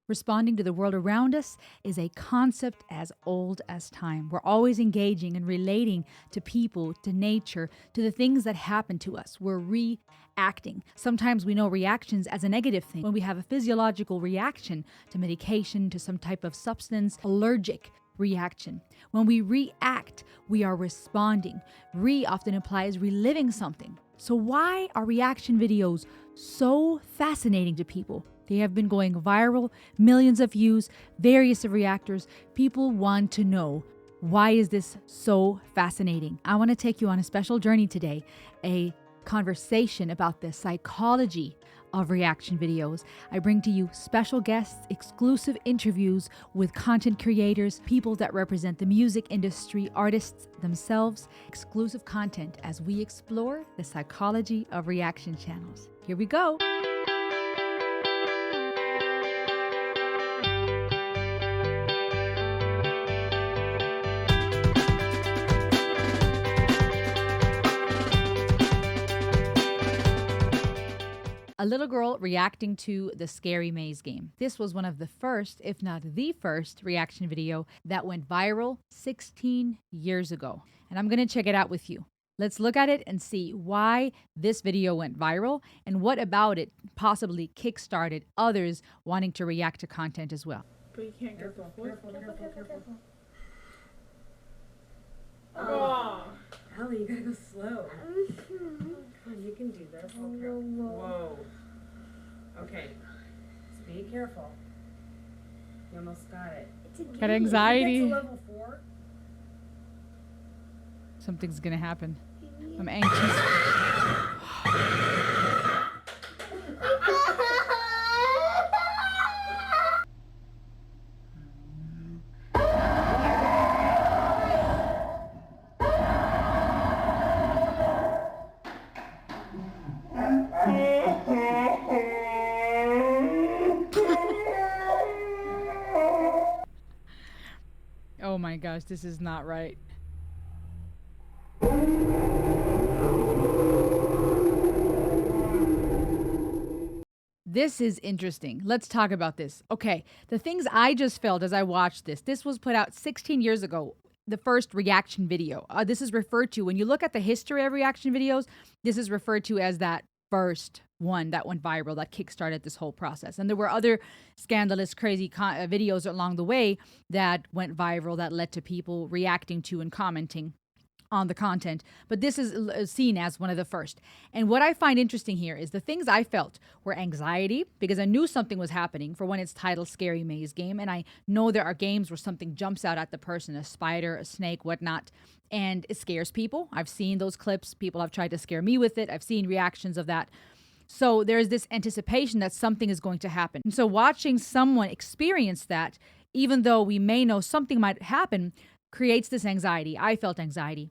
Responding to the world around us is a concept as old as time. We're always engaging and relating to people, to nature, to the things that happen to us. We're reacting. Sometimes we know reactions as a negative thing. When we have a physiological reaction to medication, to some type of substance, allergic reaction. When we react, we are responding. Often implies reliving something. So why are reaction videos so fascinating to people? They have been going viral, millions of views, various reactors. People want to know, why is this so fascinating? I want to take you on a special journey today, a conversation about the psychology of reaction videos. I bring to you special guests, exclusive interviews with content creators, people that represent the music industry, artists themselves, exclusive content as we explore the psychology of reaction channels. Here we go. A little girl reacting to the scary maze game. This was one of the first, if not the first, reaction video that went viral 16 years ago. And I'm going to check it out with you. Let's look at it and see why this video went viral and what about it possibly kickstarted others wanting to react to content as well. But you can't go careful. Oh. Ellie, you gotta go slow. Come on, you can do this. Whoa. Okay. Just be careful. You almost got it. Got anxiety. You get to level 4. Something's gonna happen. I'm anxious. Oh my gosh, this is not right. This is interesting. Let's talk about this. Okay, the things I just felt as I watched this was put out 16 years ago, the first reaction video. This is referred to, when you look at the history of reaction videos, this is referred to as that first one that went viral, that kickstarted this whole process. And there were other scandalous, crazy videos along the way that went viral that led to people reacting to and commenting on the content. But this is seen as one of the first. And what I find interesting here is the things I felt were anxiety, because I knew something was happening for when it's titled Scary Maze Game. And I know there are games where something jumps out at the person, a spider, a snake, whatnot, and it scares people. I've seen those clips. People have tried to scare me with it. I've seen reactions of that. So there's this anticipation that something is going to happen. And so watching someone experience that, even though we may know something might happen, creates this anxiety. I felt anxiety.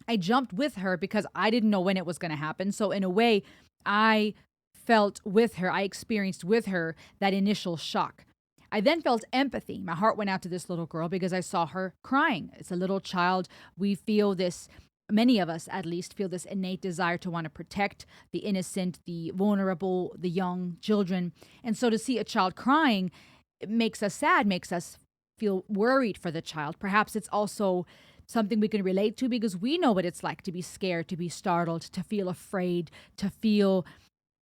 I jumped with her because I didn't know when it was going to happen. So in a way, I felt with her. I experienced with her that initial shock. I then felt empathy. My heart went out to this little girl because I saw her crying. It's a little child. We feel this, many of us at least, feel this innate desire to want to protect the innocent, the vulnerable, the young children. And so to see a child crying, it makes us sad, makes us feel worried for the child. Perhaps it's also something we can relate to because we know what it's like to be scared, to be startled, to feel afraid, to feel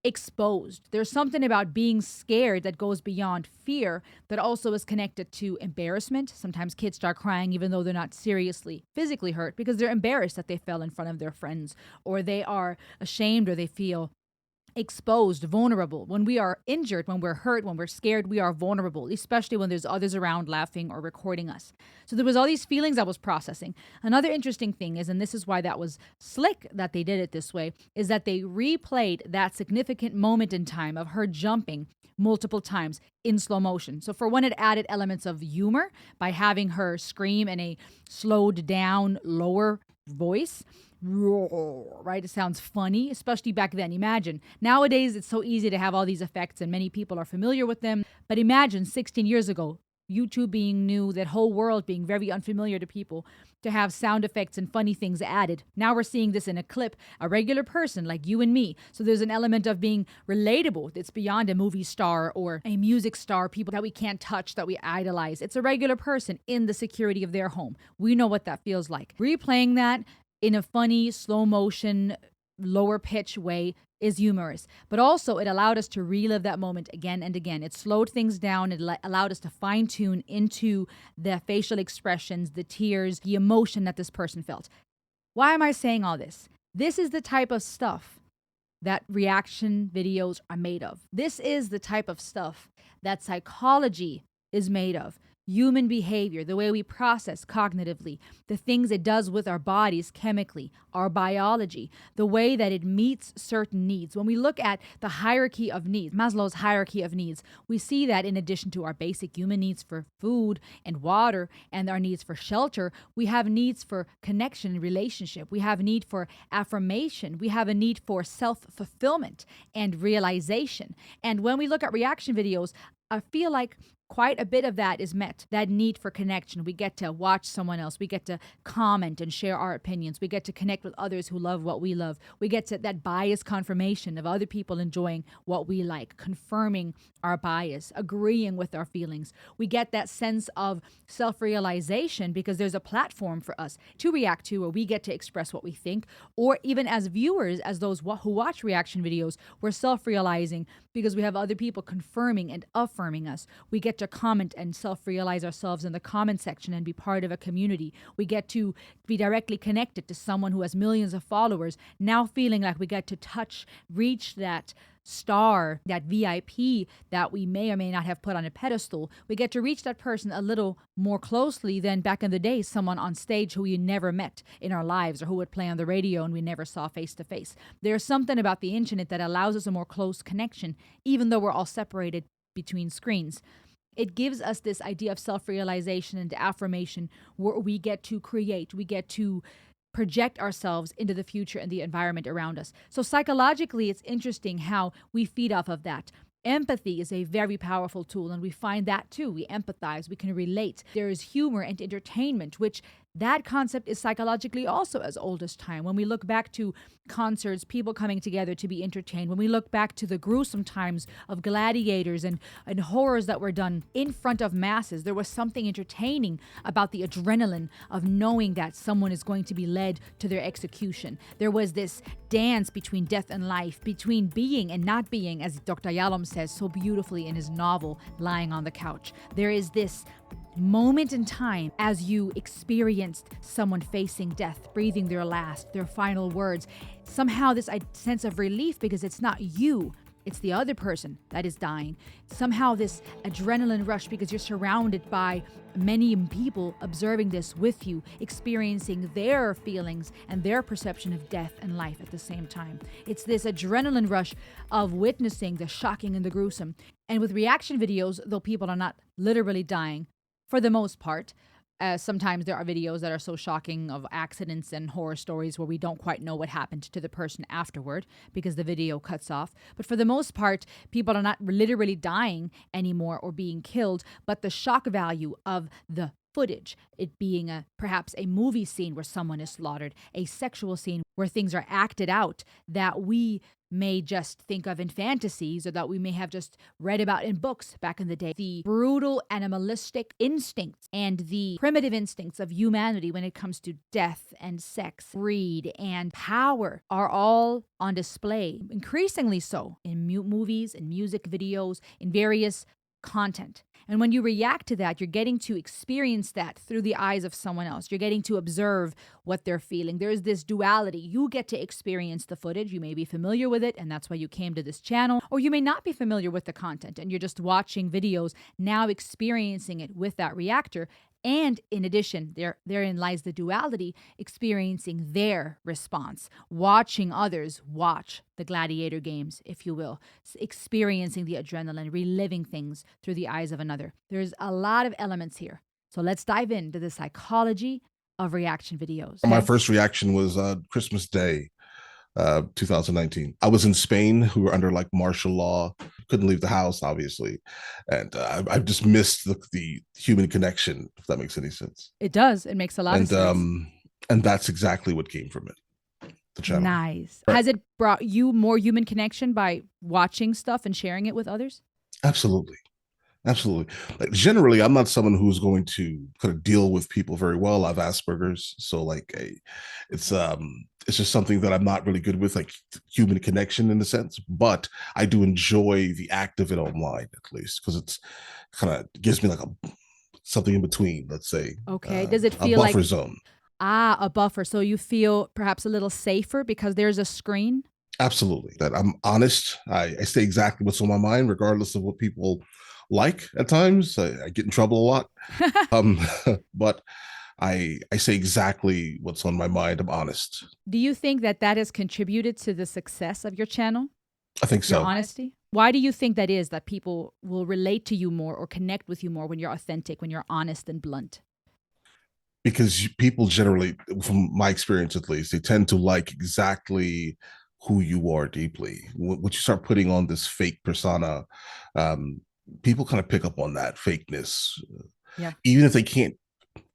exposed. There's something about being scared that goes beyond fear that also is connected to embarrassment. Sometimes kids start crying even though they're not seriously physically hurt because they're embarrassed that they fell in front of their friends, or they are ashamed, or they feel exposed, vulnerable. When we are injured, when we're hurt, when we're scared, we are vulnerable, especially when there's others around laughing or recording us. So there was all these feelings I was processing. Another interesting thing is, and this is why that was slick that they did it this way, is that they replayed that significant moment in time of her jumping multiple times in slow motion. So for one, it added elements of humor by having her scream in a slowed down, lower voice. Right? It sounds funny, especially back then. Imagine. Nowadays, it's so easy to have all these effects and many people are familiar with them. But imagine 16 years ago, YouTube being new, that whole world being very unfamiliar to people, to have sound effects and funny things added. Now we're seeing this in a clip, a regular person like you and me. So there's an element of being relatable. It's beyond a movie star or a music star, people that we can't touch, that we idolize. It's a regular person in the security of their home. We know what that feels like. Replaying that in a funny, slow motion, lower pitch way is humorous, but also it allowed us to relive that moment again and again. It slowed things down. It allowed us to fine tune into the facial expressions, the tears, the emotion that this person felt. Why am I saying all this? This is the type of stuff that reaction videos are made of. This is the type of stuff that psychology is made of. Human behavior, the way we process cognitively, the things it does with our bodies chemically, our biology, the way that it meets certain needs. When we look at the hierarchy of needs, Maslow's hierarchy of needs, we see that in addition to our basic human needs for food and water and our needs for shelter, we have needs for connection and relationship. We have need for affirmation. We have a need for self-fulfillment and realization. And when we look at reaction videos, I feel like quite a bit of that is met, that need for connection. We get to watch someone else. We get to comment and share our opinions. We get to connect with others who love what we love. We get to that bias confirmation of other people enjoying what we like, confirming our bias, agreeing with our feelings. We get that sense of self-realization because there's a platform for us to react to, where we get to express what we think, or even as viewers, as those who watch reaction videos, we're self-realizing because we have other people confirming and affirming us. We get to comment and self-realize ourselves in the comment section and be part of a community. We get to be directly connected to someone who has millions of followers, now feeling like we get to touch, reach that star, that VIP that we may or may not have put on a pedestal. We get to reach that person a little more closely than back in the day, someone on stage who we never met in our lives or who would play on the radio and we never saw face to face. There's something about the internet that allows us a more close connection, even though we're all separated between screens. It gives us this idea of self-realization and affirmation where we get to create, we get to project ourselves into the future and the environment around us. So psychologically, it's interesting how we feed off of that. Empathy is a very powerful tool, and we find that too. We empathize, we can relate. There is humor and entertainment, which that concept is psychologically also as old as time. When we look back to concerts, people coming together to be entertained, when we look back to the gruesome times of gladiators and horrors that were done in front of masses, there was something entertaining about the adrenaline of knowing that someone is going to be led to their execution. There was this dance between death and life, between being and not being, as Dr. Yalom says so beautifully in his novel, Lying on the Couch. There is this moment in time as you experienced someone facing death, breathing their last, their final words. Somehow this sense of relief because it's not you, it's the other person that is dying. Somehow this adrenaline rush because you're surrounded by many people observing this with you, experiencing their feelings and their perception of death and life at the same time. It's this adrenaline rush of witnessing the shocking and the gruesome. And with reaction videos, though people are not literally dying, for the most part, sometimes there are videos that are so shocking of accidents and horror stories where we don't quite know what happened to the person afterward because the video cuts off. But for the most part, people are not literally dying anymore or being killed, but the shock value of the footage, it being perhaps a movie scene where someone is slaughtered, a sexual scene where things are acted out that we may just think of in fantasies or that we may have just read about in books back in the day. The brutal animalistic instincts and the primitive instincts of humanity when it comes to death and sex, greed and power are all on display, increasingly so in movies and music videos, in various content. And when you react to that, you're getting to experience that through the eyes of someone else. You're getting to observe what they're feeling. There's this duality. You get to experience the footage. You may be familiar with it, and that's why you came to this channel. Or you may not be familiar with the content, and you're just watching videos, now experiencing it with that reactor. And in addition, therein lies the duality, experiencing their response, watching others watch the gladiator games, if you will, experiencing the adrenaline, reliving things through the eyes of another. There's a lot of elements here. So let's dive into the psychology of reaction videos. My first reaction was Christmas Day. 2019. I was in Spain, who were under like martial law, couldn't leave the house, obviously. And I just missed the human connection, if that makes any sense. It does. It makes a lot of sense. And that's exactly what came from it. The channel. Nice. Right. Has it brought you more human connection by watching stuff and sharing it with others? Absolutely. Absolutely. Like generally, I'm not someone who's going to kind of deal with people very well. I have Asperger's, so like it's just something that I'm not really good with, like human connection in a sense. But I do enjoy the act of it online, at least, because it's kind of gives me like something in between. Let's say. Okay. Does it feel a buffer like zone? A buffer. So you feel perhaps a little safer because there's a screen? Absolutely. That I'm honest. I say exactly what's on my mind, regardless of what people like at times. I get in trouble a lot. But I say exactly what's on my mind. I'm honest. Do you think that has contributed to the success of your channel? I think so. Your honesty? Why do you think that is, that people will relate to you more or connect with you more when you're authentic, when you're honest and blunt? Because people generally, from my experience at least, they tend to like exactly who you are deeply. When you start putting on this fake persona, people kind of pick up on that fakeness. Yeah. Even if they can't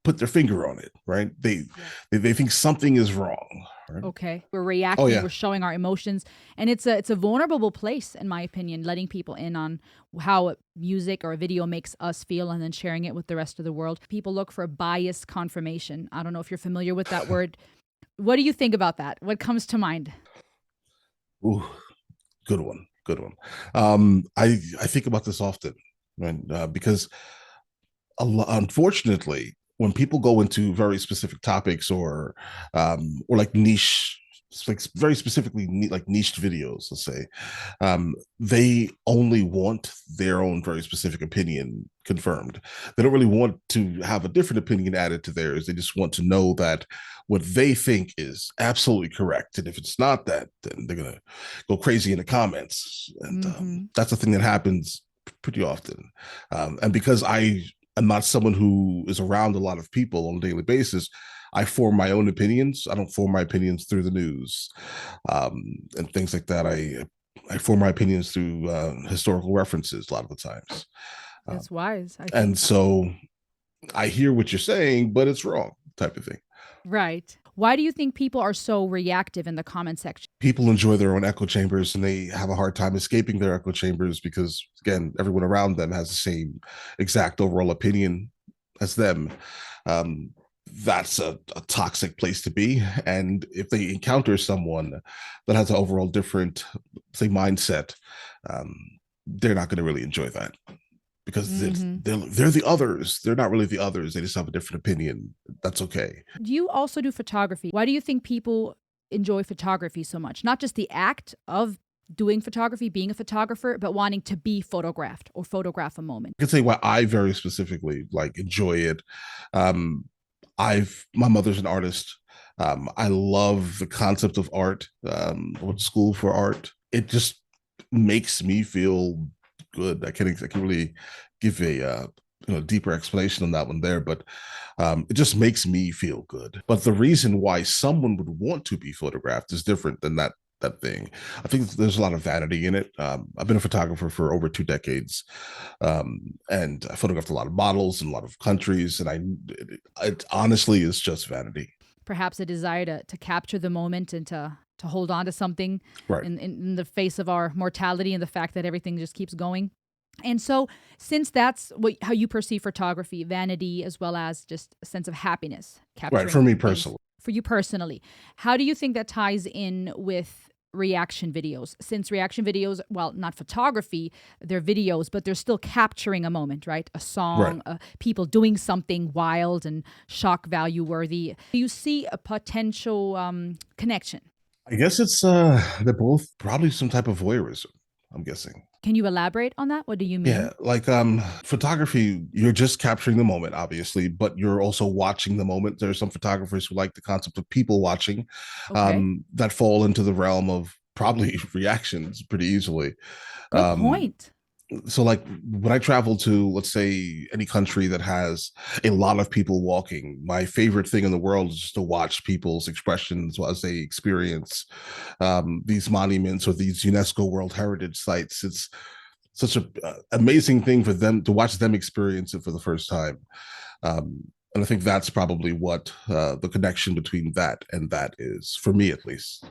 put their finger on it, right? They think something is wrong. Right? Okay. We're reacting, we're showing our emotions. And it's a vulnerable place, in my opinion, letting people in on how music or a video makes us feel and then sharing it with the rest of the world. People look for bias confirmation. I don't know if you're familiar with that word. What do you think about that? What comes to mind? Ooh, good one. I think about this often, right? Because unfortunately, when people go into very specific topics or like niche, like very specifically like niched videos, let's say, they only want their own very specific opinion confirmed. They don't really want to have a different opinion added to theirs. They just want to know that what they think is absolutely correct. And if it's not that, then they're going to go crazy in the comments. And that's a thing that happens pretty often. And because I'm not someone who is around a lot of people on a daily basis, I form my own opinions. I don't form my opinions through the news and things like that. I form my opinions through historical references a lot of the times. That's wise. And so I hear what you're saying, but it's wrong, type of thing. Right. Why do you think people are so reactive in the comment section? People enjoy their own echo chambers and they have a hard time escaping their echo chambers because, again, everyone around them has the same exact overall opinion as them. That's a toxic place to be. And if they encounter someone that has an overall different, say, mindset, they're not going to really enjoy that. Because they're the others. They're not really the others. They just have a different opinion. That's okay. Do you also do photography? Why do you think people enjoy photography so much? Not just the act of doing photography, being a photographer, but wanting to be photographed or photograph a moment. I can say why I very specifically like enjoy it. My mother's an artist. I love the concept of art. Went to school for art. It just makes me feel good. I can really give a deeper explanation on that one there, but it just makes me feel good. But the reason why someone would want to be photographed is different than that thing. I think there's a lot of vanity in it. I've been a photographer for over 2 decades, and I photographed a lot of models in a lot of countries, and it honestly is just vanity. Perhaps a desire to capture the moment and to hold on to something, right, in the face of our mortality and the fact that everything just keeps going. And so since that's how you perceive photography, vanity, as well as just a sense of happiness, capturing right, for me personally. For you personally, how do you think that ties in with reaction videos? Since reaction videos, well, not photography, they're videos, but they're still capturing a moment, right? A song, right, people doing something wild and shock value worthy. Do you see a potential connection? I guess it's they're both probably some type of voyeurism, I'm guessing. Can you elaborate on that? What do you mean? Yeah, like photography, you're just capturing the moment, obviously, but you're also watching the moment. There are some photographers who like the concept of people watching, that fall into the realm of probably reactions pretty easily. Good point. So like when I travel to, let's say, any country that has a lot of people walking, my favorite thing in the world is just to watch people's expressions as they experience these monuments or these UNESCO World Heritage sites. It's such a amazing thing for them to watch them experience it for the first time. And I think that's probably what the connection between that and that is, for me at least.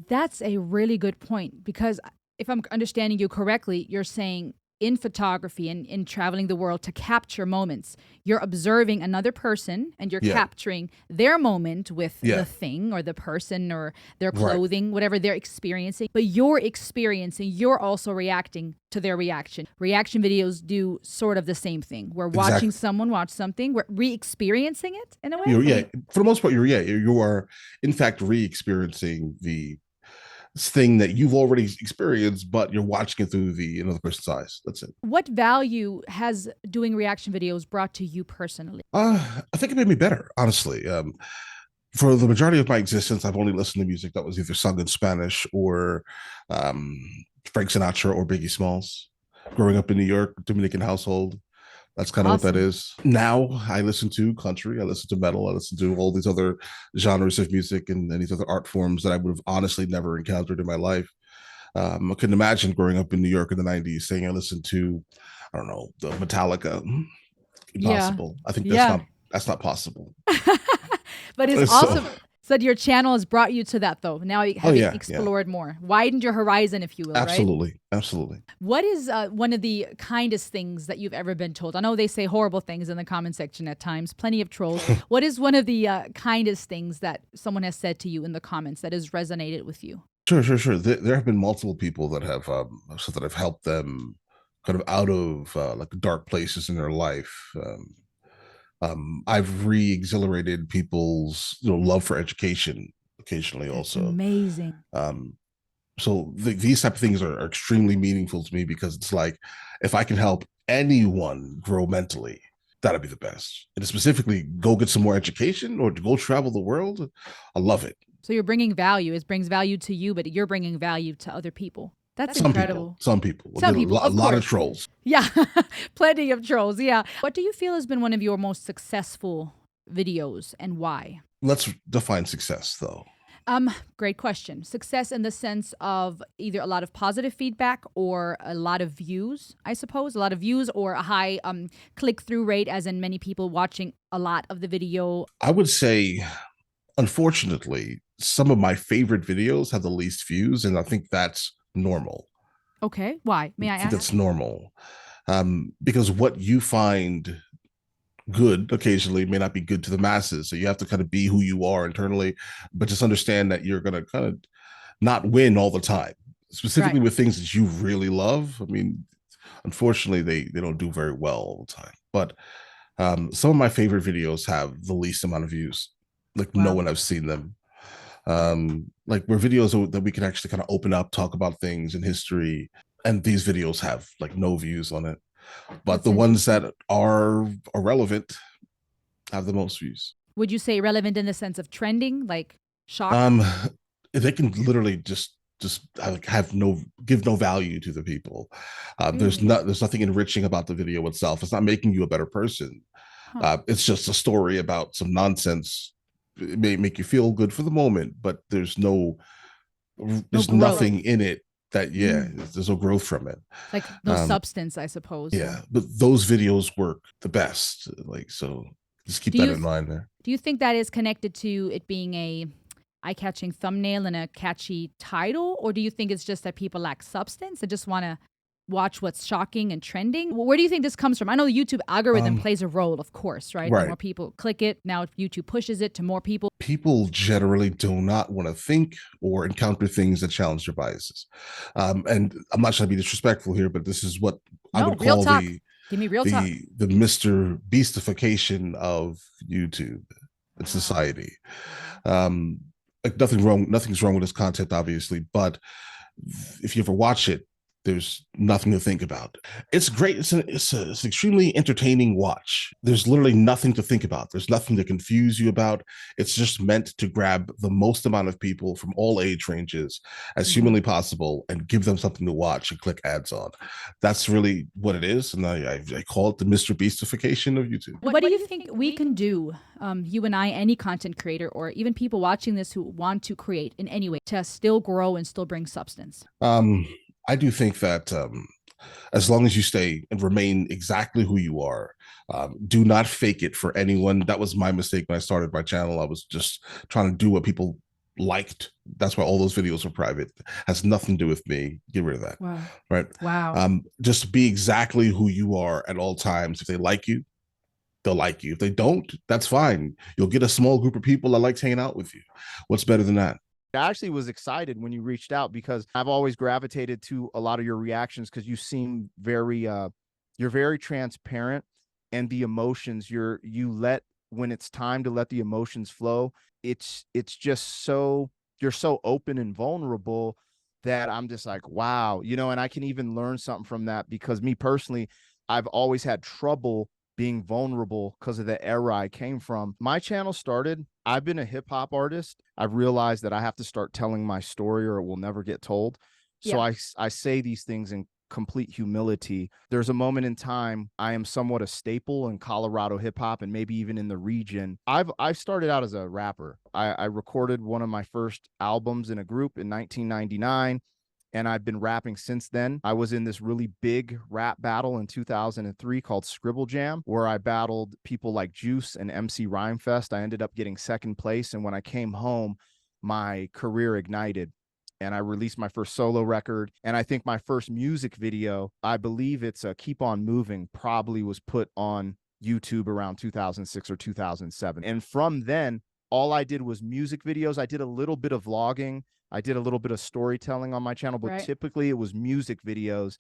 That's a really good point, because if I'm understanding you correctly, you're saying in photography and in traveling the world to capture moments, you're observing another person and you're Yeah. capturing their moment with Yeah. the thing or the person or their Right. clothing, whatever they're experiencing. But you're experiencing, you're also reacting to their reaction. Reaction videos do sort of the same thing. We're watching Exactly. someone watch something, we're re-experiencing it in a way. Yeah, for the most part, you are in fact re-experiencing the thing that you've already experienced, but you're watching it through the another person's eyes. That's it. What value has doing reaction videos brought to you personally? I think it made me better, honestly. For the majority of my existence, I've only listened to music that was either sung in Spanish or um, Frank Sinatra or Biggie Smalls. Growing up in New York, Dominican household, that's kind of what that Awesome. is. Now I listen to country, I listen to metal, I listen to all these other genres of music and these other art forms that I would have honestly never encountered in my life. I couldn't imagine growing up in New York in the 90s saying I listened to, I don't know, the Metallica. Yeah. Impossible. I think Yeah. that's not possible. But it's So- awesome. So your channel has brought you to that, though. Now you have yeah, explored more, widened your horizon, if you will, right? Absolutely. What is one of the kindest things that you've ever been told? I know they say horrible things in the comment section at times, plenty of trolls. What is one of the kindest things that someone has said to you in the comments that has resonated with you? Sure. There have been multiple people that have so that have helped them kind of out of like dark places in their life. I've re-exhilarated people's love for education occasionally That's also. amazing. So these type of things are extremely meaningful to me because it's like if I can help anyone grow mentally, that'd be the best. And specifically, go get some more education or to go travel the world. I love it. So you're bringing value. It brings value to you, but you're bringing value to other people. That's Some incredible. people. Some Again, people, a of lot of course. trolls. Yeah, plenty of trolls. Yeah. What do you feel has been one of your most successful videos and why? Let's define success, though. Great question. Success in the sense of either a lot of positive feedback or a lot of views, I suppose. A lot of views or a high click-through rate, as in many people watching a lot of the video. I would say, unfortunately, some of my favorite videos have the least views, and I think that's normal. Okay. Why? May I think ask? that's normal. Because what you find good occasionally may not be good to the masses. So you have to kind of be who you are internally, but just understand that you're going to kind of not win all the time, specifically Right. with things that you really love. I mean, unfortunately, they don't do very well all the time. But some of my favorite videos have the least amount of views. Like no Wow. one has seen them. Like we're videos that we can actually kind of open up, talk about things in history, and these videos have like no views on it. But That's the ones that interesting. are irrelevant have the most views. Would you say relevant in the sense of trending, like shock? They can literally just have give no value to the people. There's Really? nothing enriching about the video itself. It's not making you a better person. Huh. It's just a story about some nonsense. It may make you feel good for the moment, but there's No growth. nothing in it that Mm. there's no growth from it. Like no Um, substance, I suppose. Yeah, but those videos work the best. Like so, just keep Do that you in mind there. do you think that is connected to it being a eye-catching thumbnail and a catchy title, or do you think it's just that people lack substance and just want to watch what's shocking and trending? Where do you think this comes from? I know the YouTube algorithm plays a role, of course, right? The Right. more people click it, now YouTube pushes it to more people. People generally do not want to think or encounter things that challenge their biases. And I'm not trying to be disrespectful here, but this is what I No, would real call talk. Give me real talk. the Mr. Beastification of YouTube and society. Like nothing's wrong with this content, obviously, but if you ever watch it, There's nothing to think about. It's great. It's an extremely entertaining watch. There's literally nothing to think about. There's nothing to confuse you about. It's just meant to grab the most amount of people from all age ranges as humanly possible and give them something to watch and click ads on. That's really what it is. And I call it the Mr. Beastification of YouTube. What do you think we can do, you and I, any content creator, or even people watching this who want to create in any way to still grow and still bring substance? I do think that as long as you stay and remain exactly who you are, do not fake it for anyone. That was my mistake when I started my channel. I was just trying to do what people liked. That's why all those videos are private. Has nothing to do with me. Get rid of that. Wow. Right. Wow. Just be exactly who you are at all times. If they like you, they'll like you. If they don't, that's fine. You'll get a small group of people that likes hanging out with you. What's better than that? I actually was excited when you reached out because I've always gravitated to a lot of your reactions because you seem very, you're very transparent, and the emotions you let, when it's time to let the emotions flow, it's just so, you're so open and vulnerable that I'm just like, wow, you know, and I can even learn something from that because me personally, I've always had trouble being vulnerable because of the era I came from. My channel started, I've been a hip hop artist. I've realized that I have to start telling my story or it will never get told. So I say these things in complete humility. There's a moment in time, I am somewhat a staple in Colorado hip hop and maybe even in the region. I've started out as a rapper. I recorded one of my first albums in a group in 1999. And I've been rapping since then. I was in this really big rap battle in 2003 called Scribble Jam, where I battled people like Juice and MC Rhymefest. I ended up getting second place. And when I came home, my career ignited and I released my first solo record. And I think my first music video, I believe it's a Keep On Moving, probably was put on YouTube around 2006 or 2007. And from then, all I did was music videos. I did a little bit of vlogging. I did a little bit of storytelling on my channel, but typically it was music videos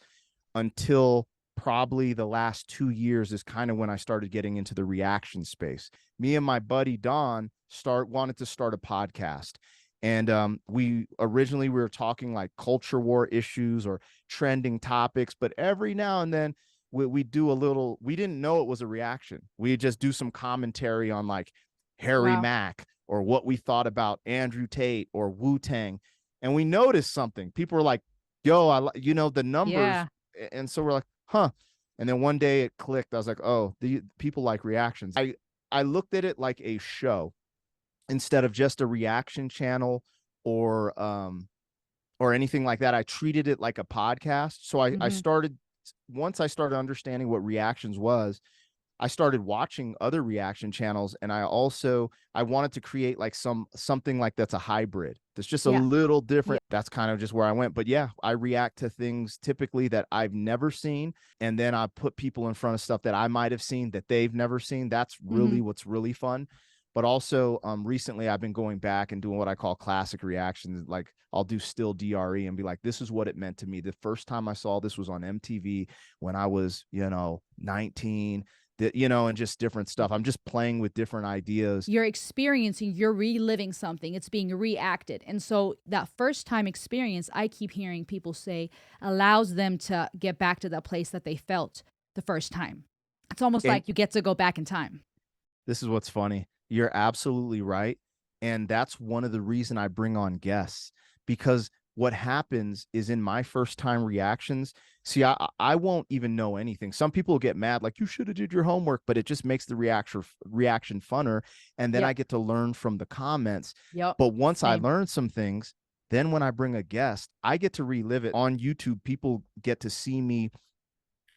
until probably the last 2 years is kind of when I started getting into the reaction space. Me and my buddy Don wanted to start a podcast. And we were talking like culture war issues or trending topics, but every now and then we do a little, we didn't know it was a reaction. We just do some commentary on like Harry Mack, or what we thought about Andrew Tate or Wu-Tang. And we noticed something. People were like, yo, you know, the numbers. Yeah. And so we're like, huh. And then one day it clicked. I was like, oh, the people like reactions. I looked at it like a show instead of just a reaction channel or anything like that. I treated it like a podcast. So I started, once I started understanding what reactions was, I started watching other reaction channels, and I wanted to create like something like that's a hybrid. That's just a little different. That's kind of just where I went. But yeah, I react to things typically that I've never seen, and then I put people in front of stuff that I might have seen that they've never seen. That's really what's really fun. But also recently I've been going back and doing what I call classic reactions. Like I'll do still DRE and be like, this is what it meant to me. The first time I saw this was on MTV when I was, 19. And just different stuff. I'm just playing with different ideas. You're experiencing, you're reliving something. It's being reacted. And so that first time experience, I keep hearing people say, allows them to get back to that place that they felt the first time. It's almost like you get to go back in time. This is what's funny. You're absolutely right. And that's one of the reasons I bring on guests, because what happens is in my first time reactions, see, I won't even know anything. Some people get mad, like, you should have did your homework, but it just makes the reaction funner. And then I get to learn from the comments. But once I learn some things, then when I bring a guest, I get to relive it on YouTube. People get to see me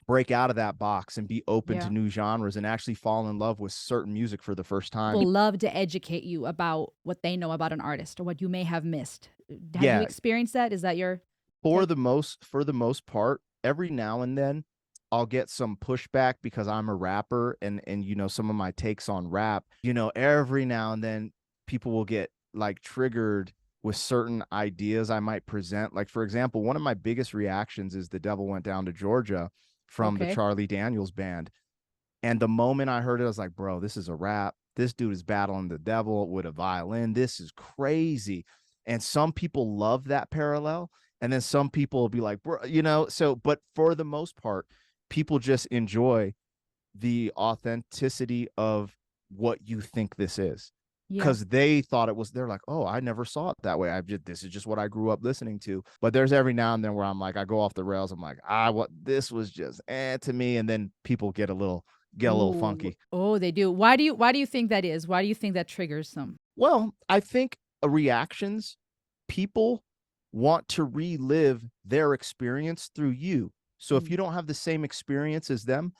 break out of that box and be open to new genres and actually fall in love with certain music for the first time. People love to educate you about what they know about an artist or what you may have missed. Have you experienced that? Is that your... For the most part, every now and then I'll get some pushback because I'm a rapper and some of my takes on rap, every now and then people will get like triggered with certain ideas I might present. Like, for example, one of my biggest reactions is The Devil Went Down to Georgia from the Charlie Daniels Band. And the moment I heard it, I was like, bro, this is a rap. This dude is battling the devil with a violin. This is crazy. And some people love that parallel. And then some people will be like, bro, you know, so, but for the most part, people just enjoy the authenticity of what you think this is. Yeah. Because they thought it was, they're like, oh, I never saw it that way. This is just what I grew up listening to. But there's every now and then where I'm like, I go off the rails. I'm like, what this was just to me. And then people get a little funky. Oh, they do. Why do you think that is? Why do you think that triggers them? Well, I think reactions, people want to relive their experience through you. So if you don't have the same experience as them,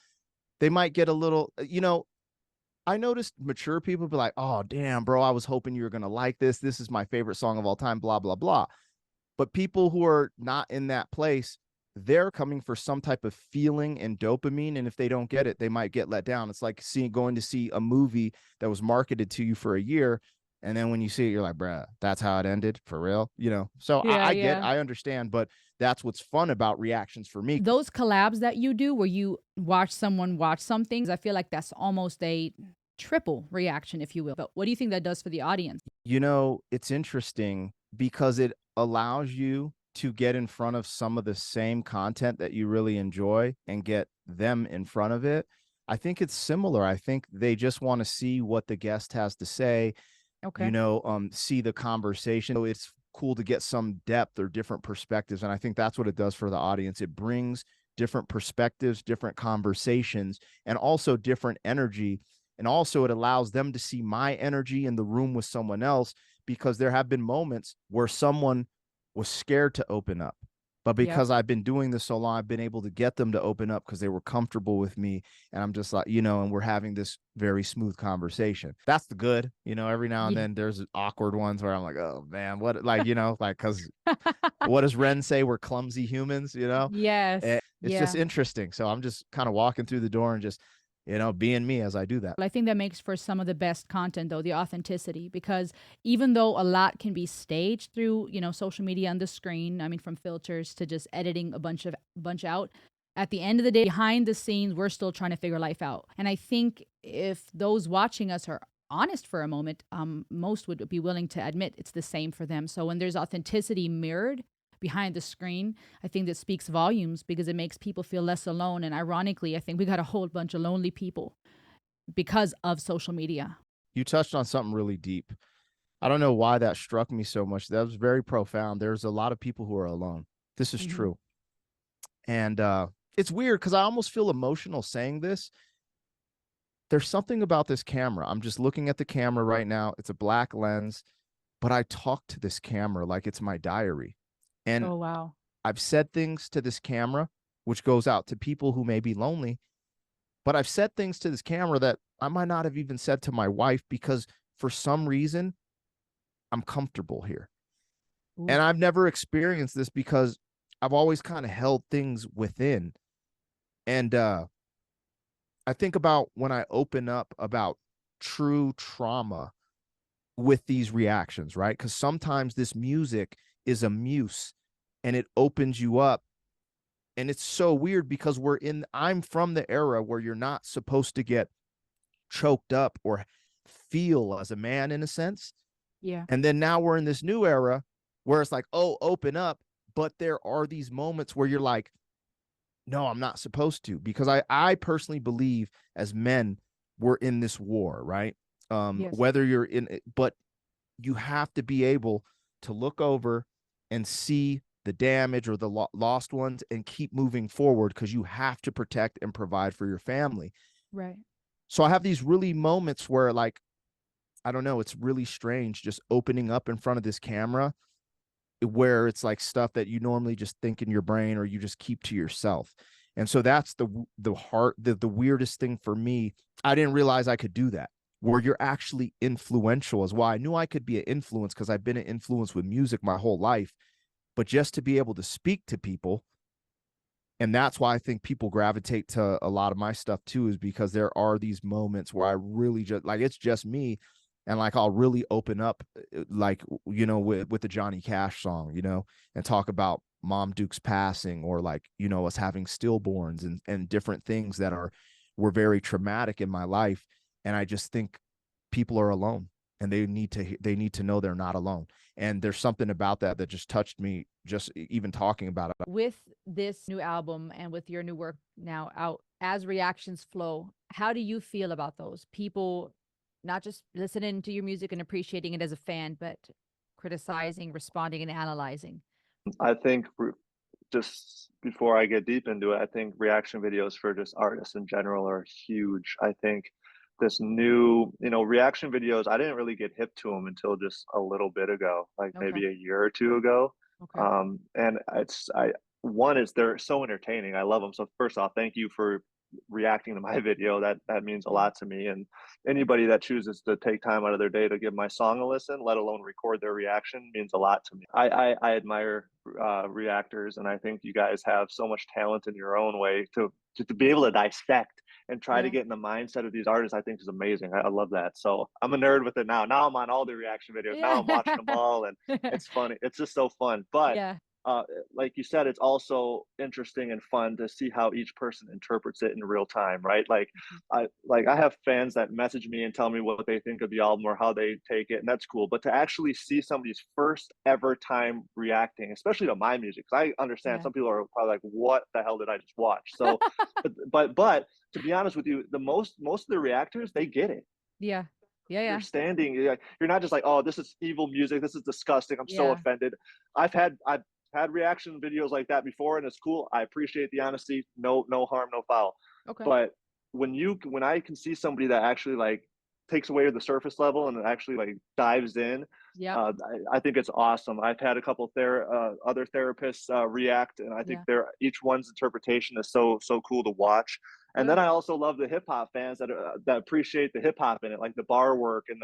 they might get a little, you know, I noticed mature people be like, oh, damn, bro, I was hoping you were going to like this. This is my favorite song of all time, blah, blah, blah. But people who are not in that place, they're coming for some type of feeling and dopamine. And if they don't get it, they might get let down. It's like going to see a movie that was marketed to you for a year. And then when you see it, you're like, bruh, that's how it ended for real, you know? So Yeah, I understand, but that's what's fun about reactions for me. Those collabs that you do where you watch someone watch something, I feel like that's almost a triple reaction, if you will. But what do you think that does for the audience? You know, it's interesting because it allows you to get in front of some of the same content that you really enjoy and get them in front of it. I think it's similar. I think they just want to see what the guest has to say. Okay. You know, see the conversation. So it's cool to get some depth or different perspectives. And I think that's what it does for the audience. It brings different perspectives, different conversations, and also different energy. And also it allows them to see my energy in the room with someone else, because there have been moments where someone was scared to open up. But because I've been doing this so long, I've been able to get them to open up because they were comfortable with me. And I'm just like, you know, and we're having this very smooth conversation. That's the good, you know, every now and then there's awkward ones where I'm like, oh man, what, like, you know, like, cause what does Ren say? We're clumsy humans, you know? Yes. It's just interesting. So I'm just kind of walking through the door and just, you know, being me as I do that. I think that makes for some of the best content, though, the authenticity, because even though a lot can be staged through, you know, social media and the screen, I mean, from filters to just editing a bunch out, at the end of the day, behind the scenes, we're still trying to figure life out. And I think if those watching us are honest for a moment, most would be willing to admit it's the same for them. So when there's authenticity mirrored behind the screen, I think that speaks volumes, because it makes people feel less alone. And ironically, I think we got a whole bunch of lonely people because of social media. You touched on something really deep. I don't know why that struck me so much. That was very profound. There's a lot of people who are alone. This is true. And it's weird because I almost feel emotional saying this. There's something about this camera. I'm just looking at the camera right now. It's a black lens, but I talk to this camera like it's my diary. And oh, wow. I've said things to this camera, which goes out to people who may be lonely, but I've said things to this camera that I might not have even said to my wife, because for some reason I'm comfortable here. Ooh. And I've never experienced this because I've always kind of held things within. And I think about when I open up about true trauma with these reactions, right? Because sometimes this music is a muse and it opens you up. And it's so weird because I'm from the era where you're not supposed to get choked up or feel as a man, in a sense. Yeah. And then now we're in this new era where it's like, oh, open up. But there are these moments where you're like, no, I'm not supposed to, because I personally believe as men, we're in this war, right? Yes. Whether you're in it, but you have to be able to look over and see the damage or the lost ones and keep moving forward, because you have to protect and provide for your family. Right. So I have these really moments where, like, I don't know, it's really strange just opening up in front of this camera, where it's like stuff that you normally just think in your brain or you just keep to yourself. And so that's the weirdest thing for me. I didn't realize I could do that, where you're actually influential as well. I knew I could be an influence because I've been an influence with music my whole life, but just to be able to speak to people. And that's why I think people gravitate to a lot of my stuff too, is because there are these moments where I really just, like, it's just me. And like, I'll really open up, like, you know, with the Johnny Cash song, you know, and talk about Mom Duke's passing, or like, you know, us having stillborns and different things that were very traumatic in my life. And I just think people are alone. and they need to know they're not alone. And there's something about that that just touched me, just even talking about it. With this new album and with your new work now out, as reactions flow, how do you feel about those people not just listening to your music and appreciating it as a fan, but criticizing, responding, and analyzing? I think just before I get deep into it, I think reaction videos for just artists in general are huge. I think this new, reaction videos, I didn't really get hip to them until just a little bit ago, like Okay. maybe a year or two ago. Okay. And one is they're so entertaining. I love them. So first off, thank you for reacting to my video. That means a lot to me. And anybody that chooses to take time out of their day to give my song a listen, let alone record their reaction, means a lot to me. I admire reactors, and I think you guys have so much talent in your own way to be able to dissect and try to get in the mindset of these artists. I think is amazing. I love that. So I'm a nerd with it now. Now I'm on all the reaction videos. Now I'm watching them all, and it's funny. It's just so fun. But Yeah. like you said, it's also interesting and fun to see how each person interprets it in real time, right? Like, I have fans that message me and tell me what they think of the album or how they take it, and that's cool. But to actually see somebody's first ever time reacting, especially to my music, because I understand some people are probably like, "What the hell did I just watch?" So, but to be honest with you, the most of the reactors, they get it. Yeah. You're standing. You're not just like, "Oh, this is evil music. This is disgusting. I'm so offended." I've had reaction videos like that before, and it's cool. I appreciate the honesty. No harm, no foul. Okay. But when I can see somebody that actually like takes away the surface level and actually like dives in, I think it's awesome. I've had a couple other therapists react, and I think each one's interpretation is so cool to watch. And then I also love the hip hop fans that appreciate the hip hop in it, like the bar work and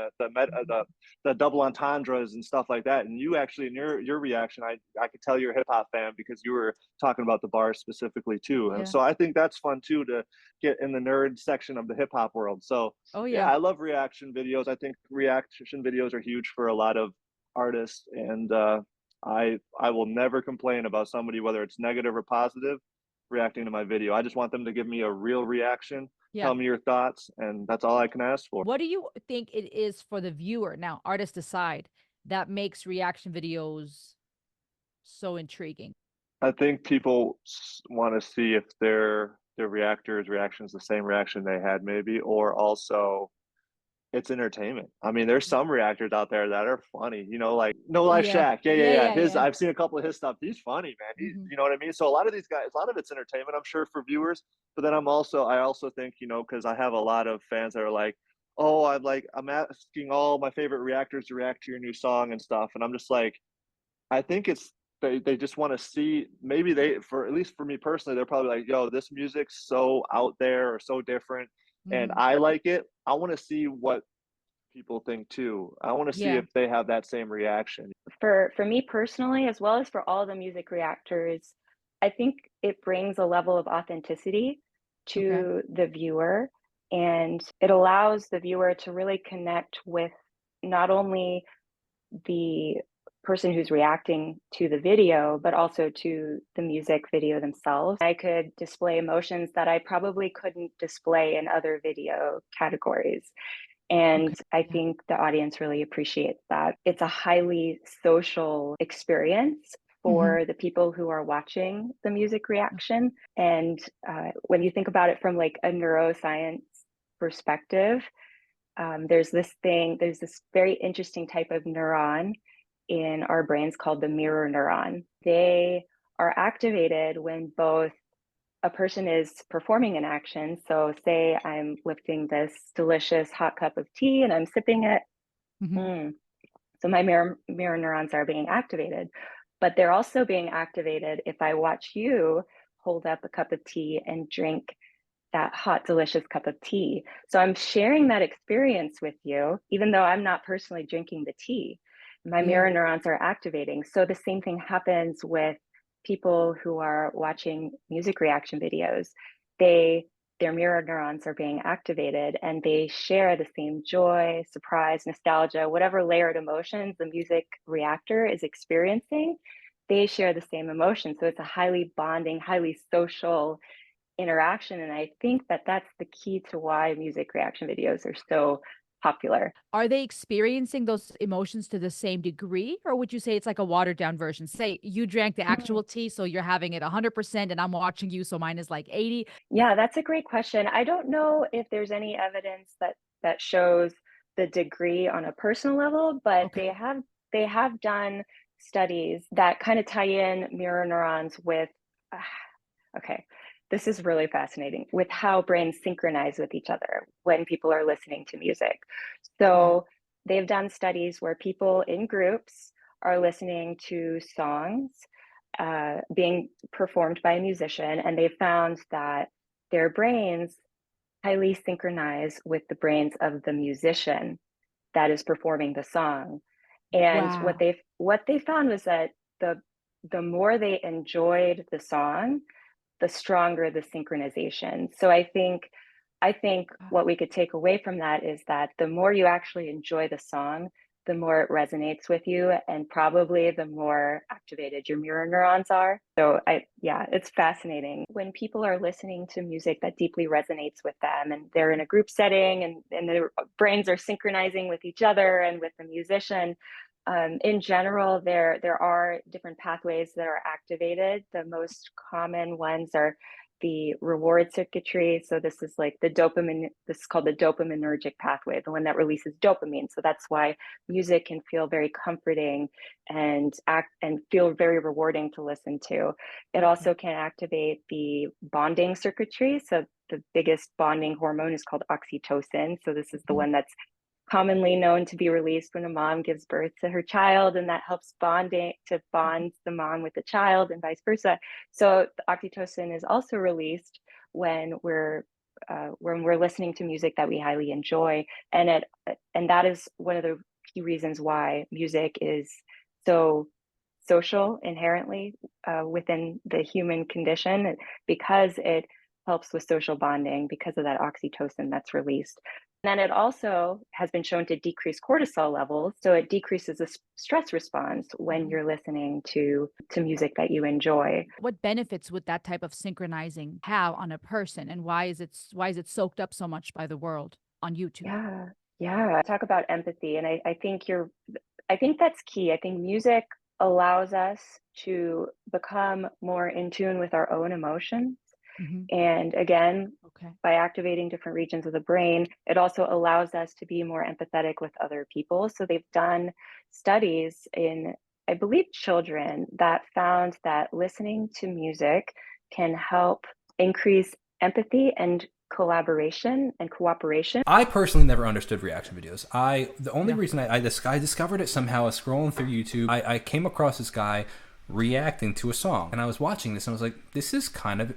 the double entendres and stuff like that. And you actually, in your reaction, I could tell you're a hip hop fan because you were talking about the bars specifically too. And so I think that's fun too, to get in the nerd section of the hip hop world. So I love reaction videos. I think reaction videos are huge for a lot of artists, and I will never complain about somebody, whether it's negative or positive, reacting to my video. I just want them to give me a real reaction. Tell me your thoughts, and that's all I can ask for. What do you think it is for the viewer, now artist aside, that makes reaction videos so intriguing? I think people want to see if their reactor's reaction is the same reaction they had, maybe, or also it's entertainment. I mean, there's some reactors out there that are funny, like No Life Shack. Yeah. I've seen a couple of his stuff. He's funny, man. You know what I mean? So a lot of these guys, a lot of it's entertainment, I'm sure, for viewers. But then I also think, because I have a lot of fans that are like, "Oh, I'm asking all my favorite reactors to react to your new song and stuff." And I'm just like, I think they just want to see, maybe at least for me personally, they're probably like, "Yo, this music's so out there or so different, and I like it. I want to see what people think too. I want to see if they have that same reaction." For me personally, as well as for all the music reactors, I think it brings a level of authenticity to the viewer, and it allows the viewer to really connect with not only the person who's reacting to the video, but also to the music video themselves. I could display emotions that I probably couldn't display in other video categories. And I think the audience really appreciates that. It's a highly social experience for the people who are watching the music reaction. And when you think about it from like a neuroscience perspective, there's this very interesting type of neuron in our brains called the mirror neuron. They are activated when both a person is performing an action. So say I'm lifting this delicious hot cup of tea and I'm sipping it. So my mirror neurons are being activated, but they're also being activated if I watch you hold up a cup of tea and drink that hot, delicious cup of tea. So I'm sharing that experience with you, even though I'm not personally drinking the tea. My mirror neurons are activating. So the same thing happens with people who are watching music reaction videos. Their mirror neurons are being activated, and they share the same joy, surprise, nostalgia, whatever layered emotions the music reactor is experiencing. They share the same emotion. So it's a highly bonding, highly social interaction. And I think that that's the key to why music reaction videos are so popular. Are they experiencing those emotions to the same degree? Or would you say it's like a watered down version? Say you drank the actual tea, so you're having it 100%, and I'm watching you, so mine is like 80. Yeah, that's a great question. I don't know if there's any evidence that shows the degree on a personal level, but Okay. they have done studies that kind of tie in mirror neurons with okay, this is really fascinating, with how brains synchronize with each other when people are listening to music. So they've done studies where people in groups are listening to songs being performed by a musician, and they found that their brains highly synchronize with the brains of the musician that is performing the song. And Wow. what they found was that the more they enjoyed the song, the stronger the synchronization. So I think what we could take away from that is that the more you actually enjoy the song, the more it resonates with you, and probably the more activated your mirror neurons are. So yeah, it's fascinating when people are listening to music that deeply resonates with them, and they're in a group setting, and their brains are synchronizing with each other and with the musician. In general, there are different pathways that are activated. The most common ones are the reward circuitry. So this is like the dopamine, this is called the dopaminergic pathway, the one that releases dopamine. So that's why music can feel very comforting and feel very rewarding to listen to. It also can activate the bonding circuitry. So the biggest bonding hormone is called oxytocin. So this is the one that's commonly known to be released when a mom gives birth to her child, and that helps bond the mom with the child and vice versa. So the oxytocin is also released when we're listening to music that we highly enjoy, and that is one of the key reasons why music is so social inherently within the human condition, because it helps with social bonding because of that oxytocin that's released. And then it also has been shown to decrease cortisol levels. So it decreases the stress response when you're listening to music that you enjoy. What benefits would that type of synchronizing have on a person, and why is it soaked up so much by the world on YouTube? Yeah. Talk about empathy. And I think that's key. I think music allows us to become more in tune with our own emotions. And again, by activating different regions of the brain, it also allows us to be more empathetic with other people. So they've done studies in, I believe, children that found that listening to music can help increase empathy and collaboration and cooperation. I personally never understood reaction videos. The only reason I discovered it somehow is scrolling through YouTube. I came across this guy reacting to a song, and I was watching this and I was like, this is kind of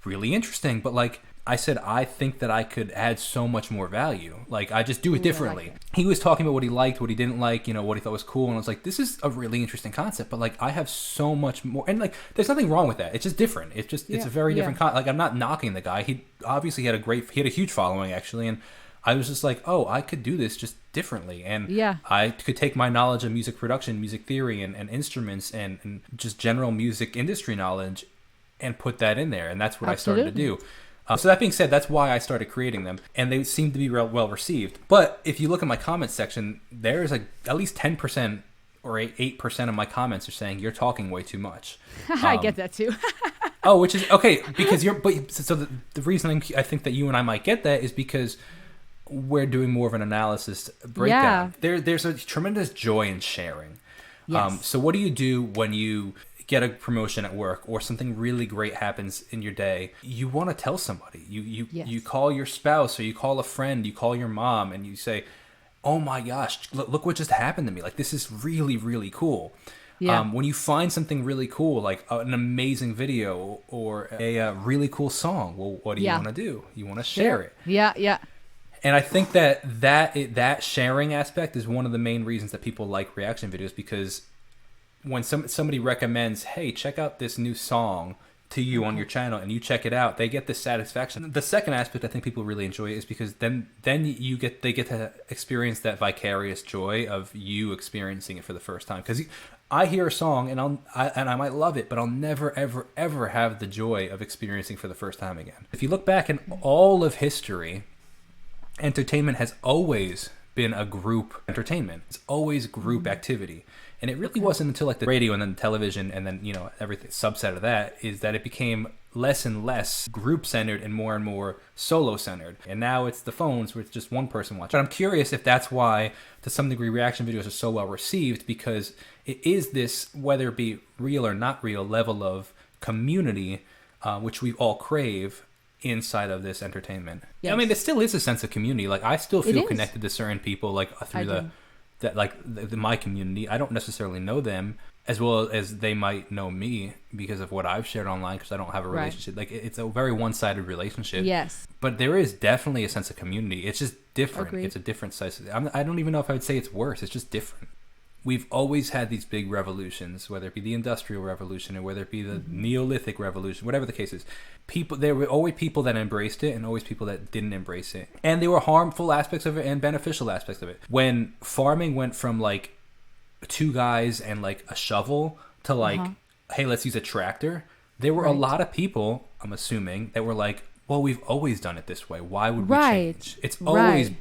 really interesting, but like I said, I think that I could add so much more value. Like I just do it differently. Like he was talking about what he liked, what he didn't like, what he thought was cool, and I was like, this is a really interesting concept, but like I have so much more, and like there's nothing wrong with that. It's just different. It's just it's a very different like I'm not knocking the guy. He obviously had a huge following actually, and I was just like, oh, I could do this just differently, and I could take my knowledge of music production, music theory, and instruments, and just general music industry knowledge, and put that in there, and that's what I started to do. So that being said, that's why I started creating them, and they seem to be well received. But if you look at my comments section, there's like at least 10% or 8% of my comments are saying you're talking way too much. I get that too. Oh, which is okay because the reason I think that you and I might get that is because we're doing more of an analysis breakdown. There's a tremendous joy in sharing. Yes. So what do you do when you get a promotion at work or something really great happens in your day? You want to tell somebody. You call your spouse, or you call a friend, you call your mom, and you say, oh my gosh, look what just happened to me. Like, this is really, really cool. When you find something really cool, like an amazing video or a really cool song, well, what do you want to do? You want to share it. Yeah. And I think that sharing aspect is one of the main reasons that people like reaction videos, because when somebody recommends, hey, check out this new song to you on your channel, and you check it out, they get this satisfaction. The second aspect I think people really enjoy is because then they get to experience that vicarious joy of you experiencing it for the first time. Because I hear a song and I might love it, but I'll never ever ever have the joy of experiencing for the first time again. If you look back in all of history, entertainment has always been a group entertainment. It's always group activity. And it really wasn't until like the radio and then the television and then, you know, everything subset of that is that it became less and less group-centered and more solo-centered. And now it's the phones where it's just one person watching. But I'm curious if that's why, to some degree, reaction videos are so well received, because it is this, whether it be real or not real, level of community, which we all crave inside of this entertainment. Yes. I mean, there still is a sense of community. Like, I still feel connected to certain people, like through my community. I don't necessarily know them as well as they might know me because of what I've shared online, because I don't have a relationship. Like, it's a very one-sided relationship. Yes. But there is definitely a sense of community. It's just different. Agreed. It's a different size. I don't even know if I would say it's worse. It's just different. We've always had these big revolutions, whether it be the Industrial Revolution or whether it be the Neolithic Revolution, whatever the case is. There were always people that embraced it and always people that didn't embrace it. And there were harmful aspects of it and beneficial aspects of it. When farming went from like 2 guys and like a shovel to like, hey, let's use a tractor, there were a lot of people, I'm assuming, that were like, well, we've always done it this way. Why would we change? It's always...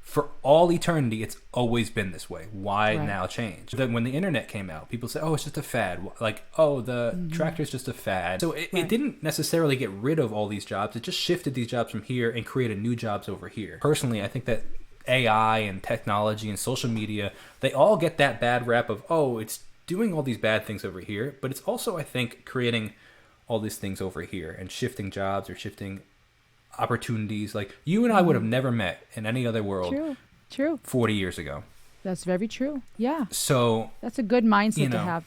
For all eternity, it's always been this way. Why now change? Then when the internet came out, people say, oh, it's just a fad. Like, oh, the tractor's just a fad. So it didn't necessarily get rid of all these jobs. It just shifted these jobs from here and created new jobs over here. Personally, I think that AI and technology and social media, they all get that bad rap of, oh, it's doing all these bad things over here. But it's also, I think, creating all these things over here and shifting jobs or shifting opportunities. Like, you and I would have never met in any other world. True. 40 years ago. That's very true. Yeah. So that's a good mindset to have.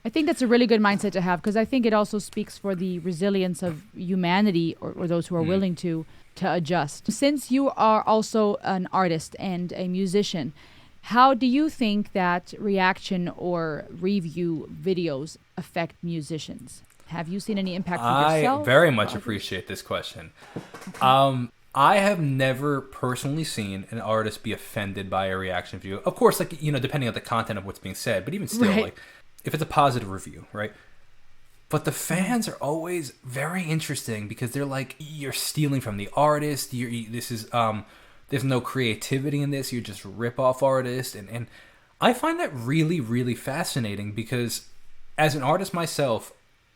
I think that's a really good mindset to have, because I think it also speaks for the resilience of humanity, or those who are willing to adjust. Since you are also an artist and a musician, how do you think that reaction or review videos affect musicians? Have you seen any impact for yourself? I very much appreciate this question. I have never personally seen an artist be offended by a reaction video. Of course, like, you know, depending on the content of what's being said, but even still, like, if it's a positive review, right? But the fans are always very interesting because they're like, you're stealing from the artist. This is there's no creativity in this. You're just rip-off artist, and I find that really, really fascinating, because as an artist myself,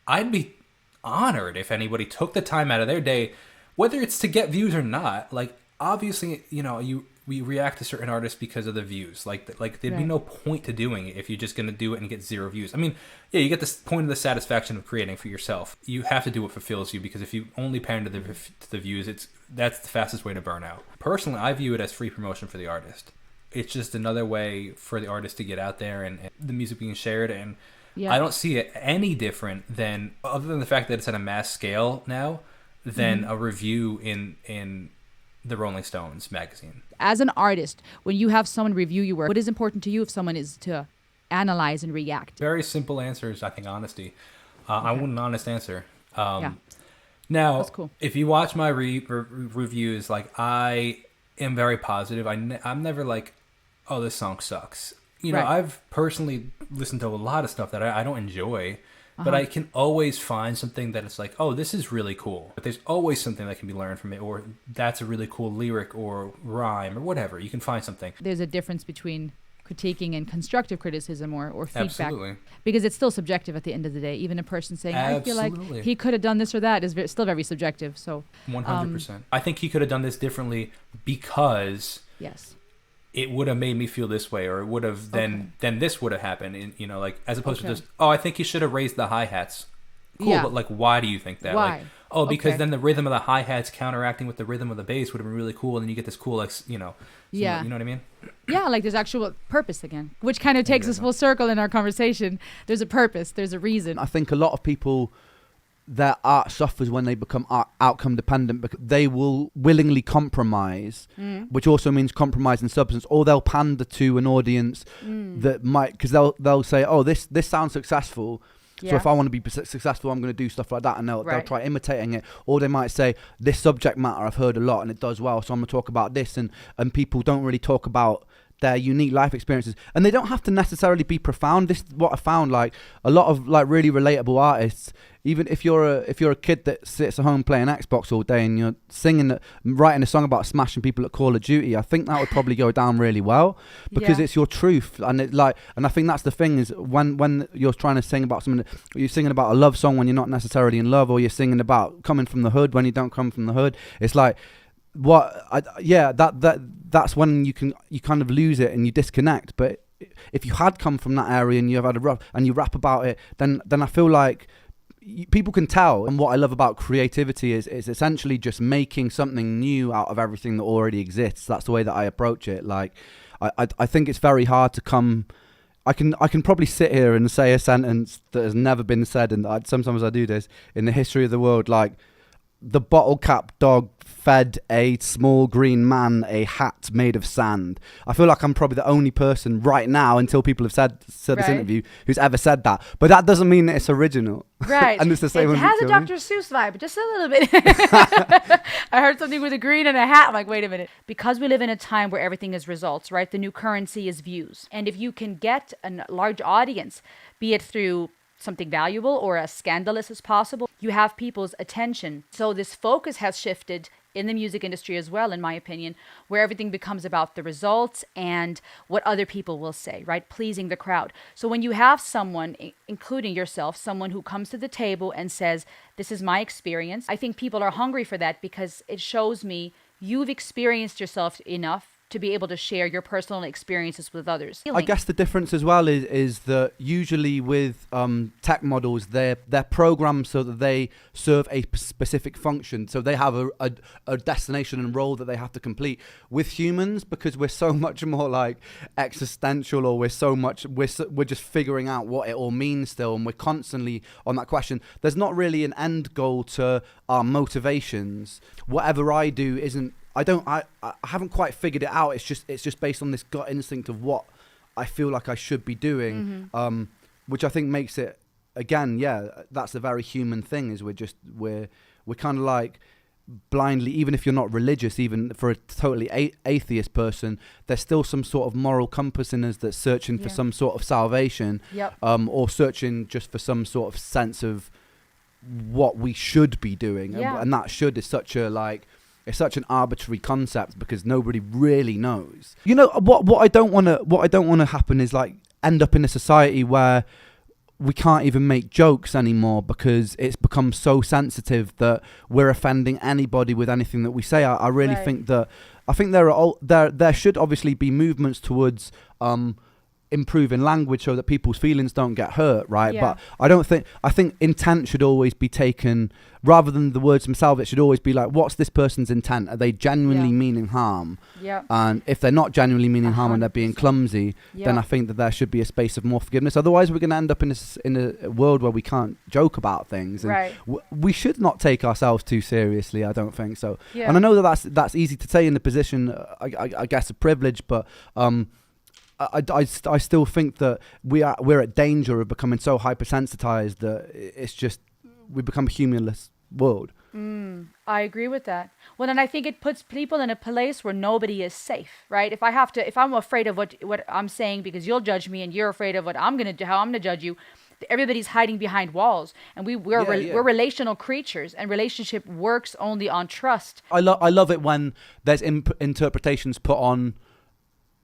I'd be honored if anybody took the time out of their day, whether it's to get views or not. Like, obviously, you know, we react to certain artists because of the views. Like there'd be no point to doing it if you're just going to do it and get 0 views. I mean, yeah, you get this point of the satisfaction of creating for yourself. You have to do what fulfills you, because if you only pander to the views, that's the fastest way to burn out. Personally, I view it as free promotion for the artist. It's just another way for the artist to get out there and the music being shared. And I don't see it any different than, other than the fact that it's at a mass scale now, than a review in the Rolling Stones magazine. As an artist, when you have someone review your work, what is important to you if someone is to analyze and react? Very simple answer is, I think, honesty. I want an honest answer. Now, that's cool. If you watch my reviews, like, I am very positive. I'm never like, oh, this song sucks. You know, I've personally listened to a lot of stuff that I don't enjoy, but I can always find something that it's like, oh, this is really cool. But there's always something that can be learned from it, or that's a really cool lyric or rhyme or whatever. You can find something. There's a difference between critiquing and constructive criticism or feedback. Absolutely. Because it's still subjective at the end of the day. Even a person saying, I feel like he could have done this or that is still very subjective. So 100%. I think he could have done this differently because it would have made me feel this way, or it would have then this would have happened. And, you know, like, as opposed to just, oh, I think he should have raised the hi-hats. Cool, but like, why do you think that? Why? Like, because then the rhythm of the hi-hats counteracting with the rhythm of the bass would have been really cool, and then you get this cool, like, you know, you know what I mean? Yeah, like, there's actual purpose again, which kind of takes us full circle in our conversation. There's a purpose, there's a reason. I think a lot of people, their art suffers when they become outcome dependent, because they will willingly compromise, which also means compromise in substance, or they'll pander to an audience that might, because they'll say, oh, this sounds successful, so if I want to be successful, I'm going to do stuff like that, and they'll try imitating it. Or they might say, this subject matter I've heard a lot and it does well, so I'm going to talk about this, and people don't really talk about their unique life experiences, and they don't have to necessarily be profound. This is what I found, like a lot of like really relatable artists, even if you're a kid that sits at home playing Xbox all day and you're writing a song about smashing people at Call of Duty, I think that would probably go down really well, because it's your truth. And I think that's the thing, is when you're trying to sing about something, you're singing about a love song when you're not necessarily in love, or you're singing about coming from the hood when you don't come from the hood. It's like, that's when you kind of lose it and you disconnect. But if you had come from that area and you have had a rough and you rap about it, then I feel like people can tell. And what I love about creativity is essentially just making something new out of everything that already exists. That's the way that I approach it. Like I think it's very hard to come. I can probably sit here and say a sentence that has never been said, and sometimes I do this, in the history of the world, like, the bottle cap dog fed a small green man a hat made of sand. I feel like I'm probably the only person right now, until people have said this interview, who's ever said that. But that doesn't mean that it's original. Right. And it's the same. It has a Dr. Seuss vibe, just a little bit. I heard something with a green and a hat. I'm like, wait a minute. Because we live in a time where everything is results, right? The new currency is views. And if you can get a large audience, be it through something valuable or as scandalous as possible, you have people's attention. So this focus has shifted in the music industry as well, in my opinion, where everything becomes about the results and what other people will say, right? Pleasing the crowd. So when you have someone, including yourself, someone who comes to the table and says, this is my experience, I think people are hungry for that, because it shows me you've experienced yourself enough to be able to share your personal experiences with others. I guess the difference as well is that usually with tech models, they're programmed so that they serve a specific function. So they have a destination and role that they have to complete. With humans, because we're so much more like existential, or we're just figuring out what it all means still, and we're constantly on that question. There's not really an end goal to our motivations. Whatever I do isn't. I haven't quite figured it out. It's just based on this gut instinct of what I feel like I should be doing, which I think makes it, again, that's a very human thing. Is we're kind of like blindly, even if you're not religious, even for a totally atheist person, there's still some sort of moral compass in us that's searching for some sort of salvation, or searching just for some sort of sense of what we should be doing, and that should is such a like. It's such an arbitrary concept, because nobody really knows. You know what I don't want to happen is like end up in a society where we can't even make jokes anymore, because it's become so sensitive that we're offending anybody with anything that we say. I really think that there should obviously be movements towards improving language so that people's feelings don't get hurt, right? But I think intent should always be taken, rather than the words themselves. It should always be like, what's this person's intent? Are they genuinely meaning harm? And if they're not genuinely meaning harm and they're being clumsy, then I think that there should be a space of more forgiveness. Otherwise we're going to end up in a world where we can't joke about things, and we should not take ourselves too seriously. I don't think so. And I know that's easy to say in the position, I guess, of privilege, but I still think that we're at danger of becoming so hypersensitized that it's just we become a humorless world. I agree with that. Well, and I think it puts people in a place where nobody is safe, right? If I'm afraid of what I'm saying because you'll judge me, and you're afraid of what I'm gonna do, how I'm gonna judge you, everybody's hiding behind walls, and we're relational creatures, and relationship works only on trust. I love it when there's interpretations put on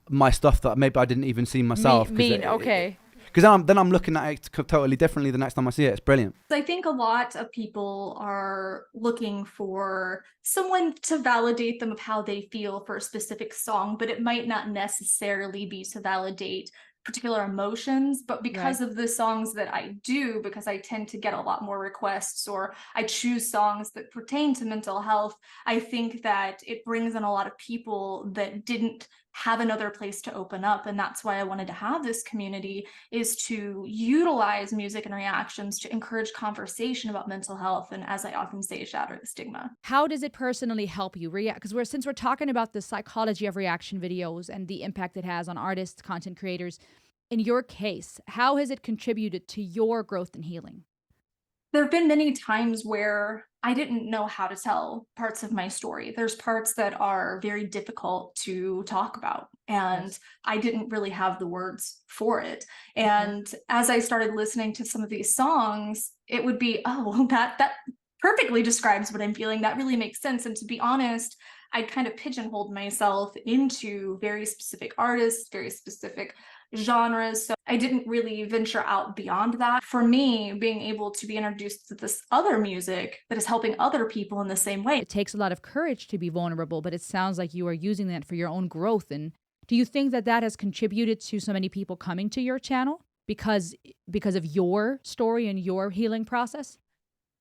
my stuff that maybe I didn't even see myself. Because then I'm looking at it totally differently the next time I see it. It's brilliant. I think a lot of people are looking for someone to validate them of how they feel for a specific song, but it might not necessarily be to validate particular emotions. But because of the songs that I do, because I tend to get a lot more requests, or I choose songs that pertain to mental health, I think that it brings in a lot of people that didn't have another place to open up. And that's why I wanted to have this community, is to utilize music and reactions to encourage conversation about mental health, and, as I often say, shatter the stigma. How does it personally help you react? Because since we're talking about the psychology of reaction videos and the impact it has on artists, content creators, in your case, how has it contributed to your growth and healing? There have been many times where I didn't know how to tell parts of my story. There's parts that are very difficult to talk about, and Yes. I didn't really have the words for it. And as I started listening to some of these songs, it would be, oh, well, that perfectly describes what I'm feeling. That really makes sense. And to be honest, I kind of pigeonholed myself into very specific artists, very specific genres. So I didn't really venture out beyond that. For me, being able to be introduced to this other music that is helping other people in the same way. It takes a lot of courage to be vulnerable, but it sounds like you are using that for your own growth. And do you think that that has contributed to so many people coming to your channel because of your story and your healing process?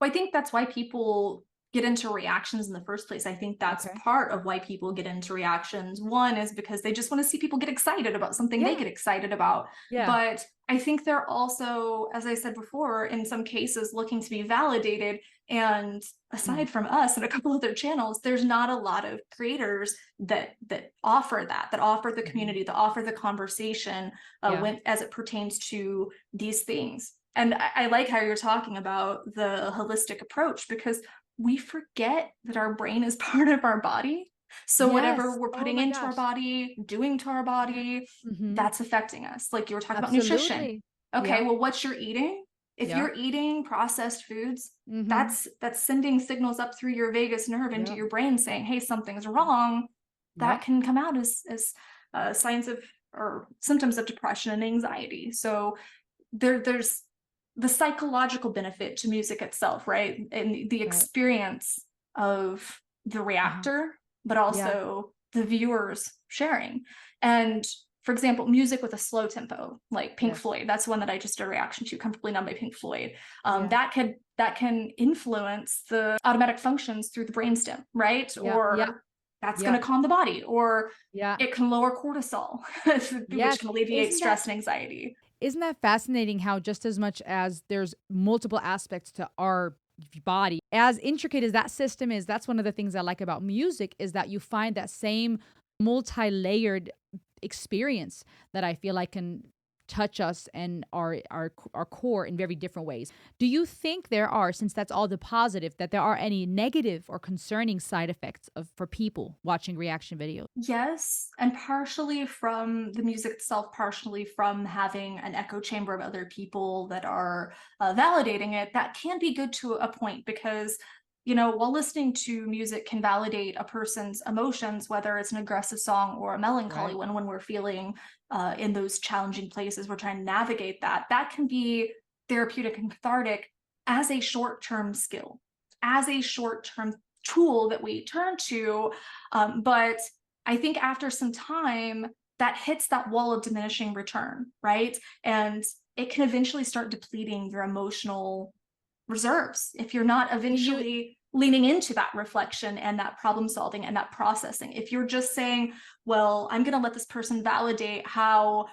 Well, I think that's why people get into reactions in the first place. I think that's part of why people get into reactions. One is because they just want to see people get excited about something they get excited about. But I think they're also, as I said before, in some cases looking to be validated. And aside from us and a couple other channels, there's not a lot of creators that offer that offer the community, that offer the conversation as it pertains to these things. And I like how you're talking about the holistic approach, because we forget that our brain is part of our body. So whatever we're putting into our body, doing to our body, that's affecting us. Like you were talking about nutrition. Okay, well, what you're eating, if you're eating processed foods, that's sending signals up through your vagus nerve into your brain saying, hey, something's wrong. That can come out as signs of or symptoms of depression and anxiety. So there's the psychological benefit to music itself, right? And the experience of the reactor, but also the viewers sharing. And for example, music with a slow tempo, like Pink Floyd, that's one that I just did a reaction to, Comfortably Numb by Pink Floyd. That can influence the automatic functions through the brainstem, right? Or that's going to calm the body, or it can lower cortisol, which can alleviate stress and anxiety. Isn't that fascinating how just as much as there's multiple aspects to our body, as intricate as that system is, that's one of the things I like about music, is that you find that same multi-layered experience that I feel like can touch us and our core in very different ways. Do you think there are, since that's all the positive, that there are any negative or concerning side effects for people watching reaction videos? Yes, and partially from the music itself, partially from having an echo chamber of other people that are validating it. That can be good to a point, because while listening to music can validate a person's emotions, whether it's an aggressive song or a melancholy one, when we're feeling in those challenging places, we're trying to navigate that can be therapeutic and cathartic as a short-term skill, as a short-term tool that we turn to. But I think after some time, that hits that wall of diminishing return, right? And it can eventually start depleting your emotional reserves if you're not eventually leaning into that reflection and that problem solving and that processing. If you're just saying, well, I'm going to let this person validate how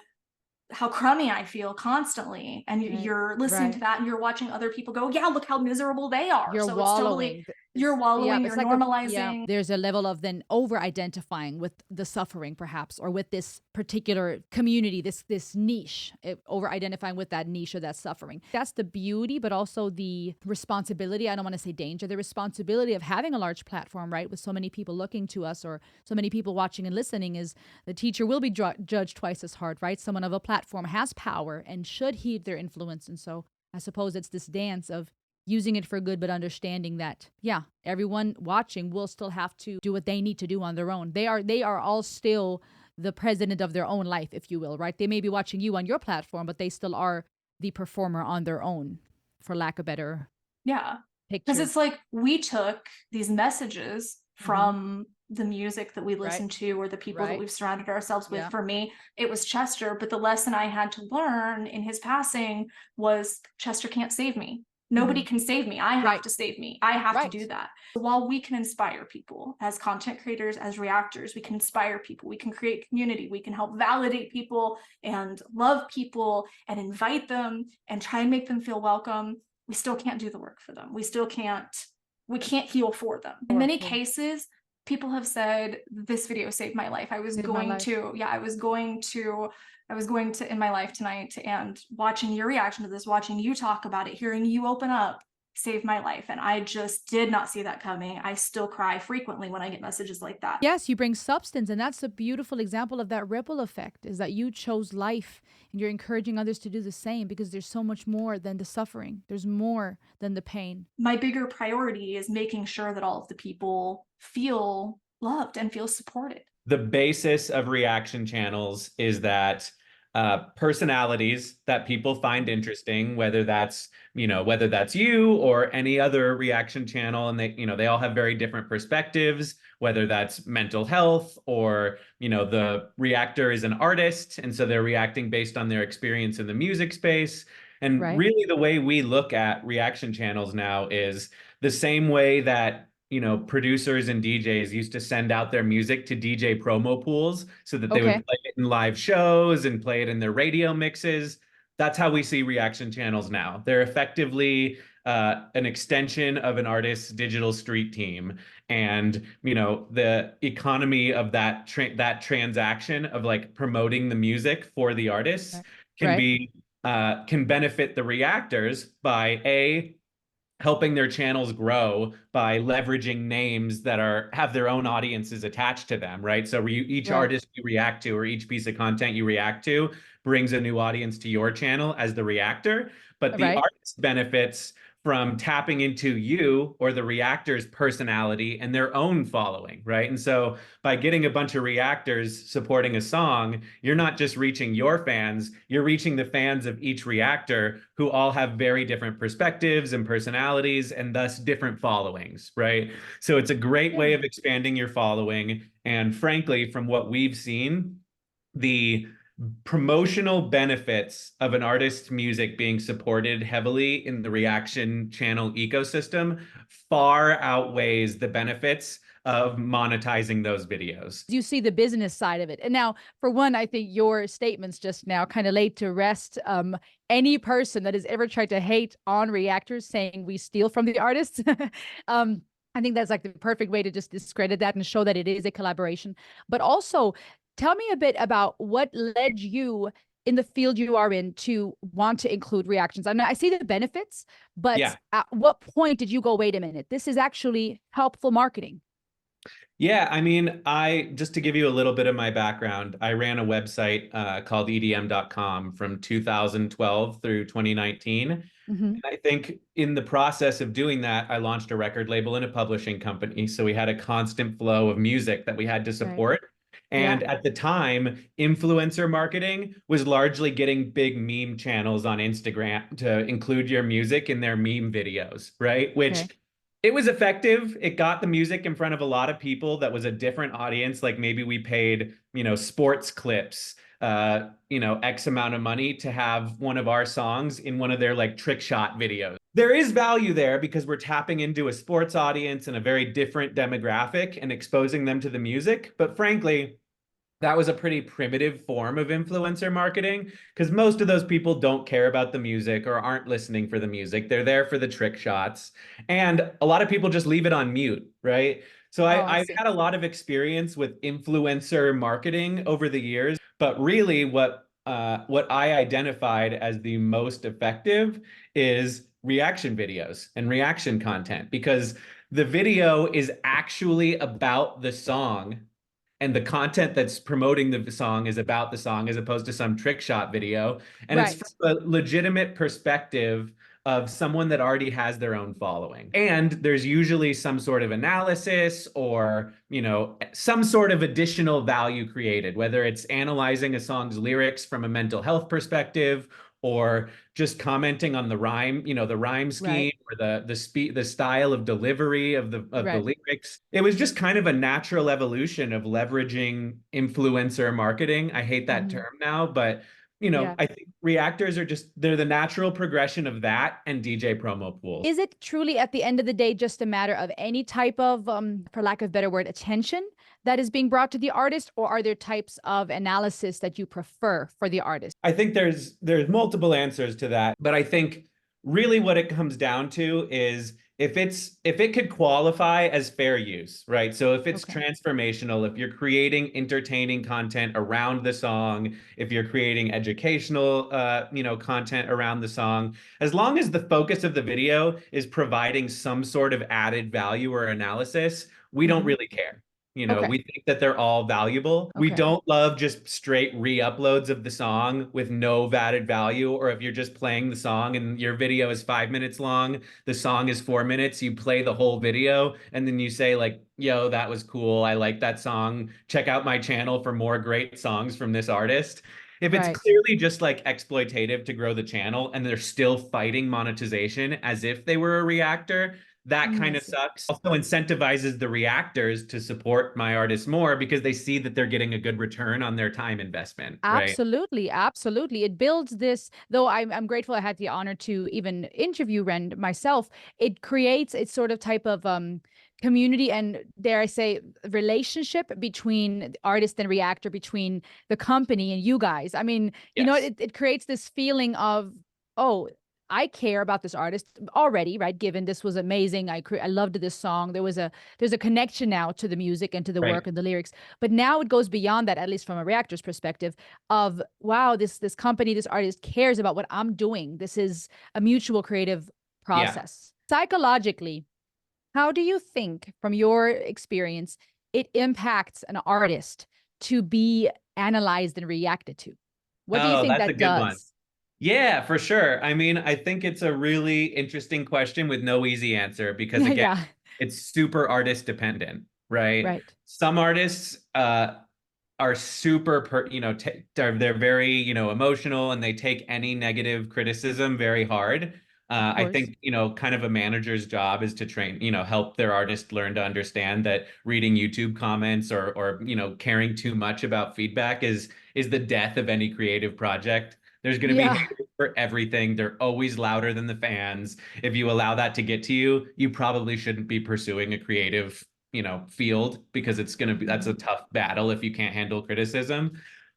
crummy I feel constantly, and you're listening to that, and you're watching other people go, yeah, look how miserable they are. You're so wallowing. You're wallowing, you're like normalizing. There's a level of then over-identifying with the suffering, perhaps, or with this particular community, this niche, over-identifying with that niche or that suffering. That's the beauty, but also the responsibility. I don't want to say danger, the responsibility of having a large platform, right? With so many people looking to us, or so many people watching and listening, is the teacher will be judged twice as hard, right? Someone of a platform has power and should heed their influence. And so I suppose it's this dance of using it for good, but understanding that, everyone watching will still have to do what they need to do on their own. They are all still the president of their own life, if you will, right? They may be watching you on your platform, but they still are the performer on their own, for lack of better picture. Because it's like we took these messages from the music that we listen to, or the people that we've surrounded ourselves with. For me, it was Chester, but the lesson I had to learn in his passing was Chester can't save me. Nobody can save me. I have to save me. I have to do that. While we can inspire people as content creators, as reactors, we can inspire people. We can create community. We can help validate people and love people and invite them and try and make them feel welcome. We still can't do the work for them. We can't heal for them. In many cases, people have said, this video saved my life. I was going to end my life tonight, and watching your reaction to this, watching you talk about it, hearing you open up, saved my life. And I just did not see that coming. I still cry frequently when I get messages like that. Yes, you bring substance, and that's a beautiful example of that ripple effect, is that you chose life and you're encouraging others to do the same, because there's so much more than the suffering. There's more than the pain. My bigger priority is making sure that all of the people feel loved and feel supported. The basis of reaction channels is that personalities that people find interesting, whether that's you or any other reaction channel, and they all have very different perspectives, whether that's mental health or the reactor is an artist, and so they're reacting based on their experience in the music space. And really the way we look at reaction channels now is the same way that producers and DJs used to send out their music to DJ promo pools so that they would play it in live shows and play it in their radio mixes. That's how we see reaction channels now. They're effectively an extension of an artist's digital street team. And, the economy of that transaction of like promoting the music for the artists can benefit the reactors by helping their channels grow by leveraging names that have their own audiences attached to them, right? So each artist you react to, or each piece of content you react to, brings a new audience to your channel as the reactor. But the artist benefits from tapping into you or the reactor's personality and their own following, right? And so by getting a bunch of reactors supporting a song, you're not just reaching your fans, you're reaching the fans of each reactor, who all have very different perspectives and personalities and thus different followings, right? So it's a great way of expanding your following. And frankly, from what we've seen, the promotional benefits of an artist's music being supported heavily in the reaction channel ecosystem far outweighs the benefits of monetizing those videos. You see the business side of it. And now, for one, I think your statements just now kind of laid to rest any person that has ever tried to hate on reactors, saying we steal from the artists. I think that's like the perfect way to just discredit that and show that it is a collaboration. But also, tell me a bit about what led you in the field you are in to want to include reactions. I see the benefits, but at what point did you go, wait a minute, this is actually helpful marketing? Yeah, I mean, just to give you a little bit of my background, I ran a website called edm.com from 2012 through 2019. And I think in the process of doing that, I launched a record label and a publishing company. So we had a constant flow of music that we had to support. And at the time, influencer marketing was largely getting big meme channels on Instagram to include your music in their meme videos, right? Which it was effective. It got the music in front of a lot of people that was a different audience. Like maybe we paid, sports clips, X amount of money to have one of our songs in one of their like trick shot videos. There is value there because we're tapping into a sports audience and a very different demographic and exposing them to the music. But frankly, that was a pretty primitive form of influencer marketing because most of those people don't care about the music or aren't listening for the music. They're there for the trick shots. And a lot of people just leave it on mute, right? So I've had a lot of experience with influencer marketing over the years, but really what I identified as the most effective is reaction videos and reaction content, because the video is actually about the song and the content that's promoting the song is about the song as opposed to some trick shot video. And it's from a legitimate perspective of someone that already has their own following. And there's usually some sort of analysis or, some sort of additional value created, whether it's analyzing a song's lyrics from a mental health perspective or just commenting on the rhyme, the rhyme scheme or the style of delivery of the lyrics. It was just kind of a natural evolution of leveraging influencer marketing. I hate that term now, but I think reactors are they're the natural progression of that and DJ promo pools. Is it truly at the end of the day just a matter of any type of, for lack of a better word, attention that is being brought to the artist, or are there types of analysis that you prefer for the artist? I think there's multiple answers to that, but I think really what it comes down to is if it could qualify as fair use, right? So if it's Okay. transformational, if you're creating entertaining content around the song, if you're creating educational content around the song, as long as the focus of the video is providing some sort of added value or analysis, we don't really care. Okay. We think that they're all valuable. We Okay. don't love just straight re-uploads of the song with no added value, or if you're just playing the song and your video is 5 minutes long, the song is 4 minutes, you play the whole video and then you say like, yo, that was cool, I like that song, check out my channel for more great songs from this artist. If it's Right. clearly just like exploitative to grow the channel and they're still fighting monetization as if they were a reactor, that kind of sucks. Also incentivizes the reactors to support my artists more because they see that they're getting a good return on their time investment. Right? Absolutely, absolutely. It builds this, though I'm grateful I had the honor to even interview Ren myself. It creates a sort of type of community and, dare I say, relationship between the artist and reactor, between the company and you guys. I mean, you know, it creates this feeling of, oh, I care about this artist already, right? Given this was amazing. I loved this song. There's a connection now to the music and to the work and the lyrics. But now it goes beyond that, at least from a reactor's perspective, of wow, this company, this artist cares about what I'm doing. This is a mutual creative process. Psychologically, how do you think, from your experience, it impacts an artist to be analyzed and reacted to? What do you think that does? One. Yeah, for sure. I mean, I think it's a really interesting question with no easy answer because, again, it's super artist dependent, right? Right. Some artists are super, they're very, emotional and they take any negative criticism very hard. I think, kind of a manager's job is to train, help their artist learn to understand that reading YouTube comments or caring too much about feedback is the death of any creative project. There's going to be haters for everything. They're always louder than the fans. If you allow that to get to you, you probably shouldn't be pursuing a creative, field, because that's a tough battle if you can't handle criticism.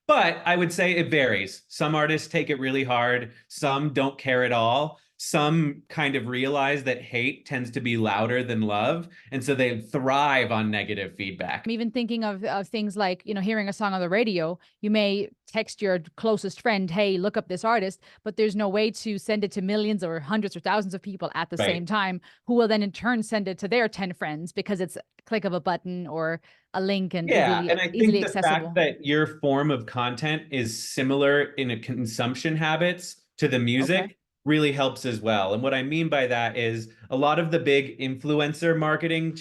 But I would say it varies. Some artists take it really hard. Some don't care at all. Some kind of realize that hate tends to be louder than love. And so they thrive on negative feedback. I'm even thinking of things like, hearing a song on the radio. You may text your closest friend, hey, look up this artist, but there's no way to send it to millions or hundreds or thousands of people at the same time, who will then in turn send it to their 10 friends because it's a click of a button or a link and and I think the accessible. fact that your form of content is similar in a consumption habits to the music really helps as well. And what I mean by that is a lot of the big influencer marketing,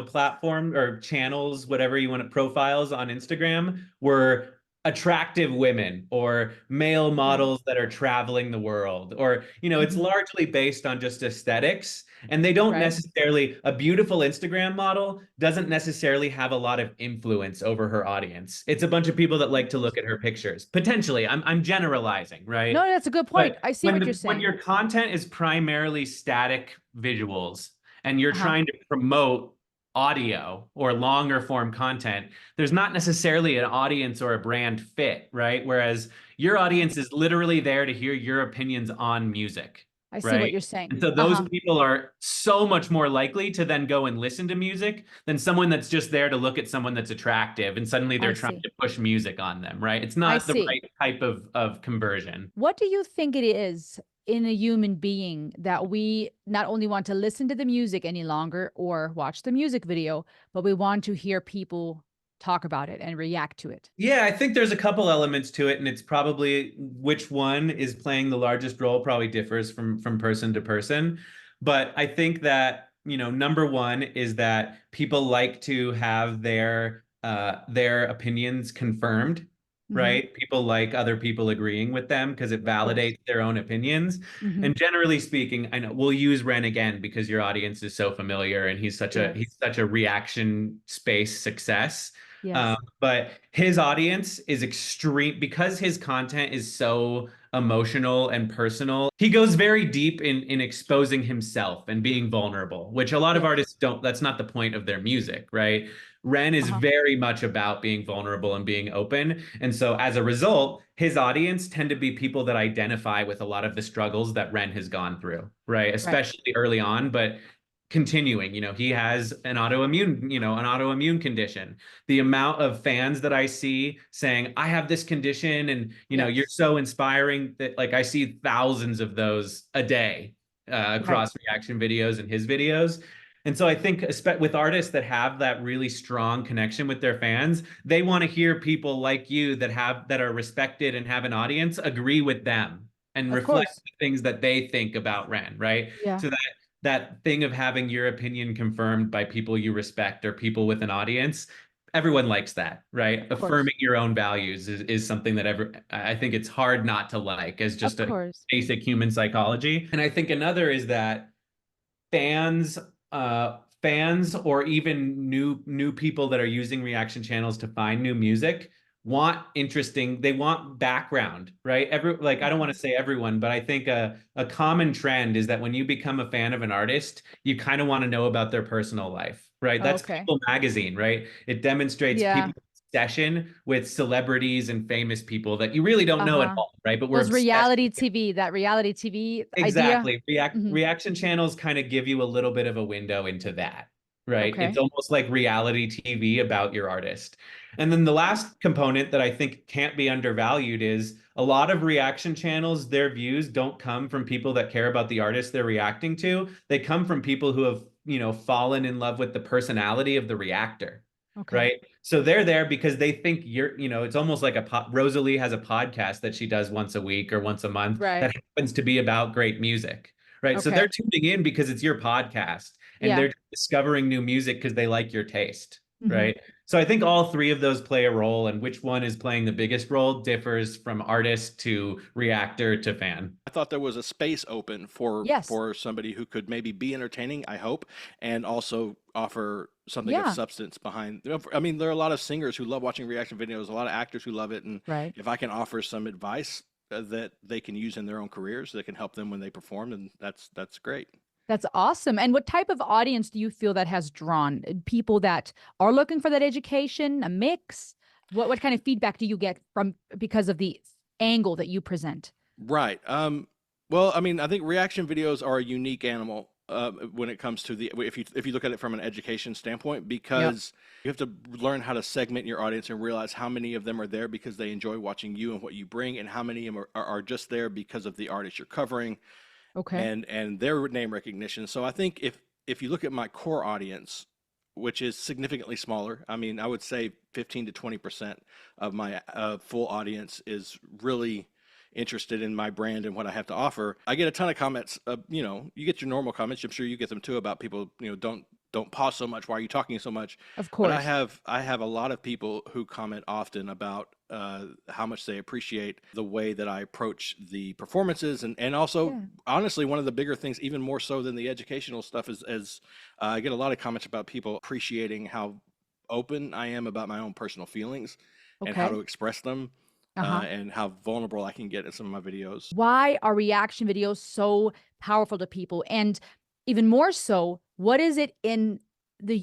platform or channels, whatever you want to, profiles on Instagram were attractive women or male models that are traveling the world, or, it's largely based on just aesthetics. And they don't necessarily, a beautiful Instagram model doesn't necessarily have a lot of influence over her audience. It's a bunch of people that like to look at her pictures. Potentially, I'm generalizing, right? No, that's a good point. I see what you're saying. When your content is primarily static visuals and you're trying to promote audio or longer form content, there's not necessarily an audience or a brand fit, right? Whereas your audience is literally there to hear your opinions on music. I see what you're saying. And so those people are so much more likely to then go and listen to music than someone that's just there to look at someone that's attractive and suddenly they're trying to push music on them, right? It's not the right type of conversion. What do you think it is in a human being that we not only want to listen to the music any longer or watch the music video, but we want to hear people talk about it and react to it? Yeah, I think there's a couple elements to it, and it's probably which one is playing the largest role probably differs from person to person. But I think that, number one is that people like to have their opinions confirmed, right? People like other people agreeing with them because it validates their own opinions. And generally speaking, I know we'll use Ren again because your audience is so familiar and he's such a reaction space success. Yes. But his audience is extreme because his content is so emotional and personal. He goes very deep in exposing himself and being vulnerable, which a lot of artists don't. That's not the point of their music, right? Ren is very much about being vulnerable and being open. And so as a result, his audience tend to be people that identify with a lot of the struggles that Ren has gone through, right? Especially early on, but continuing. He has an autoimmune condition. The amount of fans that I see saying, I have this condition, and you're so inspiring, that like I see thousands of those a day across reaction videos and his videos. And so I think with artists that have that really strong connection with their fans, they want to hear people like you that are respected and have an audience agree with them and reflect the things that they think about Ren, right? Yeah. So that thing of having your opinion confirmed by people you respect or people with an audience, everyone likes that, right? Affirming your own values is something that I think it's hard not to like, as just a basic human psychology. And I think another is that fans or even new people that are using reaction channels to find new music they want background, right? I don't want to say everyone, but I think a common trend is that when you become a fan of an artist, you kind of want to know about their personal life, right? That's People Magazine, right? It demonstrates people's obsession with celebrities and famous people that you really don't know at all, right? But we're reality TV, that reality TV exactly. idea. Reaction channels kind of give you a little bit of a window into that, right? It's almost like reality TV about your artist. And then the last component that I think can't be undervalued is a lot of reaction channels, their views don't come from people that care about the artist they're reacting to. They come from people who have, fallen in love with the personality of the reactor. Right. So they're there because they think it's almost like Rosalie has a podcast that she does once a week or once a month that happens to be about great music. Right. So they're tuning in because it's your podcast, and they're discovering new music because they like your taste. Right. So I think all three of those play a role, and which one is playing the biggest role differs from artist to reactor to fan. I thought there was a space open for somebody who could maybe be entertaining, I hope, and also offer something of substance behind. I mean, there are a lot of singers who love watching reaction videos, a lot of actors who love it, and if I can offer some advice that they can use in their own careers that can help them when they perform, and that's great. That's awesome. And what type of audience do you feel that has drawn people that are looking for that education, a mix? What kind of feedback do you get because of the angle that you present? Right. Well, I mean, I think reaction videos are a unique animal when it comes to if you look at it from an education standpoint, because you have to learn how to segment your audience and realize how many of them are there because they enjoy watching you and what you bring, and how many of them are just there because of the artist you're covering. And their name recognition. So I think if you look at my core audience, which is significantly smaller, I mean, I would say 15 to 20% of my full audience is really interested in my brand and what I have to offer. I get a ton of comments. You get your normal comments. I'm sure you get them too, about people, don't pause so much. Why are you talking so much? Of course. But I have a lot of people who comment often about how much they appreciate the way that I approach the performances, and also honestly, one of the bigger things, even more so than the educational stuff, is I get a lot of comments about people appreciating how open I am about my own personal feelings and how to express them. And how vulnerable I can get in some of my videos. Why are reaction videos so powerful to people? And even more so, what is it in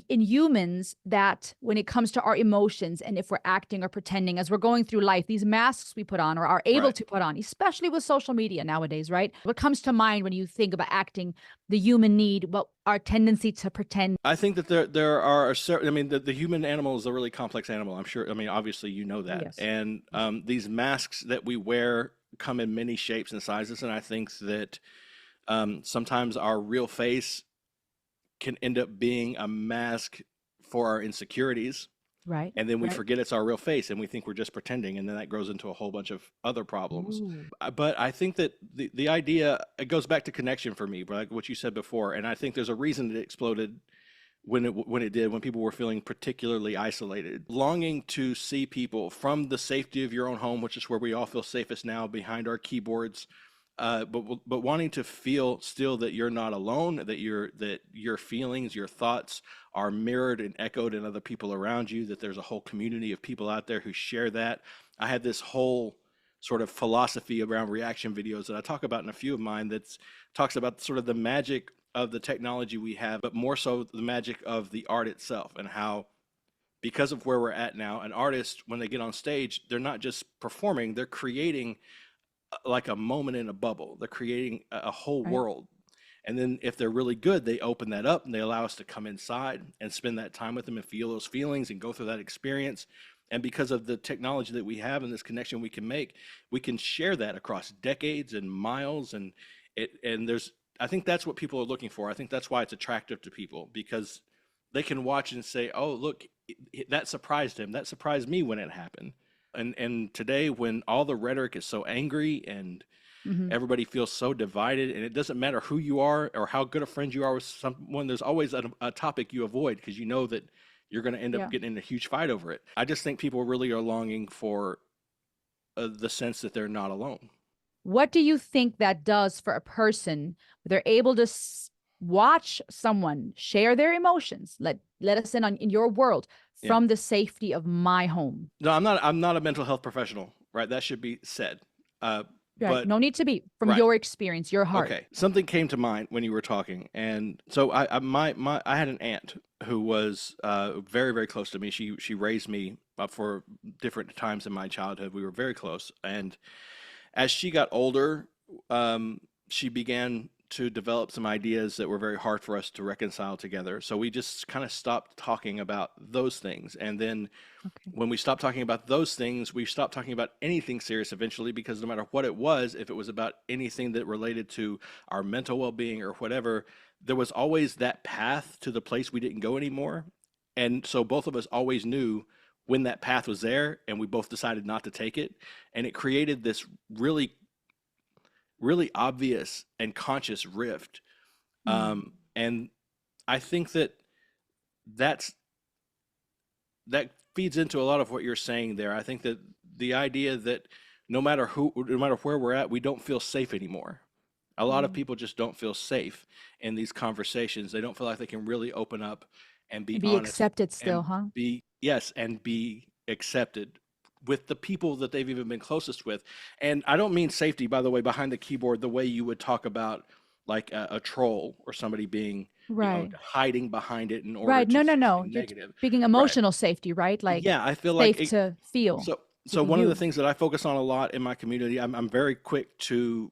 humans that when it comes to our emotions, and if we're acting or pretending as we're going through life, these masks we put on or are able to put on, especially with social media nowadays, right? What comes to mind when you think about acting, the human need, our tendency to pretend? I think that there are certain, I mean, the human animal is a really complex animal. I'm sure, I mean, obviously you know that. Yes. And these masks that we wear come in many shapes and sizes. And I think that sometimes our real face can end up being a mask for our insecurities. Right. And then we forget it's our real face, and we think we're just pretending, and then that grows into a whole bunch of other problems. But I think that the idea, it goes back to connection for me, like what you said before, and I think there's a reason it exploded when it did, when people were feeling particularly isolated, longing to see people from the safety of your own home, which is where we all feel safest now, behind our keyboards. But wanting to feel still that you're not alone, that your feelings, your thoughts are mirrored and echoed in other people around you, that there's a whole community of people out there who share that. I had this whole sort of philosophy around reaction videos that I talk about in a few of mine that talks about sort of the magic of the technology we have, but more so the magic of the art itself, and how, because of where we're at now, an artist, when they get on stage, they're not just performing, they're creating like a moment in a bubble. They're creating a whole world. And then if they're really good, they open that up and they allow us to come inside and spend that time with them and feel those feelings and go through that experience. And because of the technology that we have and this connection we can make, we can share that across decades and miles. And I think that's what people are looking for. I think that's why it's attractive to people, because they can watch and say, oh, look, that surprised him. That surprised me when it happened. And today, when all the rhetoric is so angry and everybody feels so divided, and it doesn't matter who you are or how good a friend you are with someone, there's always a topic you avoid because you know that you're going to end up getting in a huge fight over it. I just think people really are longing for the sense that they're not alone. What do you think that does for a person? They're able to watch someone share their emotions. Let us in your world from the safety of my home. No, I'm not a mental health professional, right? That should be said. Right. But no need to be from your experience, your heart. Okay. Something came to mind when you were talking. And so I had an aunt who was very, very close to me. She raised me for different times in my childhood. We were very close. And as she got older, she began to develop some ideas that were very hard for us to reconcile together. So we just kind of stopped talking about those things. And then when we stopped talking about those things, we stopped talking about anything serious eventually, because no matter what it was, if it was about anything that related to our mental well-being or whatever, there was always that path to the place we didn't go anymore. And so both of us always knew when that path was there, and we both decided not to take it. And it created this really obvious and conscious rift. And I think that feeds into a lot of what you're saying there. I think that the idea that no matter where we're at, we don't feel safe anymore. A lot of people just don't feel safe in these conversations. They don't feel like they can really open up and be honest, accepted still, and be accepted with the people that they've even been closest with. And I don't mean safety, by the way, behind the keyboard, the way you would talk about like a troll or somebody being hiding behind it in order to no. negative. Speaking emotional safety, right? Like I feel safe like to feel. So one of the things that I focus on a lot in my community, I'm very quick to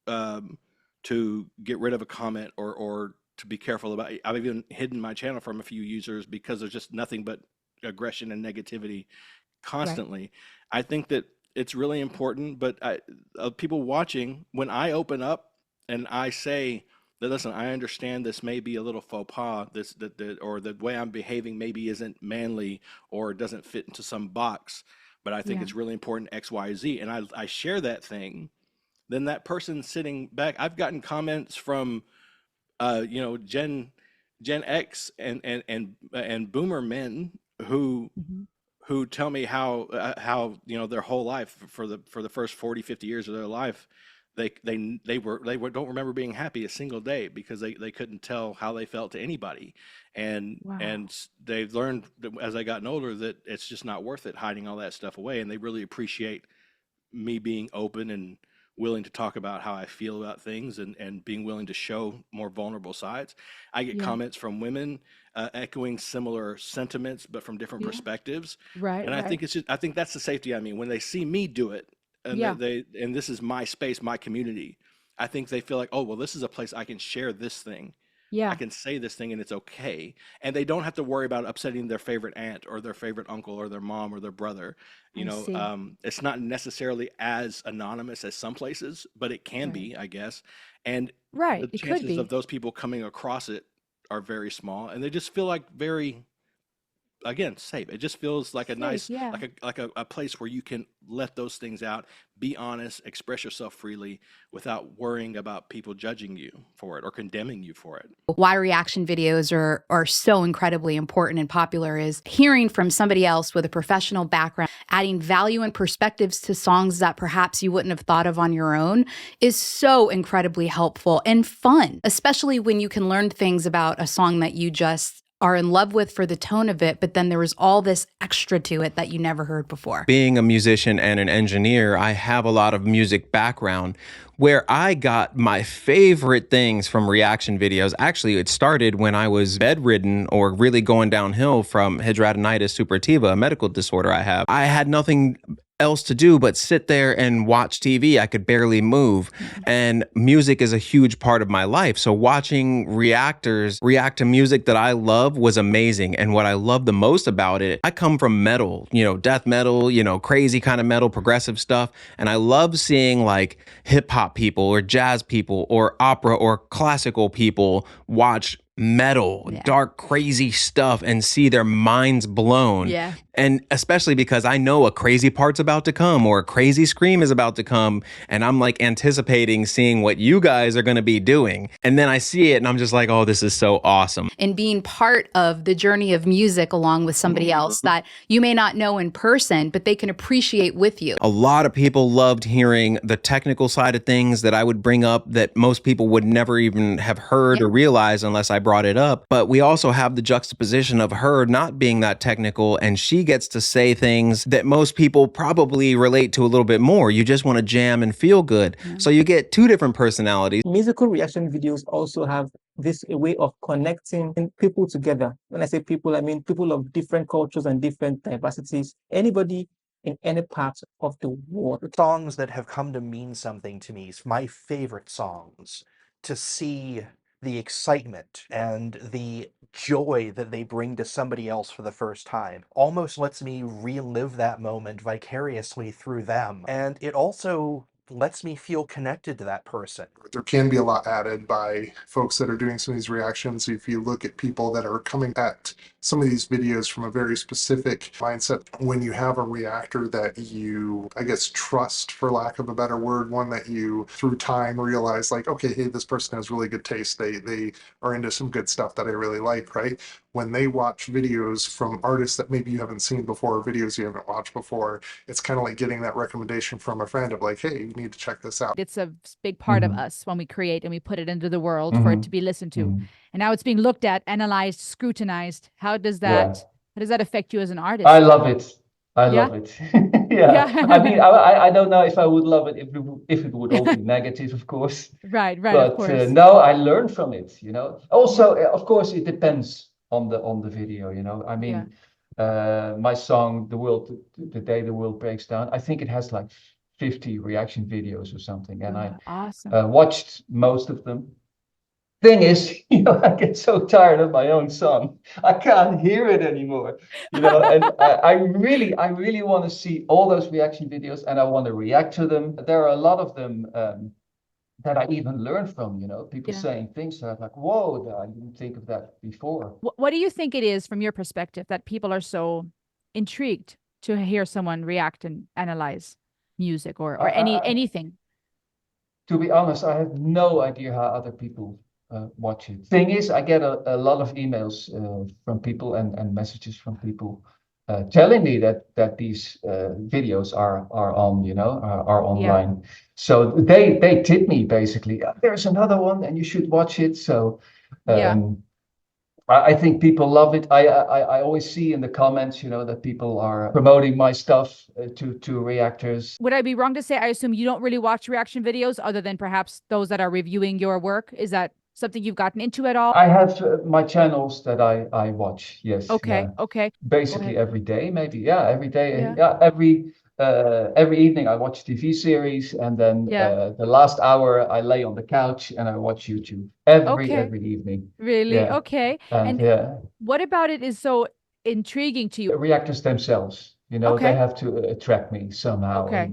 get rid of a comment or to be careful about it. I've even hidden my channel from a few users because there's just nothing but aggression and negativity constantly. I think that it's really important, but people watching, when I open up and I say that, listen, I understand this may be a little faux pas, or the way I'm behaving maybe isn't manly or doesn't fit into some box, but I think it's really important X, Y, Z, and I share that thing, then that person sitting back, I've gotten comments from Gen X and boomer men who tell me how their whole life for the first 40, 50 years of their life, they don't remember being happy a single day because they couldn't tell how they felt to anybody. And they've learned as I gotten older that it's just not worth it hiding all that stuff away. And they really appreciate me being open and willing to talk about how I feel about things and being willing to show more vulnerable sides. I get comments from women echoing similar sentiments, but from different perspectives. Right. And I think I think that's the safety I mean. When they see me do it, and and this is my space, my community, I think they feel like, oh, well, this is a place I can share this thing. Yeah. I can say this thing and it's okay. And they don't have to worry about upsetting their favorite aunt or their favorite uncle or their mom or their brother. It's not necessarily as anonymous as some places, but it can be, I guess. And the chances of those people coming across it are very small, and they just feel like very, again, safe. It just feels like a nice, like a place where you can let those things out, be honest, express yourself freely without worrying about people judging you for it or condemning you for it. Why reaction videos are so incredibly important and popular is hearing from somebody else with a professional background, adding value and perspectives to songs that perhaps you wouldn't have thought of on your own is so incredibly helpful and fun, especially when you can learn things about a song that you just are in love with for the tone of it, but then there was all this extra to it that you never heard before. Being a musician and an engineer, I have a lot of music background where I got my favorite things from reaction videos. Actually, it started when I was bedridden or really going downhill from hidradenitis suppurativa, a medical disorder I have. I had nothing else to do but sit there and watch TV. I could barely move. And music is a huge part of my life. So watching reactors react to music that I love was amazing. And what I love the most about it, I come from metal, death metal, crazy kind of metal, progressive stuff. And I love seeing like hip hop people or jazz people or opera or classical people watch metal, dark, crazy stuff and see their minds blown. Yeah. And especially because I know a crazy part's about to come or a crazy scream is about to come. And I'm like anticipating seeing what you guys are going to be doing. And then I see it and I'm just like, oh, this is so awesome. And being part of the journey of music along with somebody else that you may not know in person, but they can appreciate with you. A lot of people loved hearing the technical side of things that I would bring up that most people would never even have heard or realized unless I brought it up. But we also have the juxtaposition of her not being that technical, and she gets to say things that most people probably relate to a little bit more. You just want to jam and feel good. So you get two different personalities. Musical reaction videos also have this way of connecting people together. When I say people, I mean people of different cultures and different diversities. Anybody in any part of the world. Songs that have come to mean something to me, my favorite songs, to see the excitement and the joy that they bring to somebody else for the first time almost lets me relive that moment vicariously through them. And it also lets me feel connected to that person. There can be a lot added by folks that are doing some of these reactions. If you look at people that are coming at some of these videos from a very specific mindset, when you have a reactor that you, I guess, trust, for lack of a better word, one that you through time realize like, okay, hey, this person has really good taste. They are into some good stuff that I really like, right? When they watch videos from artists that maybe you haven't seen before, or videos you haven't watched before, it's kind of like getting that recommendation from a friend of like, hey, you need to check this out. It's a big part of us when we create and we put it into the world for it to be listened to. And now it's being looked at, analyzed, scrutinized. How does that affect you as an artist? I love it. I love it. I mean, I don't know if I would love it if it would all be negative, of course. Right, but, of course. No, I learn from it, Also, of course, it depends on the video, I mean, my song, the day the world breaks down, I think it has like 50 reaction videos or something, and I watched most of them. Thing is, I get so tired of my own song, I can't hear it anymore, and I really want to see all those reaction videos, and I want to react to them. There are a lot of them that I even learned from, people saying things that I'm like, whoa, I didn't think of that before. What do you think it is from your perspective that people are so intrigued to hear someone react and analyze music or anything? To be honest, I have no idea how other people watch it. Thing is, I get a lot of emails from people and messages from people telling me that these videos are on, are online. So they tip me basically. There's another one, and you should watch it. So I think people love it. I always see in the comments, that people are promoting my stuff to reactors. Would I be wrong to say, I assume you don't really watch reaction videos other than perhaps those that are reviewing your work? Is that something you've gotten into at all? I have my channels that I watch. Yes. Okay. Basically every day, maybe. Yeah, every day. Every evening I watch TV series, and then the last hour I lay on the couch and I watch YouTube every evening. Really? Yeah. Okay. And what about it is so intriguing to you? The reactors themselves, they have to attract me somehow. Okay.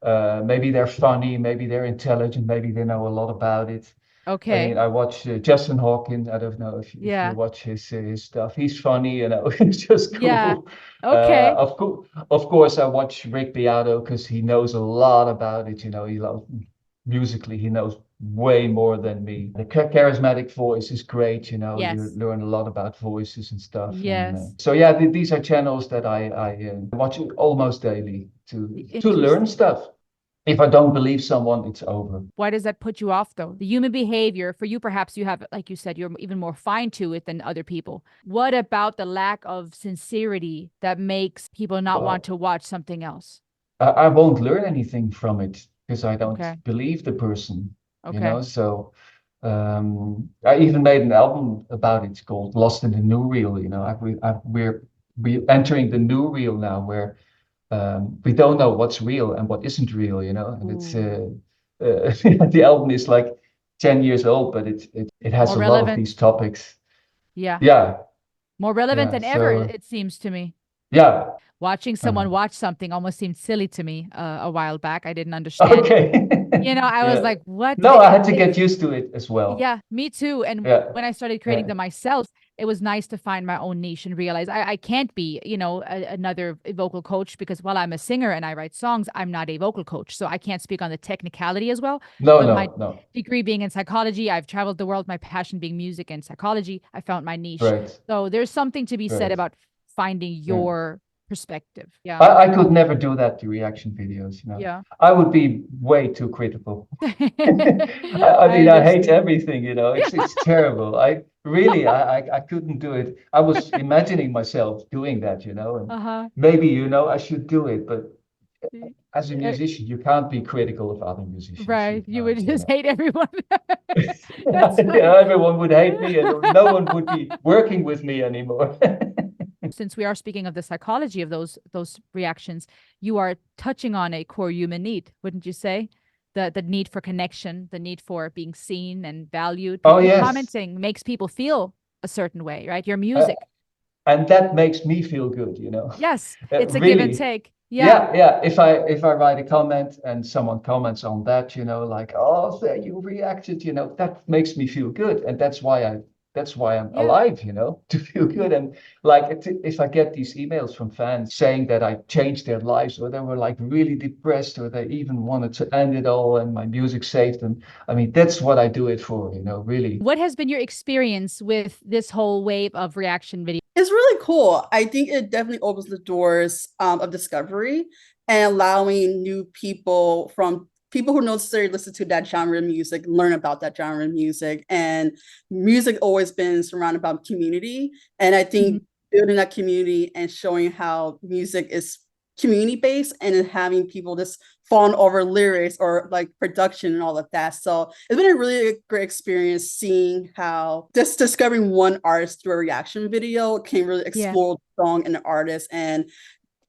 And, maybe they're funny, maybe they're intelligent, maybe they know a lot about it. Okay. I mean, I watch Justin Hawkins. I don't know if you watch his stuff. He's funny, it's just cool. Yeah. Okay. Of course, I watch Rick Beato because he knows a lot about it. He loves musically. He knows way more than me. The charismatic voice is great. You learn a lot about voices and stuff. Yes. And, these are channels that I watch almost daily to learn stuff. If I don't believe someone, it's over. Why does that put you off, though? The human behavior, for you, perhaps you have, like you said, you're even more fine to it than other people. What about the lack of sincerity that makes people not want to watch something else? I won't learn anything from it because I don't believe the person, So I even made an album about it called Lost in the New Reel, We're entering the new reel now where we don't know what's real and what isn't real, you know. And it's the album is like 10 years old, but it has More a lot of relevant. these topics. Yeah. Yeah. More relevant Yeah. than ever, So it seems to me. yeah. Watching someone watch something almost seemed silly to me a while back. I didn't understand. Okay. You know, I was Yeah. like, what? No, I had to get used to it as well. Yeah, me too. And Yeah. when I started creating Yeah. them myself, it was nice to find my own niche and realize I can't be, you know, another vocal coach, because while I'm a singer and I write songs, I'm not a vocal coach. So I can't speak on the technicality as well. No, But no, my no. degree being in psychology, I've traveled the world, my passion being music and psychology, I found my niche. Right. So there's something to be said Right. about finding Yeah. your perspective. Yeah. I could never do that to reaction videos, you know. Yeah. I would be way too critical. I mean, I hate everything, you know. It's terrible. I couldn't do it. I was imagining myself doing that, you know, and maybe, you know, I should do it, but as a musician, you can't be critical of other musicians. Right. You would just hate everyone. Yeah, everyone would hate me and no one would be working with me anymore. Since we are speaking of the psychology of those reactions, you are touching on a core human need, wouldn't you say? The need for connection, the need for being seen and valued. Oh, People yes. commenting makes people feel a certain way, right? Your music. And that makes me feel good, you know. Yes, it's a really, give and take. Yeah. Yeah. If I write a comment and someone comments on that, you know, like, oh, there you reacted, you know, that makes me feel good, and that's why I'm alive, you know, to feel good. And like, if I get these emails from fans saying that I changed their lives, or they were like really depressed, or they even wanted to end it all and my music saved them, I mean, that's what I do it for, you know, really. What has been your experience with this whole wave of reaction video? It's really cool. I think it definitely opens the doors of discovery and allowing new people, from people who don't necessarily listen to that genre of music, learn about that genre of music. And music always been surrounded by community. And I think building that community and showing how music is community-based, and then having people just falling over lyrics or like production and all of that. So it's been a really great experience seeing how just discovering one artist through a reaction video can really explore the song and the artist and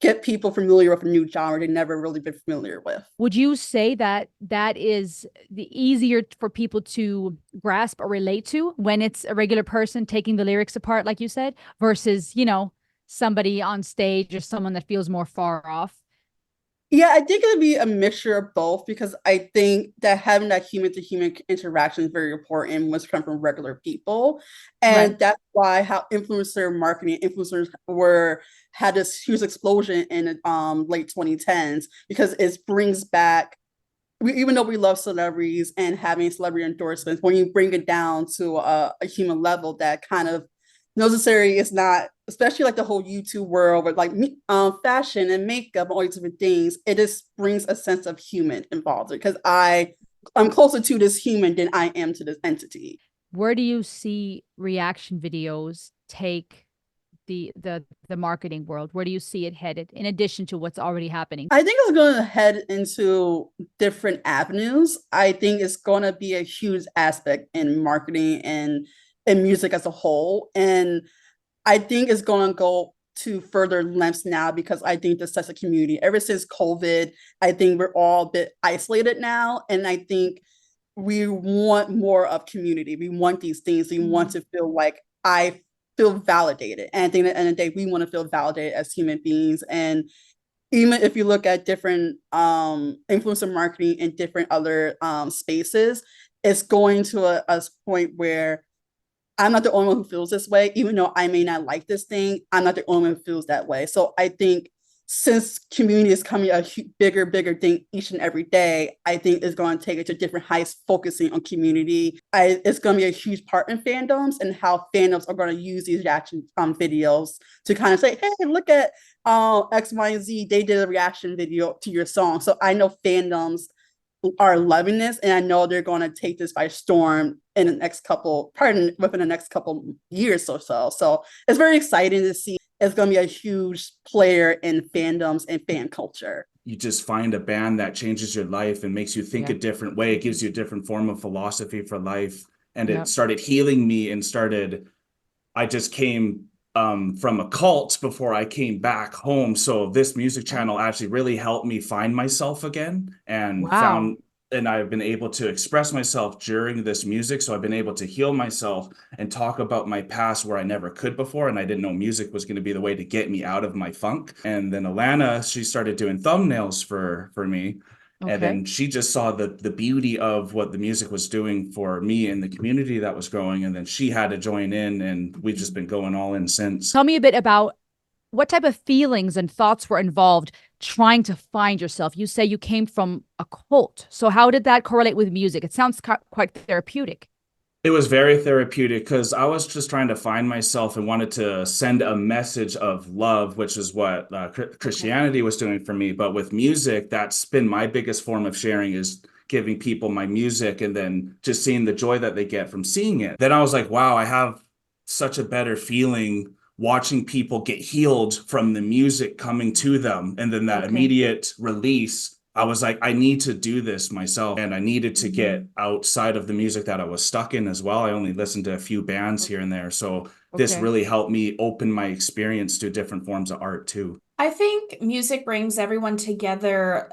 get people familiar with a new genre they've never really been familiar with. Would you say that that is the easier for people to grasp or relate to when it's a regular person taking the lyrics apart, like you said, versus, you know, somebody on stage or someone that feels more far off? Yeah, I think it'd be a mixture of both, because I think that having that human to human interaction is very important when it's come from regular people. And that's why how influencer marketing, influencers had this huge explosion in late 2010s, because it brings back, even though we love celebrities and having celebrity endorsements, when you bring it down to a human level that kind of necessary is not, especially like the whole YouTube world with like fashion and makeup and all these different things, it just brings a sense of human involved, because I'm closer to this human than I am to this entity. Where do you see reaction videos take the marketing world? Where do you see it headed in addition to what's already happening? I think it's going to head into different avenues. I think it's going to be a huge aspect in marketing and in music as a whole. And I think it's going to go to further lengths now, because I think there's such a community. Ever since COVID, I think we're all a bit isolated now. And I think we want more of community. We want these things. We want to feel like I feel validated. And I think at the end of the day, we want to feel validated as human beings. And even if you look at different influencer marketing in different other spaces, it's going to a point where I'm not the only one who feels this way. Even though I may not like this thing, I'm not the only one who feels that way. So I think since community is coming a bigger thing each and every day, I think it's going to take it to different heights, focusing on community. It's going to be a huge part in fandoms, and how fandoms are going to use these reaction videos to kind of say, hey, look at X, Y, and Z. They did a reaction video to your song. So I know fandoms are loving this, and I know they're going to take this by storm in the next within the next couple years or so. So it's very exciting to see. It's going to be a huge player in fandoms and fan culture. You just find a band that changes your life and makes you think a different way. It gives you a different form of philosophy for life. And it started healing me, and I just came from a cult before I came back home. So this music channel actually really helped me find myself again and Wow. and I've been able to express myself during this music. So I've been able to heal myself and talk about my past where I never could before. And I didn't know music was going to be the way to get me out of my funk. And then Alana, she started doing thumbnails for me. And Okay. then she just saw the beauty of what the music was doing for me and the community that was growing. And then she had to join in, and we've just been going all in since. Tell me a bit about what type of feelings and thoughts were involved trying to find yourself. You say you came from a cult. So how did that correlate with music? It sounds quite therapeutic. It was very therapeutic because I was just trying to find myself and wanted to send a message of love, which is what Christianity was doing for me. But with music, that's been my biggest form of sharing, is giving people my music and then just seeing the joy that they get from seeing it. Then I was like, wow, I have such a better feeling watching people get healed from the music coming to them. And then that immediate release, I was like, I need to do this myself. And I needed to get outside of the music that I was stuck in as well. I only listened to a few bands here and there. So this really helped me open my experience to different forms of art too. I think music brings everyone together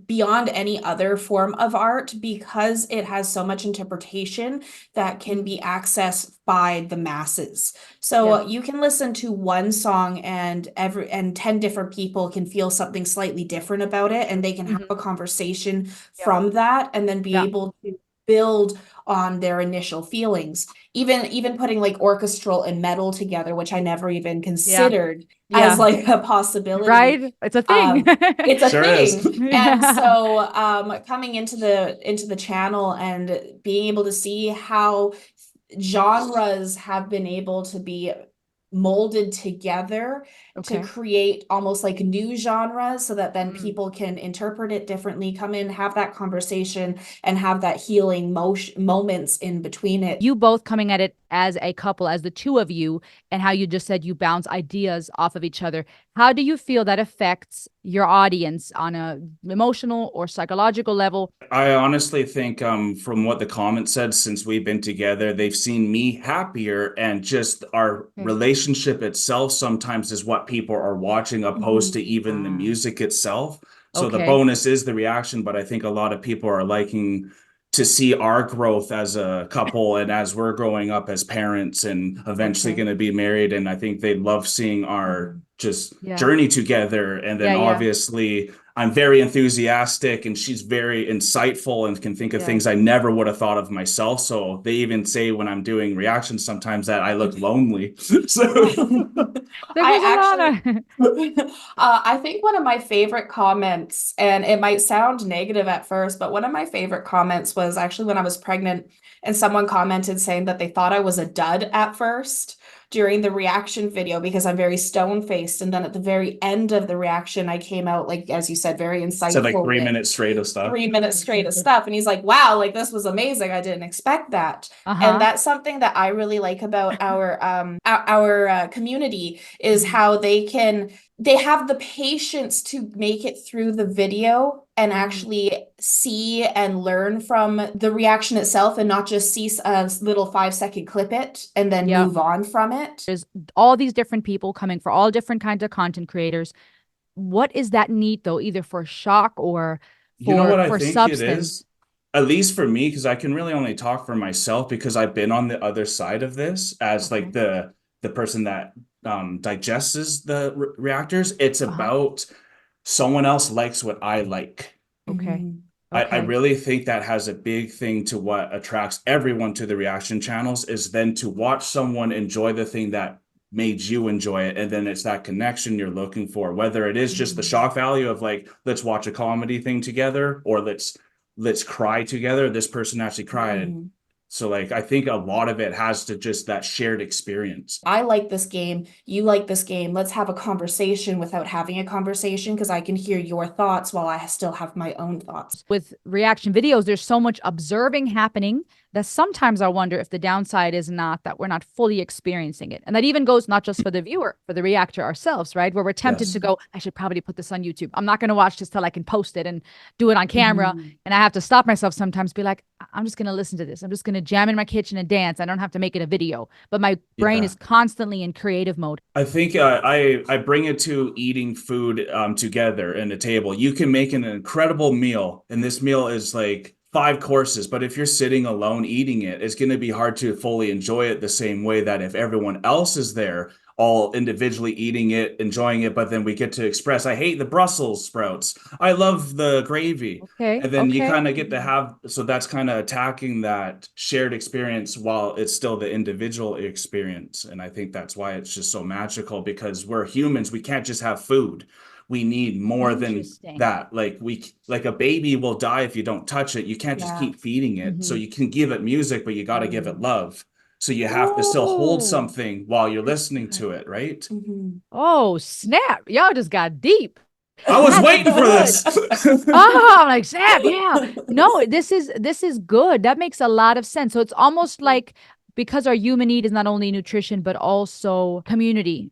beyond any other form of art because it has so much interpretation that can be accessed by the masses. So you can listen to one song and 10 different people can feel something slightly different about it, and they can have a conversation from that and then be able to build on their initial feelings. Even putting like orchestral and metal together, which I never even considered as like a possibility. Right? It's a thing. It's a Sure thing. is. And so coming into the channel and being able to see how genres have been able to be molded together to create almost like new genres so that then people can interpret it differently, come in, have that conversation, and have that healing moments in between it. You both coming at it as a couple, as the two of you, and how you just said you bounce ideas off of each other. How do you feel that affects your audience on a emotional or psychological level? I honestly think from what the comments said, since we've been together, they've seen me happier, and just our relationship itself sometimes is what people are watching opposed to even the music itself. So the bonus is the reaction, but I think a lot of people are liking to see our growth as a couple and as we're growing up as parents and eventually going to be married. And I think they love seeing our just journey together. And then obviously I'm very enthusiastic and she's very insightful and can think of things I never would have thought of myself. So they even say when I'm doing reactions sometimes that I look lonely. I think one of my favorite comments, and it might sound negative at first, but one of my favorite comments was actually when I was pregnant and someone commented saying that they thought I was a dud at first during the reaction video because I'm very stone-faced. And then at the very end of the reaction, I came out, like, as you said, very insightful. So like 3 minutes straight of stuff. 3 minutes straight of stuff. And he's like, wow, like this was amazing. I didn't expect that. And that's something that I really like about our community is how they have the patience to make it through the video and actually see and learn from the reaction itself and not just see a little 5-second clip it and then move on from it. There's all these different people coming for all different kinds of content creators. What is that need though, either for shock or for, you know what I think substance? It is? At least for me, because I can really only talk for myself because I've been on the other side of this as like the person that digests the reactors. It's about someone else likes what I like. I really think that has a big thing to what attracts everyone to the reaction channels is then to watch someone enjoy the thing that made you enjoy it. And then it's that connection you're looking for, whether it is just the shock value of like, let's watch a comedy thing together or let's cry together. This person actually cried. So like, I think a lot of it has to just that shared experience. I like this game. You like this game. Let's have a conversation without having a conversation because I can hear your thoughts while I still have my own thoughts. With reaction videos, there's so much observing happening that sometimes I wonder if the downside is not that we're not fully experiencing it. And that even goes not just for the viewer, for the reactor ourselves, right? Where we're tempted to go, I should probably put this on YouTube. I'm not going to watch this till I can post it and do it on camera. And I have to stop myself sometimes, be like, I'm just going to listen to this. I'm just going to jam in my kitchen and dance. I don't have to make it a video. But my brain is constantly in creative mode. I think I bring it to eating food together in a table. You can make an incredible meal, and this meal is like 5 courses, but if you're sitting alone eating it, it's going to be hard to fully enjoy it the same way that if everyone else is there, all individually eating it, enjoying it, but then we get to express, I hate the Brussels sprouts. I love the gravy. Okay. And then you kind of get to have, so that's kind of attacking that shared experience while it's still the individual experience. And I think that's why it's just so magical, because we're humans. We can't just have food. We need more than that. Like a baby will die if you don't touch it. You can't just keep feeding it. So you can give it music, but you got to give it love. So you have to still hold something while you're listening to it, right? Oh, snap. Y'all just got deep. I was waiting for this. I'm like, snap, yeah. No, this is good. That makes a lot of sense. So it's almost like, because our human need is not only nutrition, but also community.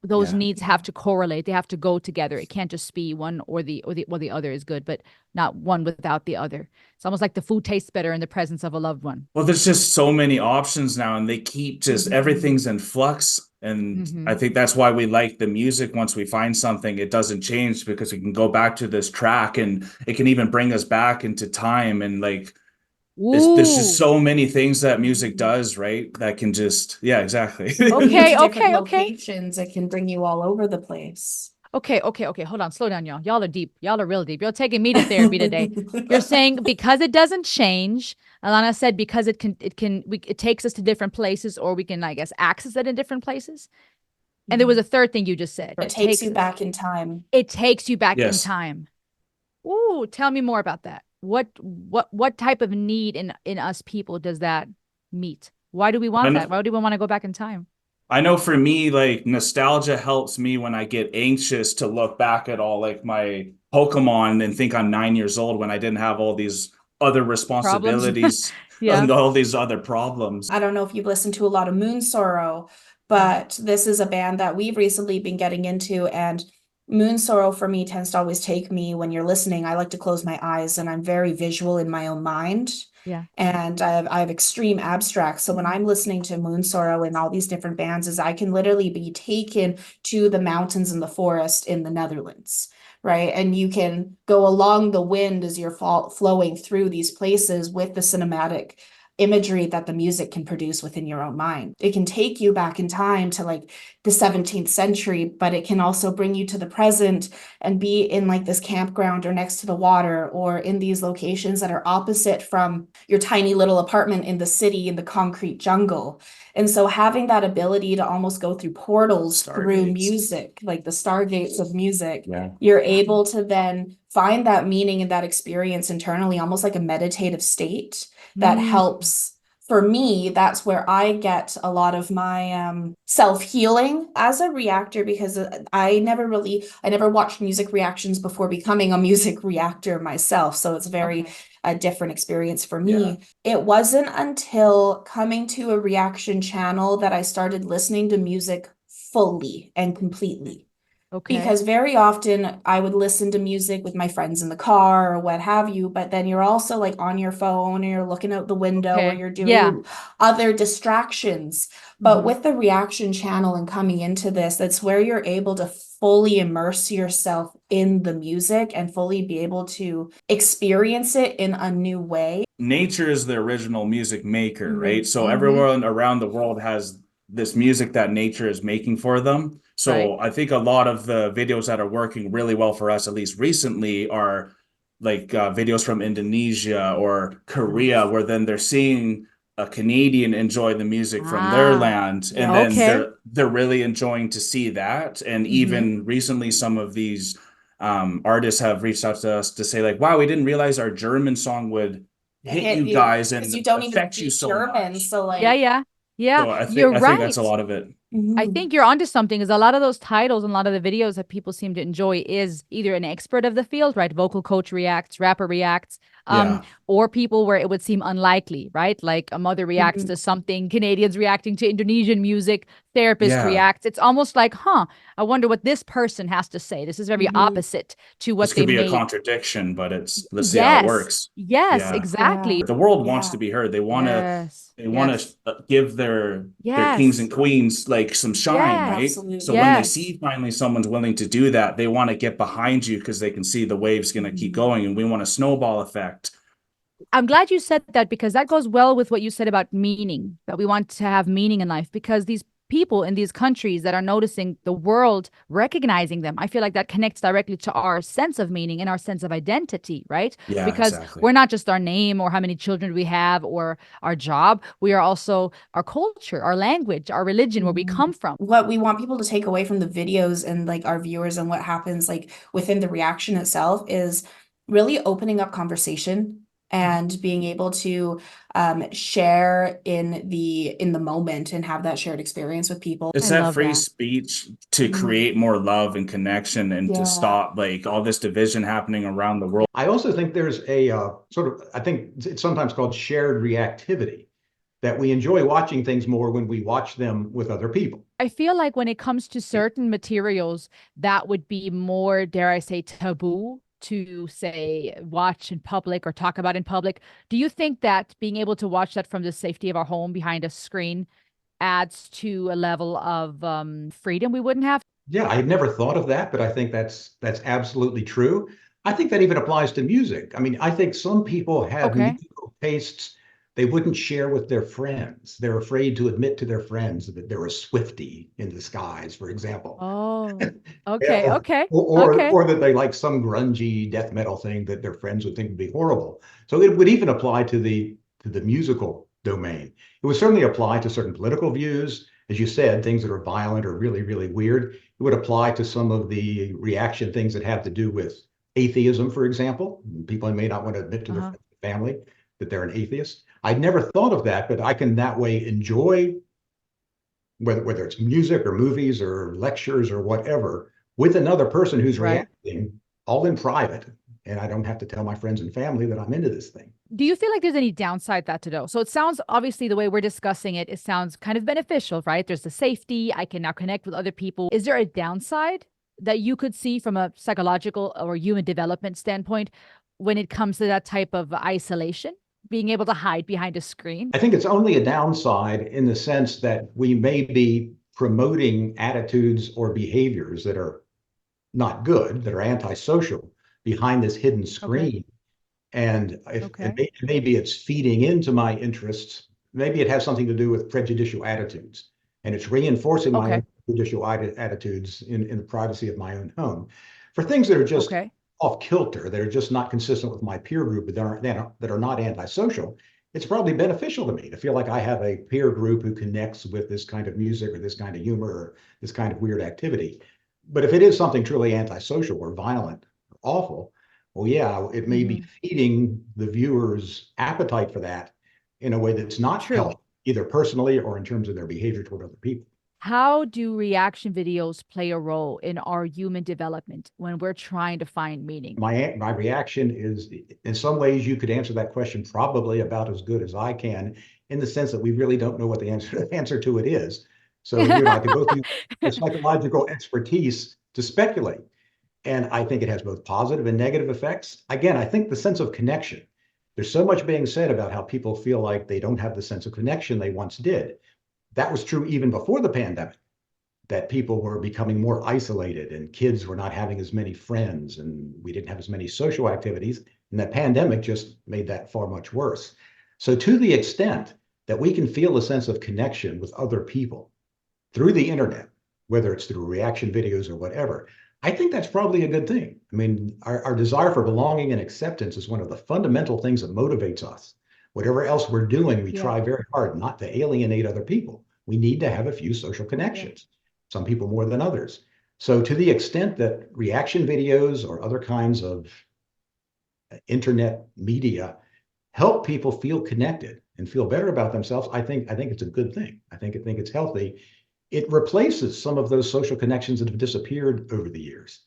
Those needs have to correlate. They have to go together. It can't just be one or the other is good, but not one without the other. It's almost like the food tastes better in the presence of a loved one. Well, there's just so many options now, and they keep just everything's in flux. And I think that's why we like the music. Once we find something, it doesn't change, because we can go back to this track, and it can even bring us back into time. And like, there's just so many things that music does, right? That can just, exactly. Okay. Locations, it can bring you all over the place. Okay. Hold on. Slow down, y'all. Y'all are deep. Y'all are real deep. You're taking me to therapy today. You're saying because it doesn't change. Alana said because it takes us to different places, or we can, I guess, access it in different places. And there was a third thing you just said. It takes you back in time. It takes you back in time. Ooh, tell me more about that. What type of need in us people does that meet? Why do we want that? Why do we want to go back in time? I know for me, like, nostalgia helps me when I get anxious to look back at all like my Pokemon and think I'm 9 years old when I didn't have all these other responsibilities and all these other problems. I don't know if you've listened to a lot of Moon Sorrow, but this is a band that we've recently been getting into, and Moon Sorrow for me tends to always take me, when you're listening, I like to close my eyes, and I'm very visual in my own mind. Yeah. And I have extreme abstract. So when I'm listening to Moon Sorrow and all these different bands, is I can literally be taken to the mountains and the forest in the Netherlands, right? And you can go along the wind as you're flowing through these places with the cinematic imagery that the music can produce within your own mind. It can take you back in time to like the 17th century, but it can also bring you to the present and be in like this campground or next to the water, or in these locations that are opposite from your tiny little apartment in the city in the concrete jungle. And so having that ability to almost go through portals through music, like the stargates of music, you're able to then find that meaning and that experience internally, almost like a meditative state that helps. For me, that's where I get a lot of my self-healing as a reactor, because I never watched music reactions before becoming a music reactor myself. So it's very a different experience for me. It wasn't until coming to a reaction channel that I started listening to music fully and completely. Because very often I would listen to music with my friends in the car or what have you, but then you're also like on your phone, or you're looking out the window, or you're doing other distractions. But with the reaction channel and coming into this, that's where you're able to fully immerse yourself in the music and fully be able to experience it in a new way. Nature is the original music maker, right? So everyone around the world has this music that nature is making for them. So I think a lot of the videos that are working really well for us, at least recently, are like videos from Indonesia or Korea, where then they're seeing a Canadian enjoy the music from their land, and then they're really enjoying to see that. And even recently, some of these artists have reached out to us to say like, wow, we didn't realize our German song would hit you guys and you don't affect even you so German, much. so like So I think that's a lot of it. I think you're onto something, is a lot of those titles and a lot of the videos that people seem to enjoy is either an expert of the field, right? Vocal coach reacts, rapper reacts, Yeah. Or people where it would seem unlikely, right? Like a mother reacts to something, Canadians reacting to Indonesian music, therapist reacts. It's almost like, I wonder what this person has to say. This is very opposite to what This could be made. a contradiction, but let's see how it works. Yes, exactly. The world wants to be heard. They want to give their kings and queens like some shine, right? Absolutely. So when they see finally someone's willing to do that, they want to get behind you because they can see the wave's going to keep going, and we want a snowball effect. I'm glad you said that, because that goes well with what you said about meaning, that we want to have meaning in life, because these people in these countries that are noticing the world recognizing them, I feel like that connects directly to our sense of meaning and our sense of identity, right? Yeah, because we're not just our name or how many children we have or our job. We are also our culture, our language, our religion, where we come from. What we want people to take away from the videos and like our viewers and what happens like within the reaction itself is really opening up conversation and being able to share in the moment and have that shared experience with people. It's that free speech to create more love and connection and to stop like all this division happening around the world. I also think there's a I think it's sometimes called shared reactivity, that we enjoy watching things more when we watch them with other people. I feel like when it comes to certain materials, that would be more, dare I say, taboo to say watch in public or talk about in public. Do you think that being able to watch that from the safety of our home behind a screen adds to a level of freedom we wouldn't have? Yeah, I had never thought of that, but I think that's absolutely true. I think that even applies to music. I mean, I think some people have musical tastes they wouldn't share with their friends. They're afraid to admit to their friends that they're a Swiftie in disguise, for example. Oh, okay, or that they like some grungy death metal thing that their friends would think would be horrible. So it would even apply to the musical domain. It would certainly apply to certain political views, as you said, things that are violent or really, really weird. It would apply to some of the reaction things that have to do with atheism, for example. People may not want to admit to their family that they're an atheist. I'd never thought of that, but I can that way enjoy, whether it's music or movies or lectures or whatever, with another person who's reacting, all in private. And I don't have to tell my friends and family that I'm into this thing. Do you feel like there's any downside that to do? So it sounds, obviously, the way we're discussing it, it sounds kind of beneficial, right? There's the safety. I can now connect with other people. Is there a downside that you could see from a psychological or human development standpoint when it comes to that type of isolation? Being able to hide behind a screen? I think it's only a downside in the sense that we may be promoting attitudes or behaviors that are not good, that are antisocial behind this hidden screen. And maybe it's feeding into my interests. Maybe it has something to do with prejudicial attitudes. And it's reinforcing my own prejudicial attitudes in the privacy of my own home. For things that are just off kilter, that are just not consistent with my peer group, that are not antisocial, it's probably beneficial to me to feel like I have a peer group who connects with this kind of music or this kind of humor or this kind of weird activity. But if it is something truly antisocial or violent or awful, well, yeah, it may be feeding the viewer's appetite for that in a way that's not healthy, either personally or in terms of their behavior toward other people. How do reaction videos play a role in our human development when we're trying to find meaning? My reaction is, in some ways, you could answer that question probably about as good as I can, in the sense that we really don't know what the answer to it is. So you and I could both use the psychological expertise to speculate. And I think it has both positive and negative effects. Again, I think the sense of connection. There's so much being said about how people feel like they don't have the sense of connection they once did. That was true even before the pandemic, that people were becoming more isolated and kids were not having as many friends and we didn't have as many social activities. And the pandemic just made that far much worse. So to the extent that we can feel a sense of connection with other people through the internet, whether it's through reaction videos or whatever, I think that's probably a good thing. I mean, our desire for belonging and acceptance is one of the fundamental things that motivates us. Whatever else we're doing, we try very hard not to alienate other people. We need to have a few social connections, some people more than others. So to the extent that reaction videos or other kinds of internet media help people feel connected and feel better about themselves, I think it's a good thing. I think it's healthy. It replaces some of those social connections that have disappeared over the years.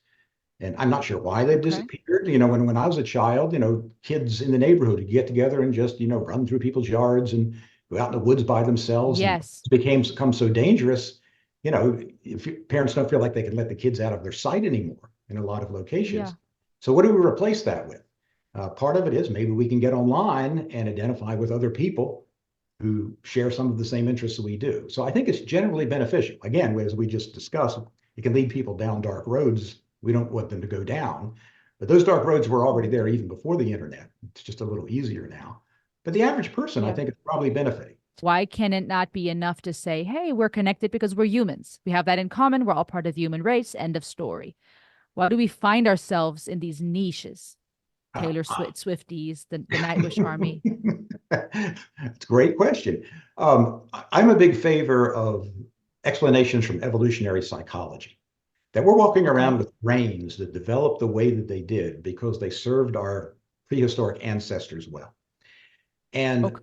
And I'm not sure why they've disappeared. You know, when I was a child, you know, kids in the neighborhood would get together and just, you know, run through people's yards and go out in the woods by themselves. Yes. And it become so dangerous. You know, if parents don't feel like they can let the kids out of their sight anymore in a lot of locations. Yeah. So what do we replace that with? Part of it is maybe we can get online and identify with other people who share some of the same interests that we do. So I think it's generally beneficial. Again, as we just discussed, it can lead people down dark roads we don't want them to go down. But those dark roads were already there even before the internet. It's just a little easier now. But the average person, I think, is probably benefiting. Why can it not be enough to say, hey, we're connected because we're humans? We have that in common. We're all part of the human race. End of story. Why do we find ourselves in these niches? Taylor Swifties, the Nightwish Army. That's a great question. I'm a big favor of explanations from evolutionary psychology. That we're walking around with brains that developed the way that they did because they served our prehistoric ancestors well. And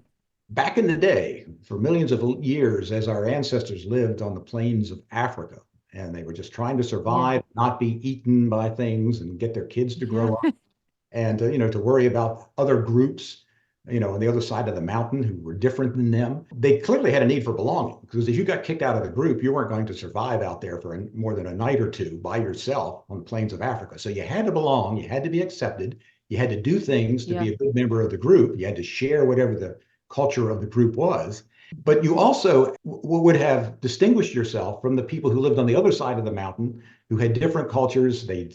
back in the day, for millions of years, as our ancestors lived on the plains of Africa, and they were just trying to survive, not be eaten by things, and get their kids to grow up, and you know, to worry about other groups, you know, on the other side of the mountain who were different than them. They clearly had a need for belonging, because if you got kicked out of the group, you weren't going to survive out there for more than a night or two by yourself on the plains of Africa. So you had to belong, you had to be accepted, you had to do things to be a good member of the group, you had to share whatever the culture of the group was. But you also would have distinguished yourself from the people who lived on the other side of the mountain, who had different cultures, they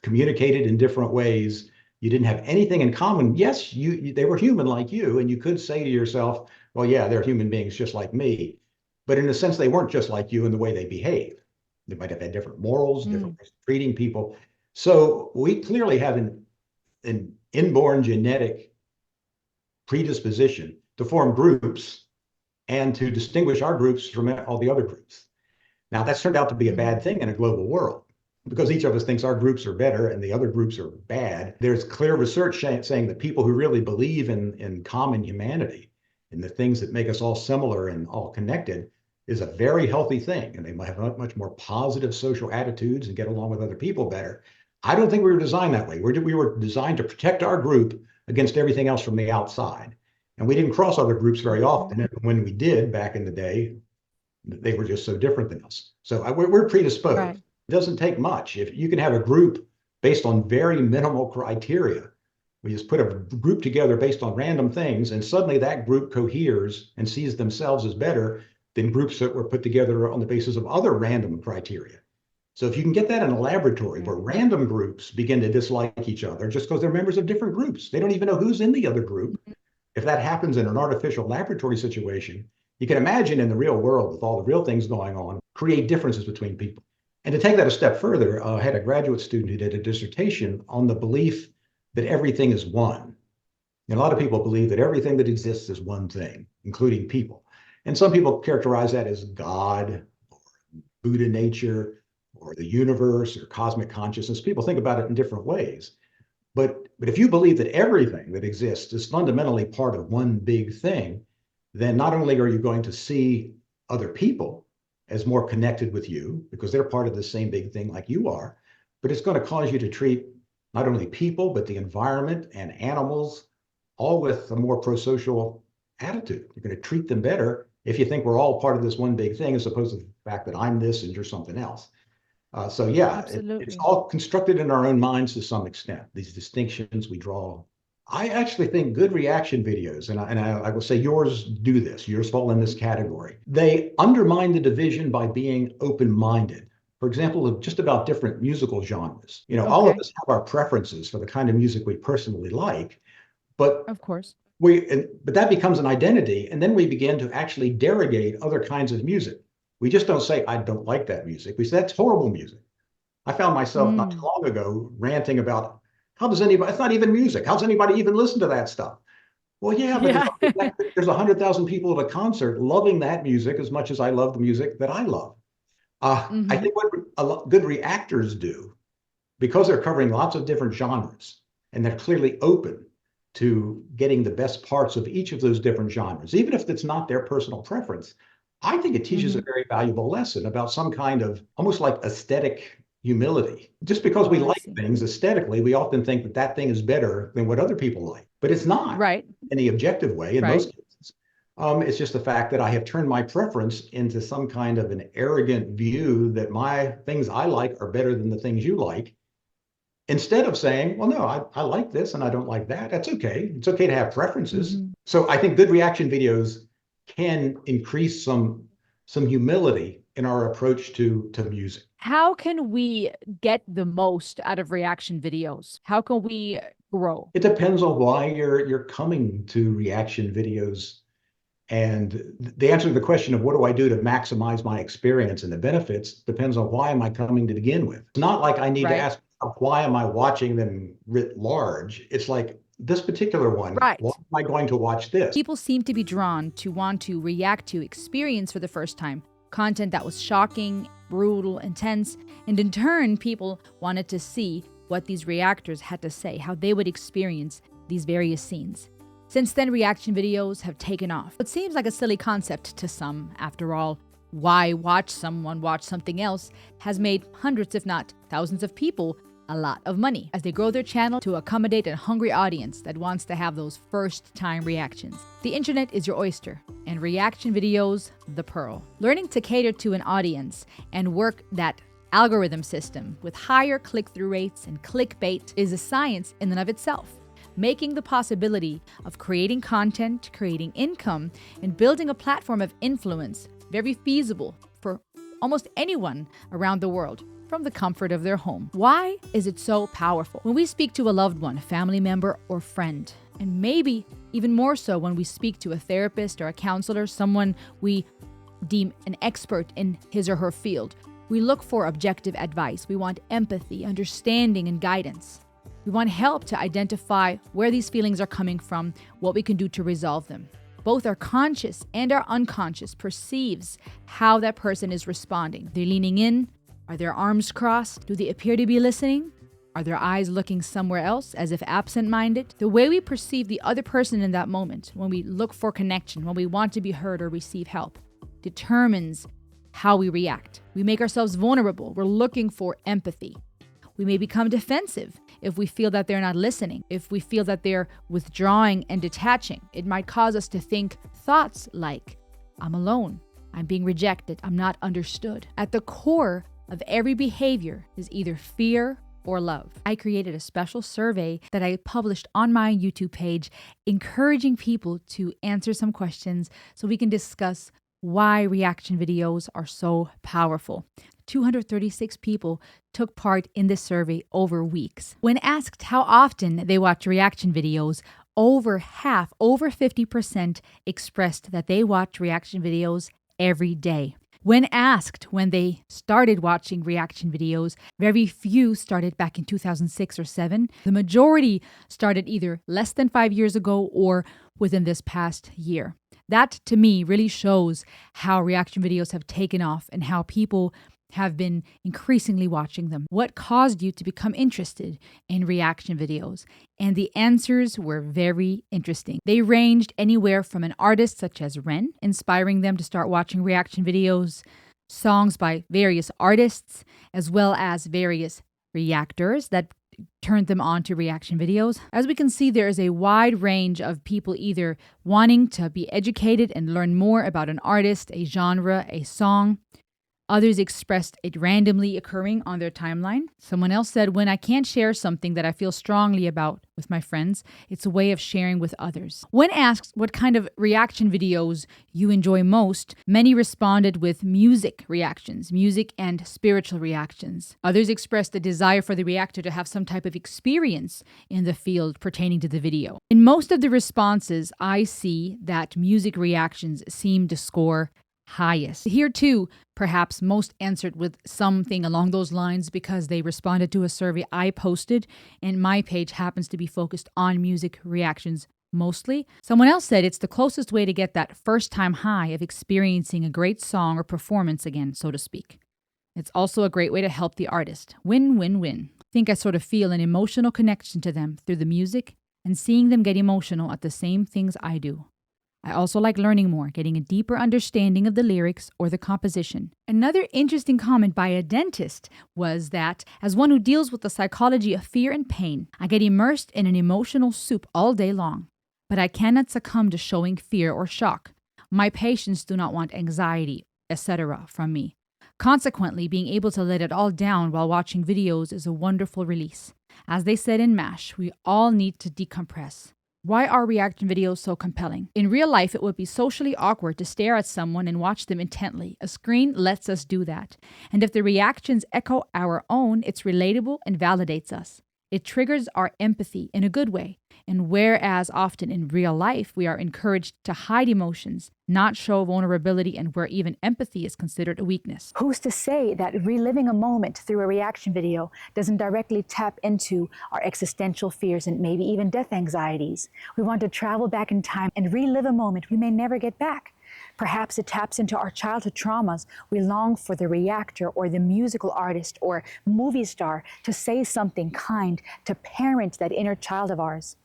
communicated in different ways. You didn't have anything in common. Yes, they were human like you, and you could say to yourself, well, yeah, they're human beings just like me. But in a sense, they weren't just like you in the way they behaved. They might have had different morals, different ways of treating people. So we clearly have an inborn genetic predisposition to form groups and to distinguish our groups from all the other groups. Now, that's turned out to be a bad thing in a global world, because each of us thinks our groups are better and the other groups are bad. There's clear research saying that people who really believe in common humanity and the things that make us all similar and all connected is a very healthy thing. And they might have much more positive social attitudes and get along with other people better. I don't think we were designed that way. We were designed to protect our group against everything else from the outside. And we didn't cross other groups very often. And when we did back in the day, they were just so different than us. So we're predisposed. Right. It doesn't take much. If you can have a group based on very minimal criteria, we just put a group together based on random things, and suddenly that group coheres and sees themselves as better than groups that were put together on the basis of other random criteria. So if you can get that in a laboratory where random groups begin to dislike each other just because they're members of different groups, they don't even know who's in the other group. If that happens in an artificial laboratory situation, you can imagine in the real world, with all the real things going on, create differences between people. And to take that a step further, I had a graduate student who did a dissertation on the belief that everything is one. And a lot of people believe that everything that exists is one thing, including people. And some people characterize that as God, or Buddha nature, or the universe, or cosmic consciousness. People think about it in different ways. But if you believe that everything that exists is fundamentally part of one big thing, then not only are you going to see other people as more connected with you, because they're part of the same big thing like you are, but it's going to cause you to treat not only people, but the environment and animals, all with a more pro-social attitude. You're going to treat them better if you think we're all part of this one big thing, as opposed to the fact that I'm this and you're something else. So yeah, it's all constructed in our own minds to some extent, these distinctions we draw. I actually think good reaction videos, and I will say yours do this, yours fall in this category. They undermine the division by being open-minded. For example, just about different musical genres. You know, all of us have our preferences for the kind of music we personally like, but of course, but that becomes an identity, and then we begin to actually derogate other kinds of music. We just don't say, I don't like that music. We say, that's horrible music. I found myself not too long ago ranting about, how does anybody, it's not even music. How does anybody even listen to that stuff? Well, yeah, but there's 100,000 people at a concert loving that music as much as I love the music that I love. I think what good reactors do, because they're covering lots of different genres, and they're clearly open to getting the best parts of each of those different genres, even if it's not their personal preference, I think it teaches a very valuable lesson about some kind of almost like aesthetic humility. Just because we like things aesthetically, we often think that that thing is better than what other people like, but it's not. Right. In the objective way, in Right. most cases. It's just the fact that I have turned my preference into some kind of an arrogant view that my things I like are better than the things you like. Instead of saying, well, no, I like this and I don't like that. That's okay. It's okay to have preferences. Mm-hmm. So I think good reaction videos can increase some humility in our approach to music. How can we get the most out of reaction videos? How can we grow? It depends on why you're coming to reaction videos. And the answer to the question of what do I do to maximize my experience and the benefits depends on why am I coming to begin with. It's not like I need to ask why am I watching them writ large. It's like this particular one. Right. Why am I going to watch this? People seem to be drawn to want to react to, experience for the first time content that was shocking, brutal, intense, and in turn, people wanted to see what these reactors had to say, how they would experience these various scenes. Since then, reaction videos have taken off. It seems like a silly concept to some. After all, why watch someone watch something else has made hundreds, if not thousands of people a lot of money as they grow their channel to accommodate a hungry audience that wants to have those first-time reactions. The internet is your oyster, and reaction videos, the pearl. Learning to cater to an audience and work that algorithm system with higher click-through rates and clickbait is a science in and of itself. Making the possibility of creating content, creating income, and building a platform of influence very feasible for almost anyone around the world from the comfort of their home. Why is it so powerful? When we speak to a loved one, a family member, or friend, and maybe even more so when we speak to a therapist or a counselor, someone we deem an expert in his or her field, we look for objective advice. We want empathy, understanding, and guidance. We want help to identify where these feelings are coming from, what we can do to resolve them. Both our conscious and our unconscious perceives how that person is responding. They're leaning in. Are their arms crossed? Do they appear to be listening? Are their eyes looking somewhere else as if absent-minded? The way we perceive the other person in that moment, when we look for connection, when we want to be heard or receive help, determines how we react. We make ourselves vulnerable. We're looking for empathy. We may become defensive if we feel that they're not listening, if we feel that they're withdrawing and detaching. It might cause us to think thoughts like, I'm alone, I'm being rejected, I'm not understood. At the core of every behavior is either fear or love. I created a special survey that I published on my YouTube page, encouraging people to answer some questions so we can discuss why reaction videos are so powerful. 236 people took part in this survey over weeks. When asked how often they watch reaction videos, over half, over 50% expressed that they watch reaction videos every day. When asked when they started watching reaction videos, very few started back in 2006 or 7. The majority started either less than 5 years ago or within this past year. That, to me, really shows how reaction videos have taken off and how people have been increasingly watching them. What caused you to become interested in reaction videos? And the answers were very interesting. They ranged anywhere from an artist such as Ren, inspiring them to start watching reaction videos, songs by various artists, as well as various reactors that turned them on to reaction videos. As we can see, there is a wide range of people either wanting to be educated and learn more about an artist, a genre, a song. Others expressed it randomly occurring on their timeline. Someone else said, when I can't share something that I feel strongly about with my friends, it's a way of sharing with others. When asked what kind of reaction videos you enjoy most, many responded with music reactions, music and spiritual reactions. Others expressed a desire for the reactor to have some type of experience in the field pertaining to the video. In most of the responses, I see that music reactions seem to score highest. Here too, perhaps most answered with something along those lines because they responded to a survey I posted, and my page happens to be focused on music reactions mostly. Someone else said it's the closest way to get that first-time high of experiencing a great song or performance again, so to speak. It's also a great way to help the artist. Win, win, win. I think I sort of feel an emotional connection to them through the music and seeing them get emotional at the same things I do. I also like learning more, getting a deeper understanding of the lyrics or the composition. Another interesting comment by a dentist was that, as one who deals with the psychology of fear and pain, I get immersed in an emotional soup all day long. But I cannot succumb to showing fear or shock. My patients do not want anxiety, etc. from me. Consequently, being able to let it all down while watching videos is a wonderful release. As they said in MASH, we all need to decompress. Why are reaction videos so compelling? In real life, it would be socially awkward to stare at someone and watch them intently. A screen lets us do that. And if the reactions echo our own, it's relatable and validates us. It triggers our empathy in a good way. And whereas often in real life, we are encouraged to hide emotions, not show vulnerability, and where even empathy is considered a weakness. Who's to say that reliving a moment through a reaction video doesn't directly tap into our existential fears and maybe even death anxieties? We want to travel back in time and relive a moment we may never get back. Perhaps it taps into our childhood traumas. We long for the reactor or the musical artist or movie star to say something kind, to parent that inner child of ours.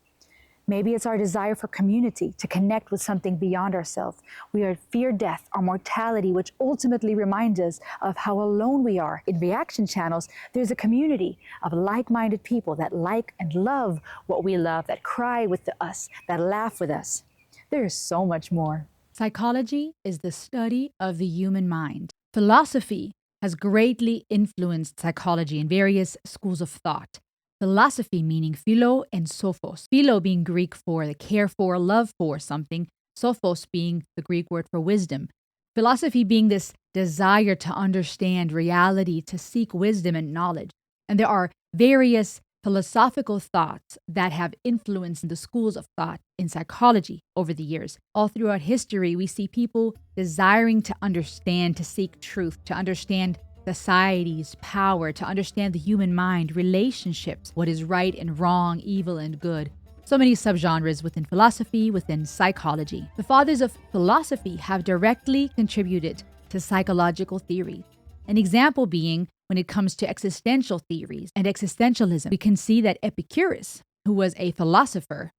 Maybe it's our desire for community, to connect with something beyond ourselves. We fear death or mortality, which ultimately reminds us of how alone we are. In reaction channels, there's a community of like-minded people that like and love what we love, that cry with us, that laugh with us. There's so much more. Psychology is the study of the human mind. Philosophy has greatly influenced psychology in various schools of thought. Philosophy meaning philo and sophos. Philo being Greek for the care for, love for something. Sophos being the Greek word for wisdom. Philosophy being this desire to understand reality, to seek wisdom and knowledge. And there are various philosophical thoughts that have influenced the schools of thought in psychology over the years. All throughout history, we see people desiring to understand, to seek truth, to understand society's power, to understand the human mind, relationships, what is right and wrong, evil and good. So many subgenres within philosophy, within psychology. The fathers of philosophy have directly contributed to psychological theory. An example being when it comes to existential theories and existentialism. We can see that Epicurus, who was a philosopher,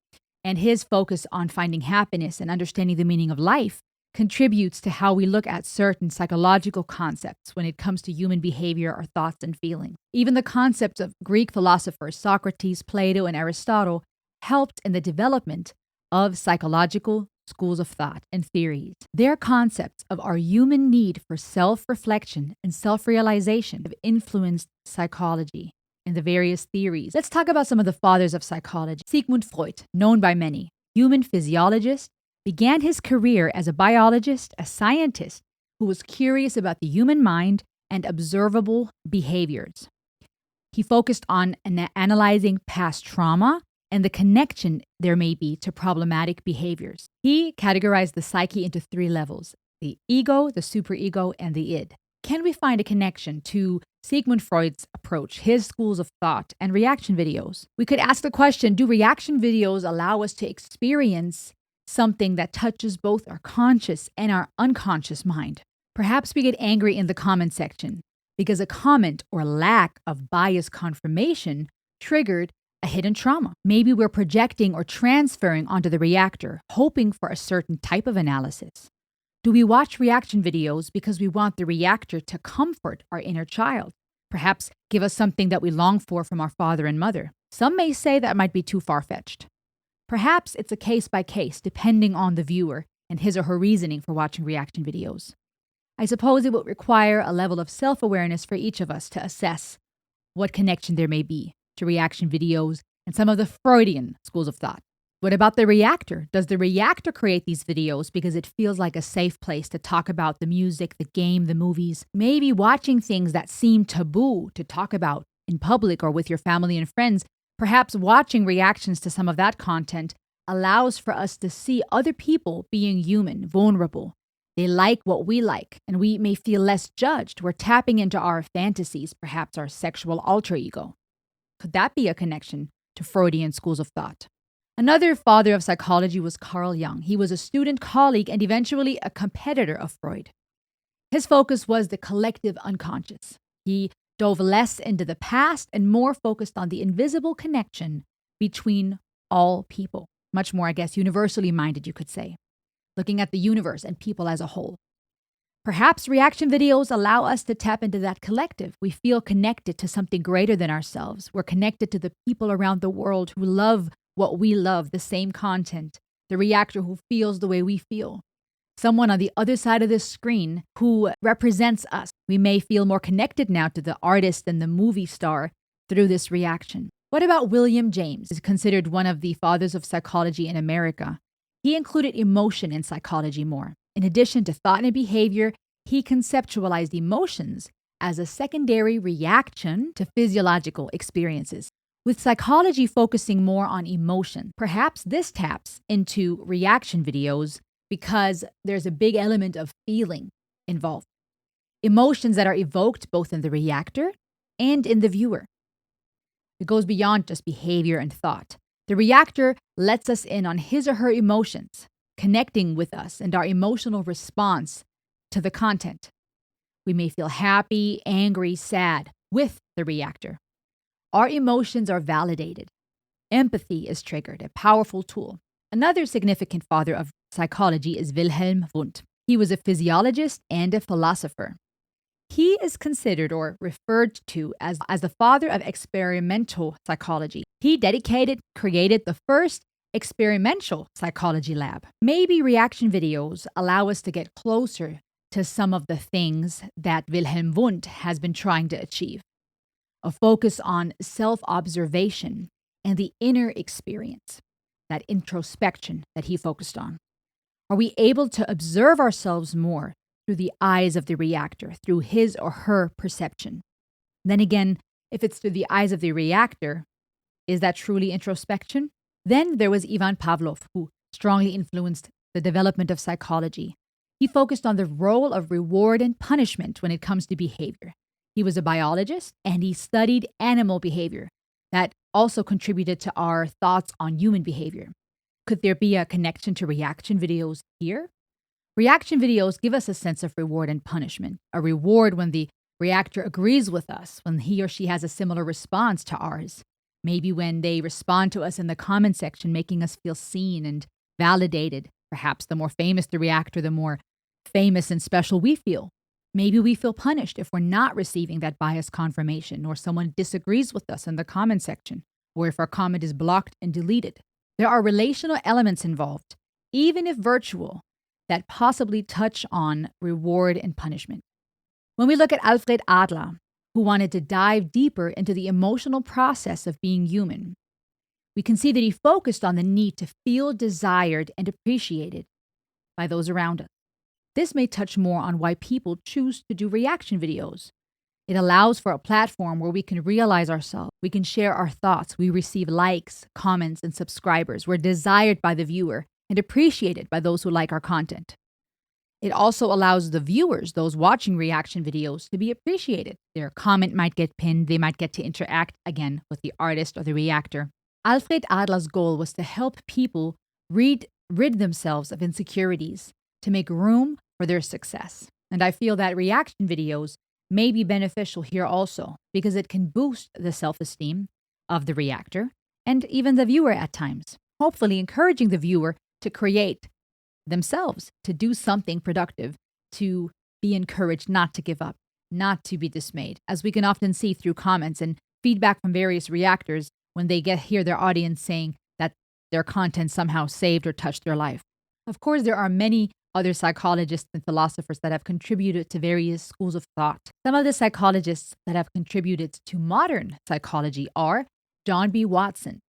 and his focus on finding happiness and understanding the meaning of life contributes to how we look at certain psychological concepts when it comes to human behavior or thoughts and feelings. Even the concepts of Greek philosophers, Socrates, Plato, and Aristotle, helped in the development of psychological schools of thought and theories. Their concepts of our human need for self-reflection and self-realization have influenced psychology and the various theories. Let's talk about some of the fathers of psychology. Sigmund Freud, known by many, human physiologist, began his career as a biologist, a scientist who was curious about the human mind and observable behaviors. He focused on analyzing past trauma and the connection there may be to problematic behaviors. He categorized the psyche into 3 levels: the ego, the superego, and the id. Can we find a connection to Sigmund Freud's approach, his schools of thought, and reaction videos? We could ask the question, do reaction videos allow us to experience something that touches both our conscious and our unconscious mind? Perhaps we get angry in the comment section because a comment or lack of bias confirmation triggered a hidden trauma. Maybe we're projecting or transferring onto the reactor, hoping for a certain type of analysis. Do we watch reaction videos because we want the reactor to comfort our inner child? Perhaps give us something that we long for from our father and mother. Some may say that might be too far-fetched. Perhaps it's a case by case, depending on the viewer and his or her reasoning for watching reaction videos. I suppose it would require a level of self-awareness for each of us to assess what connection there may be to reaction videos and some of the Freudian schools of thought. What about the reactor? Does the reactor create these videos because it feels like a safe place to talk about the music, the game, the movies? Maybe watching things that seem taboo to talk about in public or with your family and friends. Perhaps watching reactions to some of that content allows for us to see other people being human, vulnerable. They like what we like, and we may feel less judged. We're tapping into our fantasies, perhaps our sexual alter ego. Could that be a connection to Freudian schools of thought? Another father of psychology was Carl Jung. He was a student, colleague, and eventually a competitor of Freud. His focus was the collective unconscious. He dove less into the past and more focused on the invisible connection between all people. Much more, I guess, universally minded, you could say. looking at the universe and people as a whole. Perhaps reaction videos allow us to tap into that collective. We feel connected to something greater than ourselves. We're connected to the people around the world who love what we love, the same content, the reactor who feels the way we feel. Someone on the other side of the screen who represents us. We may feel more connected now to the artist and the movie star through this reaction. What about William James? He's considered one of the fathers of psychology in America. He included emotion in psychology more. In addition to thought and behavior, he conceptualized emotions as a secondary reaction to physiological experiences. With psychology focusing more on emotion, perhaps this taps into reaction videos because there's a big element of feeling involved. Emotions that are evoked both in the reactor and in the viewer. It goes beyond just behavior and thought. The reactor lets us in on his or her emotions, connecting with us and our emotional response to the content. We may feel happy, angry, sad with the reactor. Our emotions are validated. Empathy is triggered, a powerful tool. Another significant father of psychology is Wilhelm Wundt. He was a physiologist and a philosopher. He is considered or referred to as the father of experimental psychology. He created the first experimental psychology lab. Maybe reaction videos allow us to get closer to some of the things that Wilhelm Wundt has been trying to achieve. A focus on self-observation and the inner experience, that introspection that he focused on. Are we able to observe ourselves more through the eyes of the reactor, through his or her perception? Then again, if it's through the eyes of the reactor, is that truly introspection? Then there was Ivan Pavlov, who strongly influenced the development of psychology. He focused on the role of reward and punishment when it comes to behavior. He was a biologist and he studied animal behavior. That also contributed to our thoughts on human behavior. Could there be a connection to reaction videos here? Reaction videos give us a sense of reward and punishment. A reward when the reactor agrees with us, when he or she has a similar response to ours. Maybe when they respond to us in the comment section, making us feel seen and validated. Perhaps the more famous the reactor, the more famous and special we feel. Maybe we feel punished if we're not receiving that biased confirmation, or someone disagrees with us in the comment section, or if our comment is blocked and deleted. There are relational elements involved, even if virtual, that possibly touch on reward and punishment. When we look at Alfred Adler, who wanted to dive deeper into the emotional process of being human, we can see that he focused on the need to feel desired and appreciated by those around us. This may touch more on why people choose to do reaction videos. It allows for a platform where we can realize ourselves, we can share our thoughts, we receive likes, comments, and subscribers. We're desired by the viewer and appreciated by those who like our content. It also allows the viewers, those watching reaction videos, to be appreciated. Their comment might get pinned, they might get to interact again with the artist or the reactor. Alfred Adler's goal was to help people rid themselves of insecurities, to make room for their success. And I feel that reaction videos may be beneficial here also, because it can boost the self-esteem of the reactor and even the viewer at times, hopefully encouraging the viewer to create themselves, to do something productive, to be encouraged not to give up, not to be dismayed, as we can often see through comments and feedback from various reactors when they hear their audience saying that their content somehow saved or touched their life. Of course, there are many other psychologists and philosophers that have contributed to various schools of thought. Some of the psychologists that have contributed to modern psychology are John B. Watson.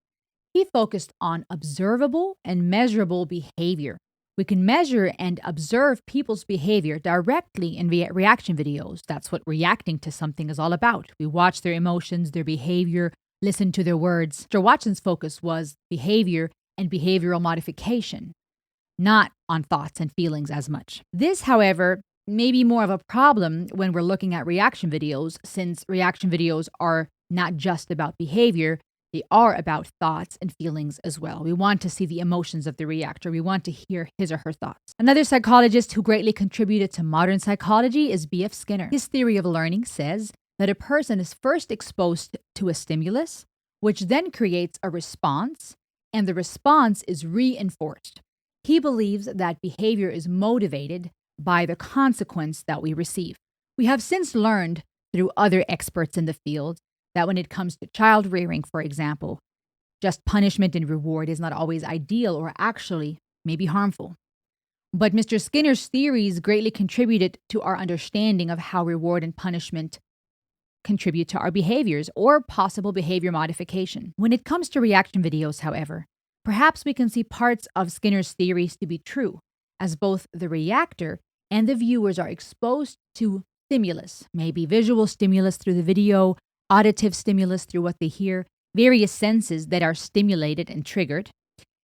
He focused on observable and measurable behavior. We can measure and observe people's behavior directly in reaction videos. That's what reacting to something is all about. We watch their emotions, their behavior, listen to their words. Mr. Watson's focus was behavior and behavioral modification, not on thoughts and feelings as much. This, however, may be more of a problem when we're looking at reaction videos, since reaction videos are not just about behavior, they are about thoughts and feelings as well. We want to see the emotions of the reactor. We want to hear his or her thoughts. Another psychologist who greatly contributed to modern psychology is B.F. Skinner. His theory of learning says that a person is first exposed to a stimulus, which then creates a response, and the response is reinforced. He believes that behavior is motivated by the consequence that we receive. We have since learned through other experts in the field that when it comes to child rearing, for example, just punishment and reward is not always ideal or actually may be harmful. But Mr. Skinner's theories greatly contributed to our understanding of how reward and punishment contribute to our behaviors or possible behavior modification. When it comes to reaction videos, however, perhaps we can see parts of Skinner's theories to be true, as both the reactor and the viewers are exposed to stimulus, maybe visual stimulus through the video, auditive stimulus through what they hear, various senses that are stimulated and triggered.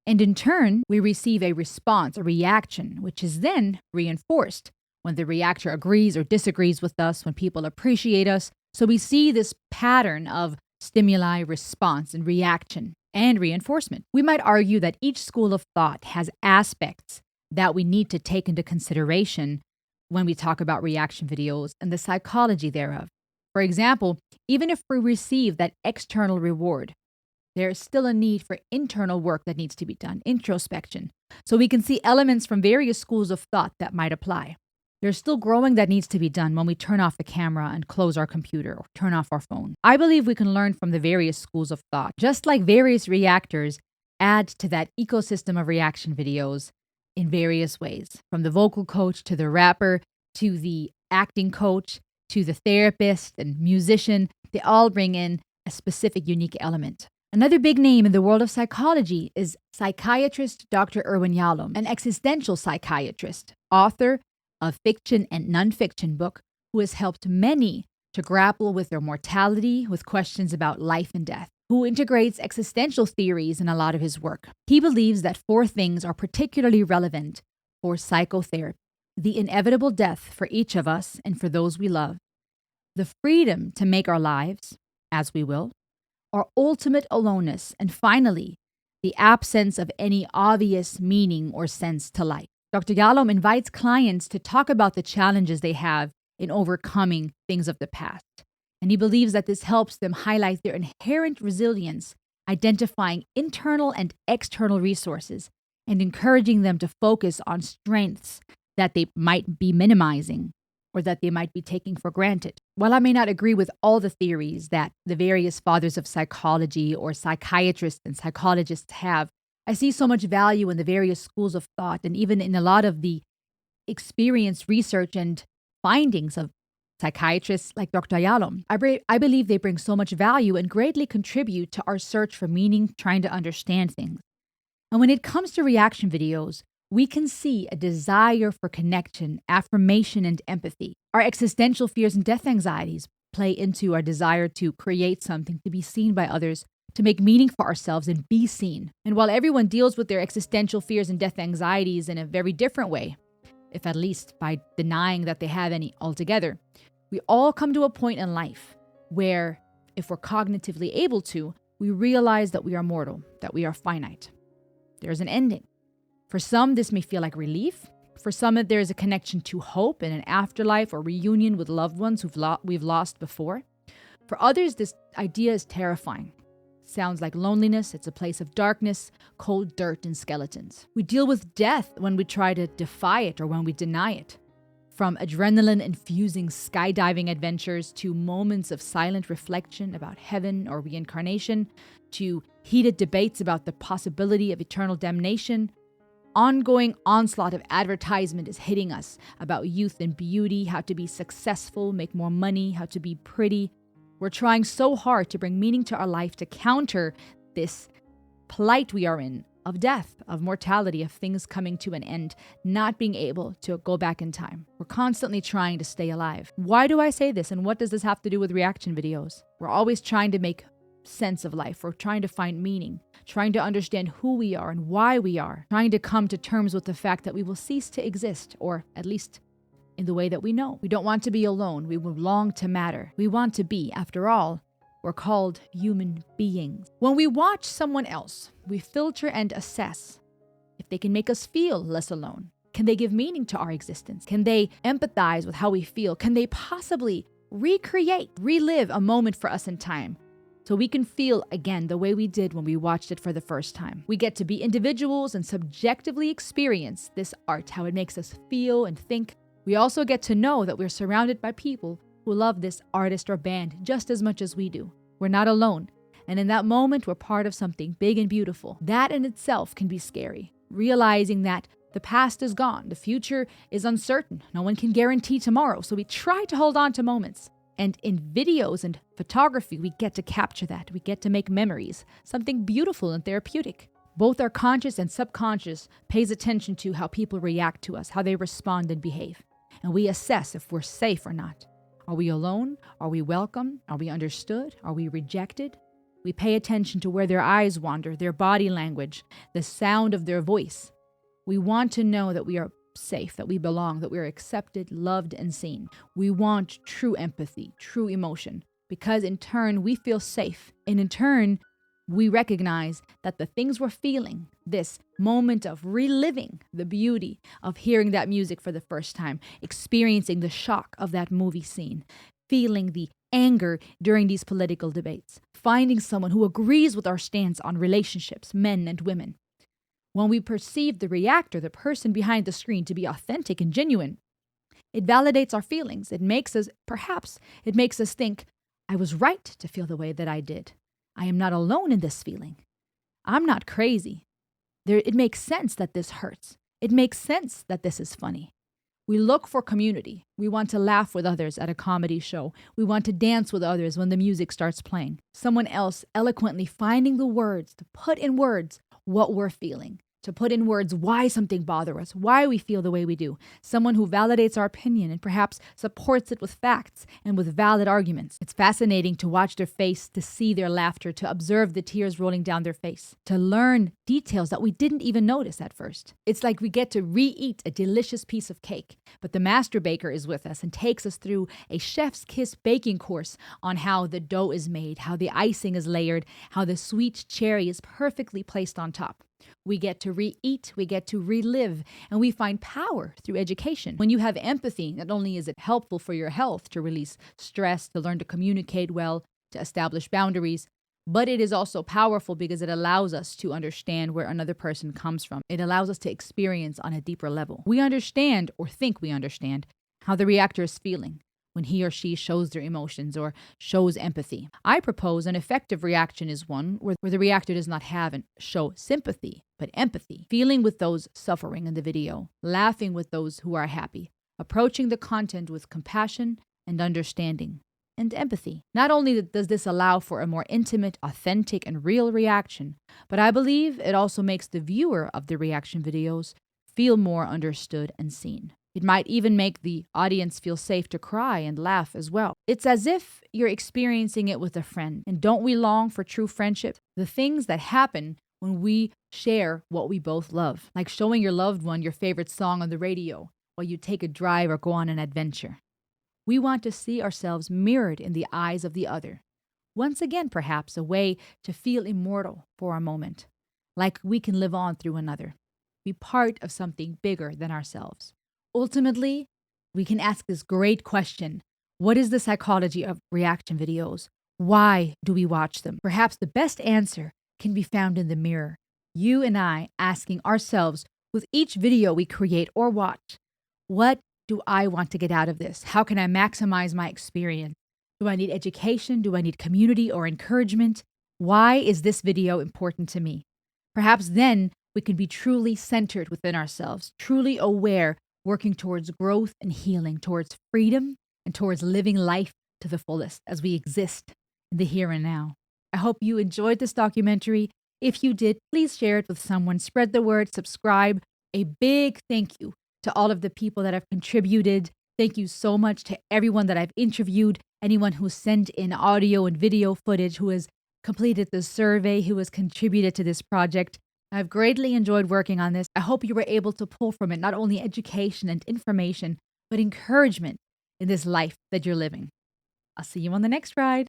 And in turn, we receive a response, a reaction, which is then reinforced when the reactor agrees or disagrees with us, when people appreciate us. So we see this pattern of stimuli, response, and reaction and reinforcement. We might argue that each school of thought has aspects that we need to take into consideration when we talk about reaction videos and the psychology thereof. For example, even if we receive that external reward, there is still a need for internal work that needs to be done, introspection. So we can see elements from various schools of thought that might apply. There's still growing that needs to be done when we turn off the camera and close our computer or turn off our phone. I believe we can learn from the various schools of thought, just like various reactors add to that ecosystem of reaction videos in various ways, from the vocal coach to the rapper to the acting coach to the therapist and musician. They all bring in a specific unique element. Another big name in the world of psychology is psychiatrist Dr. Irwin Yalom, an existential psychiatrist, author of fiction and nonfiction book, who has helped many to grapple with their mortality, with questions about life and death, who integrates existential theories in a lot of his work. He believes that 4 things are particularly relevant for psychotherapy: the inevitable death for each of us and for those we love, the freedom to make our lives as we will, our ultimate aloneness, and finally, the absence of any obvious meaning or sense to life. Dr. Yalom invites clients to talk about the challenges they have in overcoming things of the past. And he believes that this helps them highlight their inherent resilience, identifying internal and external resources, and encouraging them to focus on strengths that they might be minimizing or that they might be taking for granted. While I may not agree with all the theories that the various fathers of psychology or psychiatrists and psychologists have, I see so much value in the various schools of thought and even in a lot of the experience, research, and findings of psychiatrists like Dr. Yalom. I believe they bring so much value and greatly contribute to our search for meaning, trying to understand things. And when it comes to reaction videos, we can see a desire for connection, affirmation, and empathy. Our existential fears and death anxieties play into our desire to create something, to be seen by others, to make meaning for ourselves and be seen. And while everyone deals with their existential fears and death anxieties in a very different way, if at least by denying that they have any altogether, we all come to a point in life where, if we're cognitively able to, we realize that we are mortal, that we are finite. There's an ending. For some, this may feel like relief. For some, there is a connection to hope and an afterlife or reunion with loved ones we've lost before. For others, this idea is terrifying. Sounds like loneliness. It's a place of darkness, cold dirt, and skeletons. We deal with death when we try to defy it or when we deny it. From adrenaline-infusing skydiving adventures to moments of silent reflection about heaven or reincarnation, to heated debates about the possibility of eternal damnation, ongoing onslaught of advertisement is hitting us about youth and beauty, how to be successful, make more money, how to be pretty. We're trying so hard to bring meaning to our life to counter this plight we are in of death, of mortality, of things coming to an end, not being able to go back in time. We're constantly trying to stay alive. Why do I say this, and what does this have to do with reaction videos? We're always trying to make sense of life. We're trying to find meaning, trying to understand who we are and why we are, trying to come to terms with the fact that we will cease to exist, or at least in the way that we know. We don't want to be alone. We long to matter. We want to be, after all, we're called human beings. When we watch someone else, we filter and assess if they can make us feel less alone. Can they give meaning to our existence? Can they empathize with how we feel? Can they possibly recreate, relive a moment for us in time? so we can feel again the way we did when we watched it for the first time. We get to be individuals and subjectively experience this art, how it makes us feel and think. We also get to know that we're surrounded by people who love this artist or band just as much as we do. We're not alone. And in that moment, we're part of something big and beautiful. That in itself can be scary. Realizing that the past is gone, the future is uncertain. No one can guarantee tomorrow, so we try to hold on to moments. And in videos and photography, we get to capture that. We get to make memories, something beautiful and therapeutic. Both our conscious and subconscious pays attention to how people react to us, how they respond and behave. And we assess if we're safe or not. Are we alone? Are we welcome? Are we understood? Are we rejected? We pay attention to where their eyes wander, their body language, the sound of their voice. We want to know that we are safe, that we belong, that we are accepted, loved, and seen. We want true empathy, true emotion, because in turn we feel safe. And in turn, we recognize that the things we're feeling, this moment of reliving the beauty of hearing that music for the first time, experiencing the shock of that movie scene, feeling the anger during these political debates, finding someone who agrees with our stance on relationships, men and women. When we perceive the reactor, the person behind the screen, to be authentic and genuine, it validates our feelings. It makes us think, I was right to feel the way that I did. I am not alone in this feeling. I'm not crazy. It makes sense that this hurts. It makes sense that this is funny. We look for community. We want to laugh with others at a comedy show. We want to dance with others when the music starts playing. Someone else eloquently finding the words to put in words what we're feeling, to put in words why something bothers us, why we feel the way we do. Someone who validates our opinion and perhaps supports it with facts and with valid arguments. It's fascinating to watch their face, to see their laughter, to observe the tears rolling down their face, to learn details that we didn't even notice at first. It's like we get to re-eat a delicious piece of cake, but the master baker is with us and takes us through a chef's kiss baking course on how the dough is made, how the icing is layered, how the sweet cherry is perfectly placed on top. We get to re-eat, we get to relive, and we find power through education. When you have empathy, not only is it helpful for your health to release stress, to learn to communicate well, to establish boundaries, but it is also powerful because it allows us to understand where another person comes from. It allows us to experience on a deeper level. We understand, or think we understand, how the reactor is feeling when he or she shows their emotions or shows empathy. I propose an effective reaction is one where the reactor does not have and show sympathy, but empathy, feeling with those suffering in the video, laughing with those who are happy, approaching the content with compassion and understanding and empathy. Not only does this allow for a more intimate, authentic, and real reaction, but I believe it also makes the viewer of the reaction videos feel more understood and seen. It might even make the audience feel safe to cry and laugh as well. It's as if you're experiencing it with a friend. And don't we long for true friendship? The things that happen when we share what we both love, like showing your loved one your favorite song on the radio while you take a drive or go on an adventure. We want to see ourselves mirrored in the eyes of the other. Once again, perhaps, a way to feel immortal for a moment, like we can live on through another, be part of something bigger than ourselves. Ultimately, we can ask this great question: what is the psychology of reaction videos? Why do we watch them? Perhaps the best answer can be found in the mirror. You and I asking ourselves with each video we create or watch, what do I want to get out of this? How can I maximize my experience? Do I need education? Do I need community or encouragement? Why is this video important to me? Perhaps then we can be truly centered within ourselves, truly aware, working towards growth and healing, towards freedom, and towards living life to the fullest as we exist in the here and now. I hope you enjoyed this documentary. If you did, please share it with someone, spread the word, subscribe. A big thank you to all of the people that have contributed. Thank you so much to everyone that I've interviewed, anyone who sent in audio and video footage, who has completed the survey, who has contributed to this project. I've greatly enjoyed working on this. I hope you were able to pull from it not only education and information, but encouragement in this life that you're living. I'll see you on the next ride.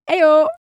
Ayo.